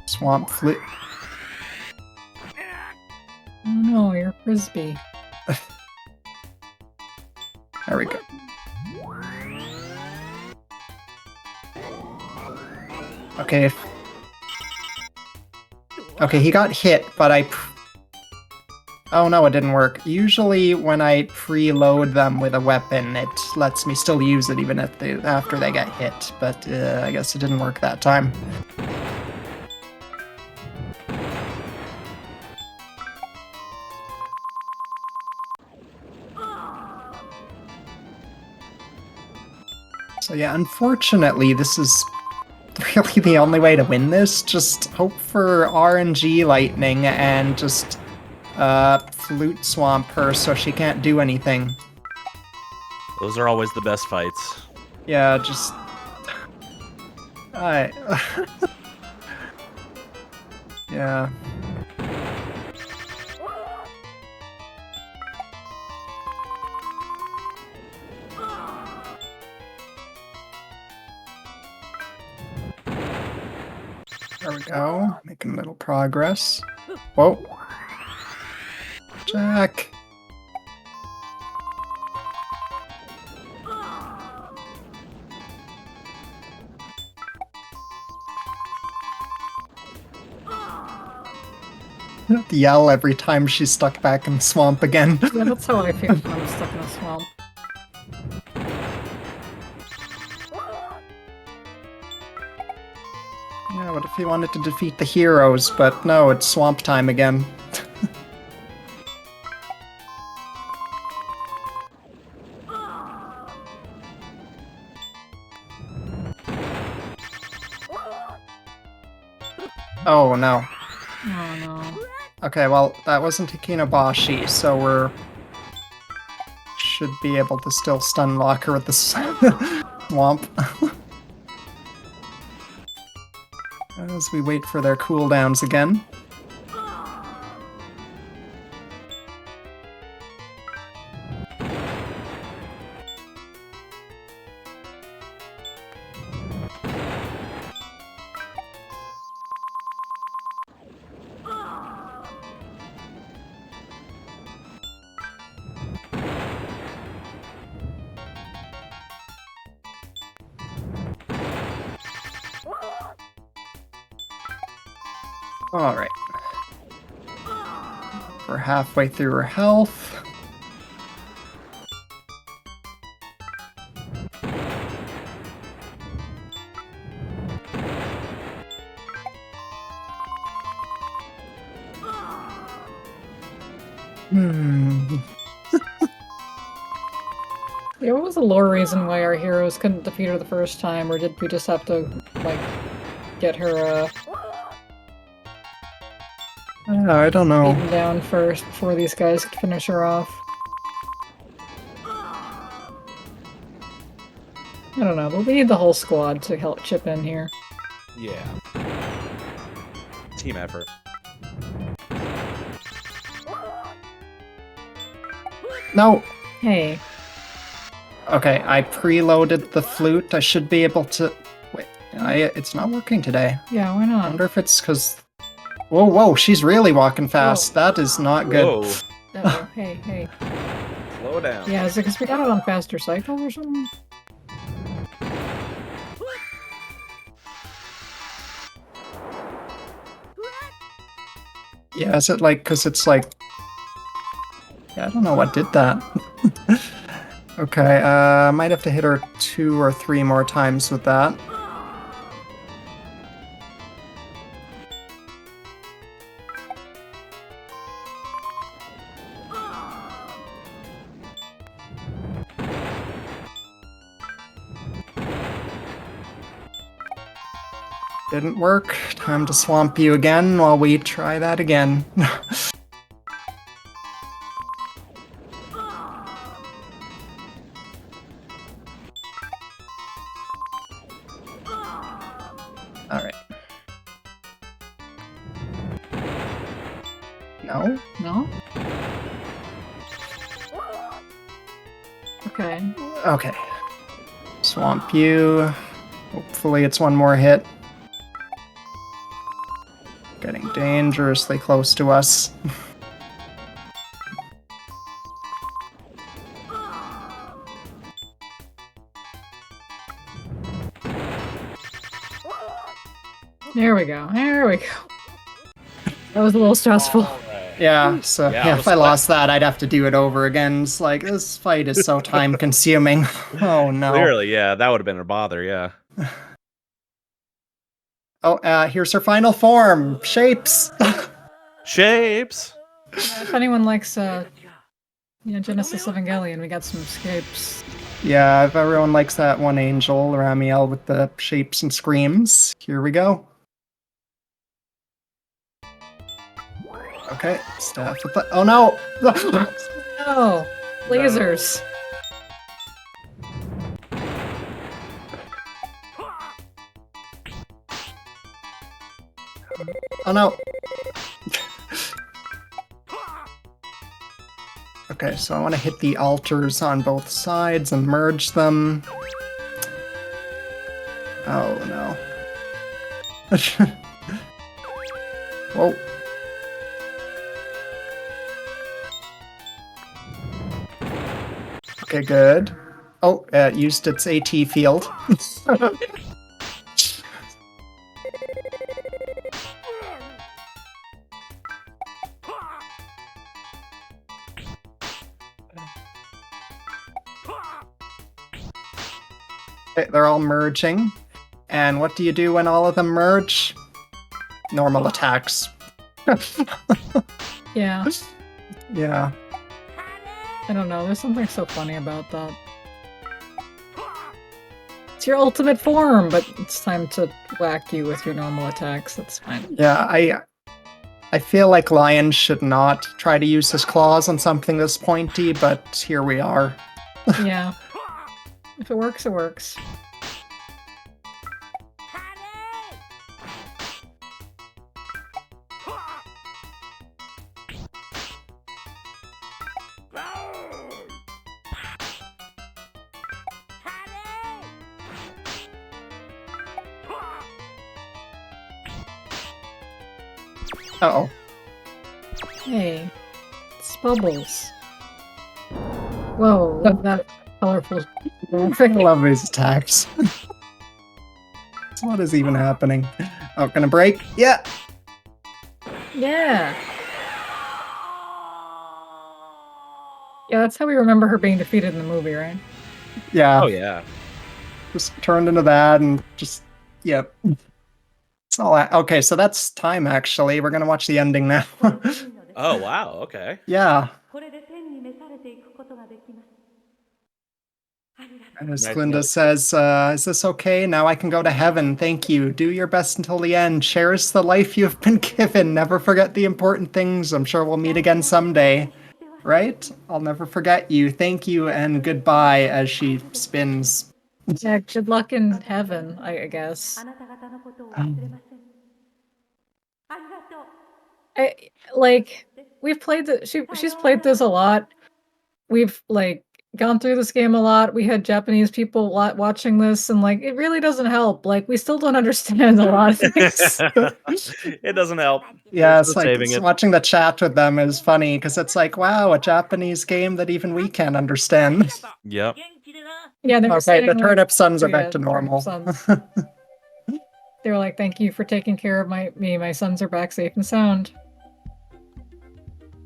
swamp flute. Oh no, you're frisbee. There we go. Okay. Okay, he got hit, but oh no, it didn't work. Usually when I preload them with a weapon, it lets me still use it even if after they get hit, but I guess it didn't work that time. So yeah, unfortunately, this is really the only way to win this. Just hope for RNG lightning and just flute swamp her so she can't do anything. Those are always the best fights. Yeah, just... yeah. There we go. Making a little progress. Whoa. Jack. I have to yell every time she's stuck back in the swamp again. Yeah, that's how I feel when I'm stuck in a swamp. Yeah, what if he wanted to defeat the heroes, but no, it's swamp time again. Oh no. Oh no. Okay, well, that wasn't Ikinabashi, so we're... should be able to still stun lock her with the swamp. As we wait for their cooldowns again. Alright. We're halfway through her health. Yeah, what was the lore reason why our heroes couldn't defeat her the first time, or did we just have to, like, get her, I don't know. beaten down first before these guys could finish her off. I don't know, but we need the whole squad to help chip in here. Yeah. Team effort. No! Hey, Okay, I preloaded the flute. I should be able to... Wait, it's not working today. yeah, why I not? wonder if it's because... Whoa, whoa, she's really walking fast. That is not good. Whoa. Uh-oh, hey. Slow down. Yeah, is it because we got it on faster cycles or something? Yeah, is it like... Because it's like... Yeah, I don't know what did that. Okay, might have to hit her 2 or 3 more times with that. Didn't work. Time to swamp you again while we try that again. Alright. No? No? Okay. Okay. Swamp you. Hopefully it's one more hit. Getting dangerously close to us. There we go. That was a little stressful. Alright. Yeah, so Yeah, if I lost that, I'd have to do it over again. It's like, this fight is so time consuming. Oh no. Clearly, yeah, that would have been a bother, yeah. Oh, here's her final form. Shapes. Shapes! If anyone likes, Genesis Evangelion, we got some escapes. Yeah, if everyone likes that one angel, Ramiel with the shapes and screams. Here we go. Okay, staff with the... Oh no! Oh, lasers. Oh no! Okay, so I want to hit the altars on both sides and merge them. Oh no. Whoa. Okay, good. Oh, it used its AT field. Okay, they're all merging. And what do you do when all of them merge? Normal attacks. Yeah, Yeah. I don't know. There's something so funny about that. It's your ultimate form, but it's time to whack you with your normal attacks. That's fine. Yeah, I feel like Lion should not try to use his claws on something this pointy, but here we are. Yeah. If it works, it works. Uh-oh. Hey, it's Bubbles. Whoa, that colorful. I love these attacks. So what is even happening? Oh, gonna break? Yeah! Yeah. Yeah, that's how we remember her being defeated in the movie, right? Yeah. Oh, yeah. Just turned into that and just... Yep. It's all that. Okay, so that's time, actually. We're gonna watch the ending now. Oh, wow, okay. Yeah. これで天に召されていくことができます。And as Nice Glinda note. says, is this okay? Now I can go to heaven. Thank you. Do your best until the end. Cherish the life you have been given. Never forget the important things. I'm sure we'll meet again someday. Right? I'll never forget you. Thank you and goodbye as she spins. Yeah, good luck in heaven, I guess. あなた方のことを忘れません。ありがとう。 Like we've played she's played this a lot. We've like gone through this game a lot. We had Japanese people watching this, and like it really doesn't help. Like we still don't understand a lot of things. It doesn't help. Yeah, There's it's no like saving it. watching the chat with them is funny because it's like, wow, a Japanese game that even we can't understand. Yep. 元気でな。 Yeah, they were Okay, saying, the like, turnip sons are yeah, back to turnip normal. sons. They were like, "Thank you for taking care of me. My sons are back safe and sound."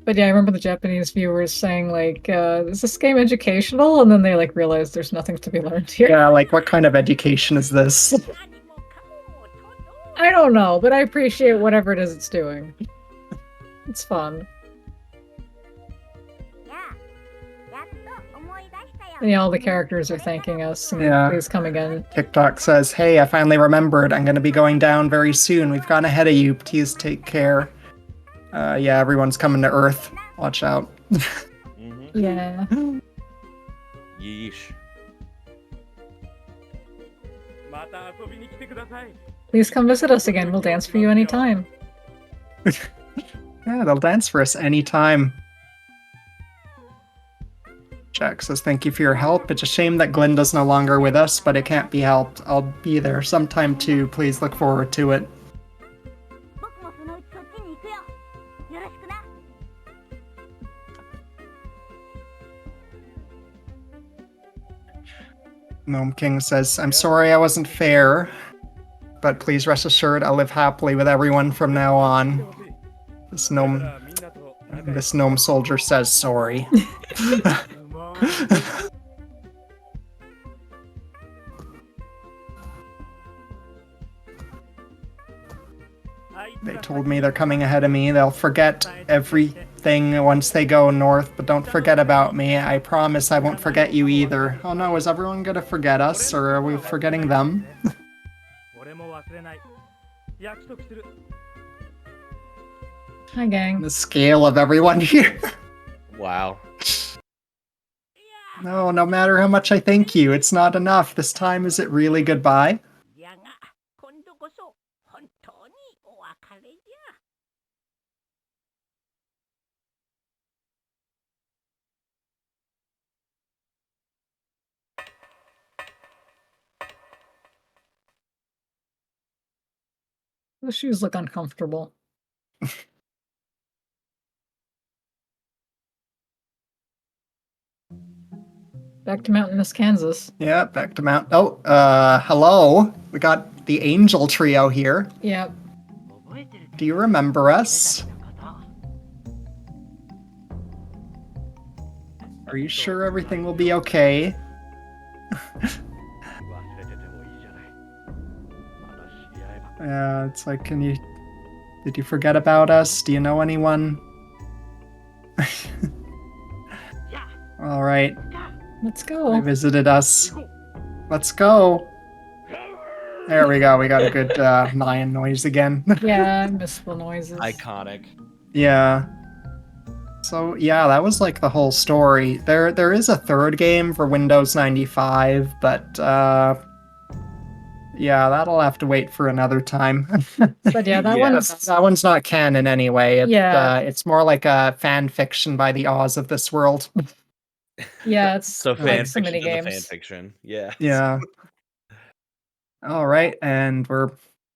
But yeah, I remember the Japanese viewers saying like, "Is this game educational?" And then they like realized there's nothing to be learned here. Yeah, like what kind of education is this? 何もかもと I don't know, but I appreciate whatever it is it's doing. It's fun. ややっと思い出したよ And yeah, all the characters are thanking us. And Yeah. please come again. TikTok says, hey, I finally remembered. I'm going to be going down very soon. We've gone ahead of you. Please take care. Yeah, everyone's coming to Earth. Watch out. Mhm. Yeah. Yeesh. また遊びに来てください。 Please come visit us again. We'll dance for you anytime. Yeah, they'll dance for us anytime. Jack says, thank you for your help. It's a shame that Glinda's no longer with us, but it can't be helped. I'll be there sometime too. Please look forward to it. 僕もそのうちそっちに行くよよろしくな Gnome King says, I'm sorry I wasn't fair, but please rest assured I'll live happily with everyone from now on. This gnome soldier says sorry. They told me they're coming ahead of me. They'll forget everything once they go north, but don't forget about me. I promise I won't forget you either. Oh no, is everyone gonna forget us, or are we forgetting them? 俺も忘れない。約束する。 Hi, gang. The scale of everyone here. Wow. No, no matter how much I thank you, it's not enough. This time, is it really goodbye? やが今度こそ本当にお別れじゃ The shoes look uncomfortable. Back to Mountainous Kansas. Yeah, back to Mount. Oh, hello. We got the Angel Trio here. Yep. Do you remember us? Are you sure everything will be okay? Yeah, it's like, did you forget about us? Do you know anyone? All right, Let's they go. visited us. Let's go. There we go. We got a good lion noise again. Yeah, I miss the noises. Iconic. Yeah. So yeah, that was like the whole story. There is a third game for Windows 95, but yeah, that'll have to wait for another time. But yeah, that Yeah. one's That one's not canon anyway. Yeah. It's more like a fan fiction by the Oz of this world. yeah, it's So like fan so fiction many to the fan games. fiction. Yeah. Yeah. All right, and we're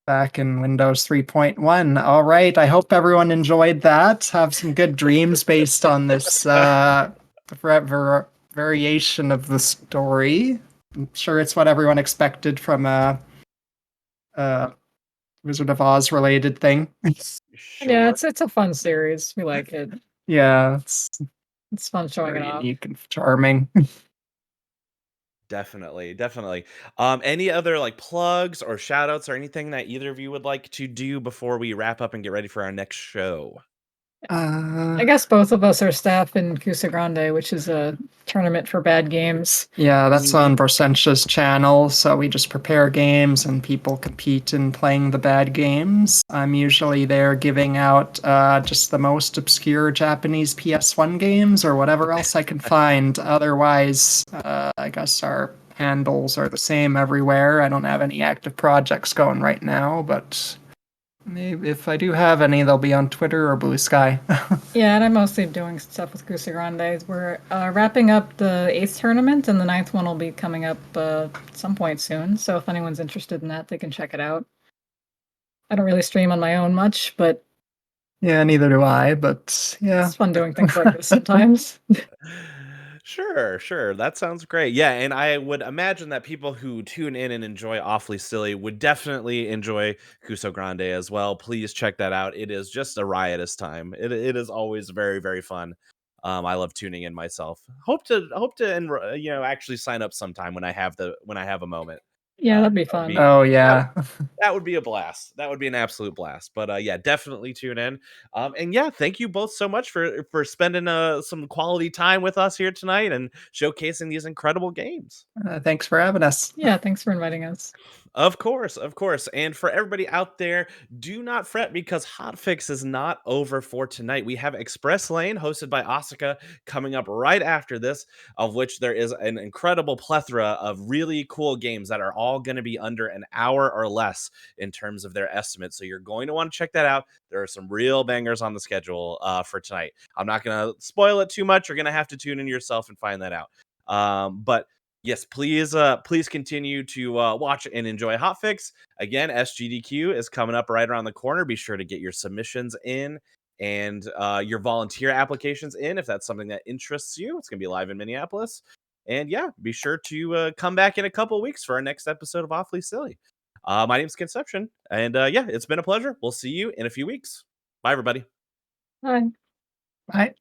back in Windows 3.1. All right, I hope everyone enjoyed that. Have some good dreams based on this variation of the story. I'm sure it's what everyone expected from a Wizard of Oz related thing. Sure. Yeah, it's a fun series. We like it. Yeah, It's fun showing it very off. unique and charming. Definitely. Any other like plugs or shout outs or anything that either of you would like to do before we wrap up and get ready for our next show? I guess both of us are staff in Cusa Grande, which is a tournament for bad games. Yeah, that's on Brosensha's channel, so we just prepare games and people compete in playing the bad games. I'm usually there giving out just the most obscure Japanese PS1 games or whatever else I can find. Otherwise, I guess our handles are the same everywhere. I don't have any active projects going right now, but maybe if I do have any, they'll be on Twitter or Blue Sky. Yeah, and I'm mostly doing stuff with Cusa Grande. We're wrapping up the 8th tournament, and the 9th one will be coming up at some point soon. So if anyone's interested in that, they can check it out. I don't really stream on my own much, but Yeah, neither do I, but yeah. it's fun doing things like this sometimes. Sure. That sounds great. Yeah, and I would imagine that people who tune in and enjoy Awfully Silly would definitely enjoy Cuso Grande as well. Please check that out. It is just a riotous time. It is always very, very fun. I love tuning in myself. Hope to actually sign up sometime when I have a moment. Yeah, that'd be That would fun. Oh yeah. that would be a blast. That would be an absolute blast. But yeah, definitely tune in. And yeah, thank you both so much for spending some quality time with us here tonight and showcasing these incredible games. Thanks for having us. Yeah, thanks for inviting us. Of course. And for everybody out there, do not fret because Hotfix is not over for tonight. We have Express Lane hosted by Asuka coming up right after this, of which there is an incredible plethora of really cool games that are all going to be under an hour or less in terms of their estimates. So you're going to want to check that out. There are some real bangers on the schedule for tonight. I'm not going to spoil it too much. You're going to have to tune in yourself and find that out. But yes, please continue to watch and enjoy Hotfix. Again, SGDQ is coming up right around the corner. Be sure to get your submissions in and your volunteer applications in if that's something that interests you. It's going to be live in Minneapolis. And yeah, be sure to come back in a couple of weeks for our next episode of Awfully Silly. My name's Conception, and yeah, it's been a pleasure. We'll see you in a few weeks. Bye, everybody. Bye. Bye.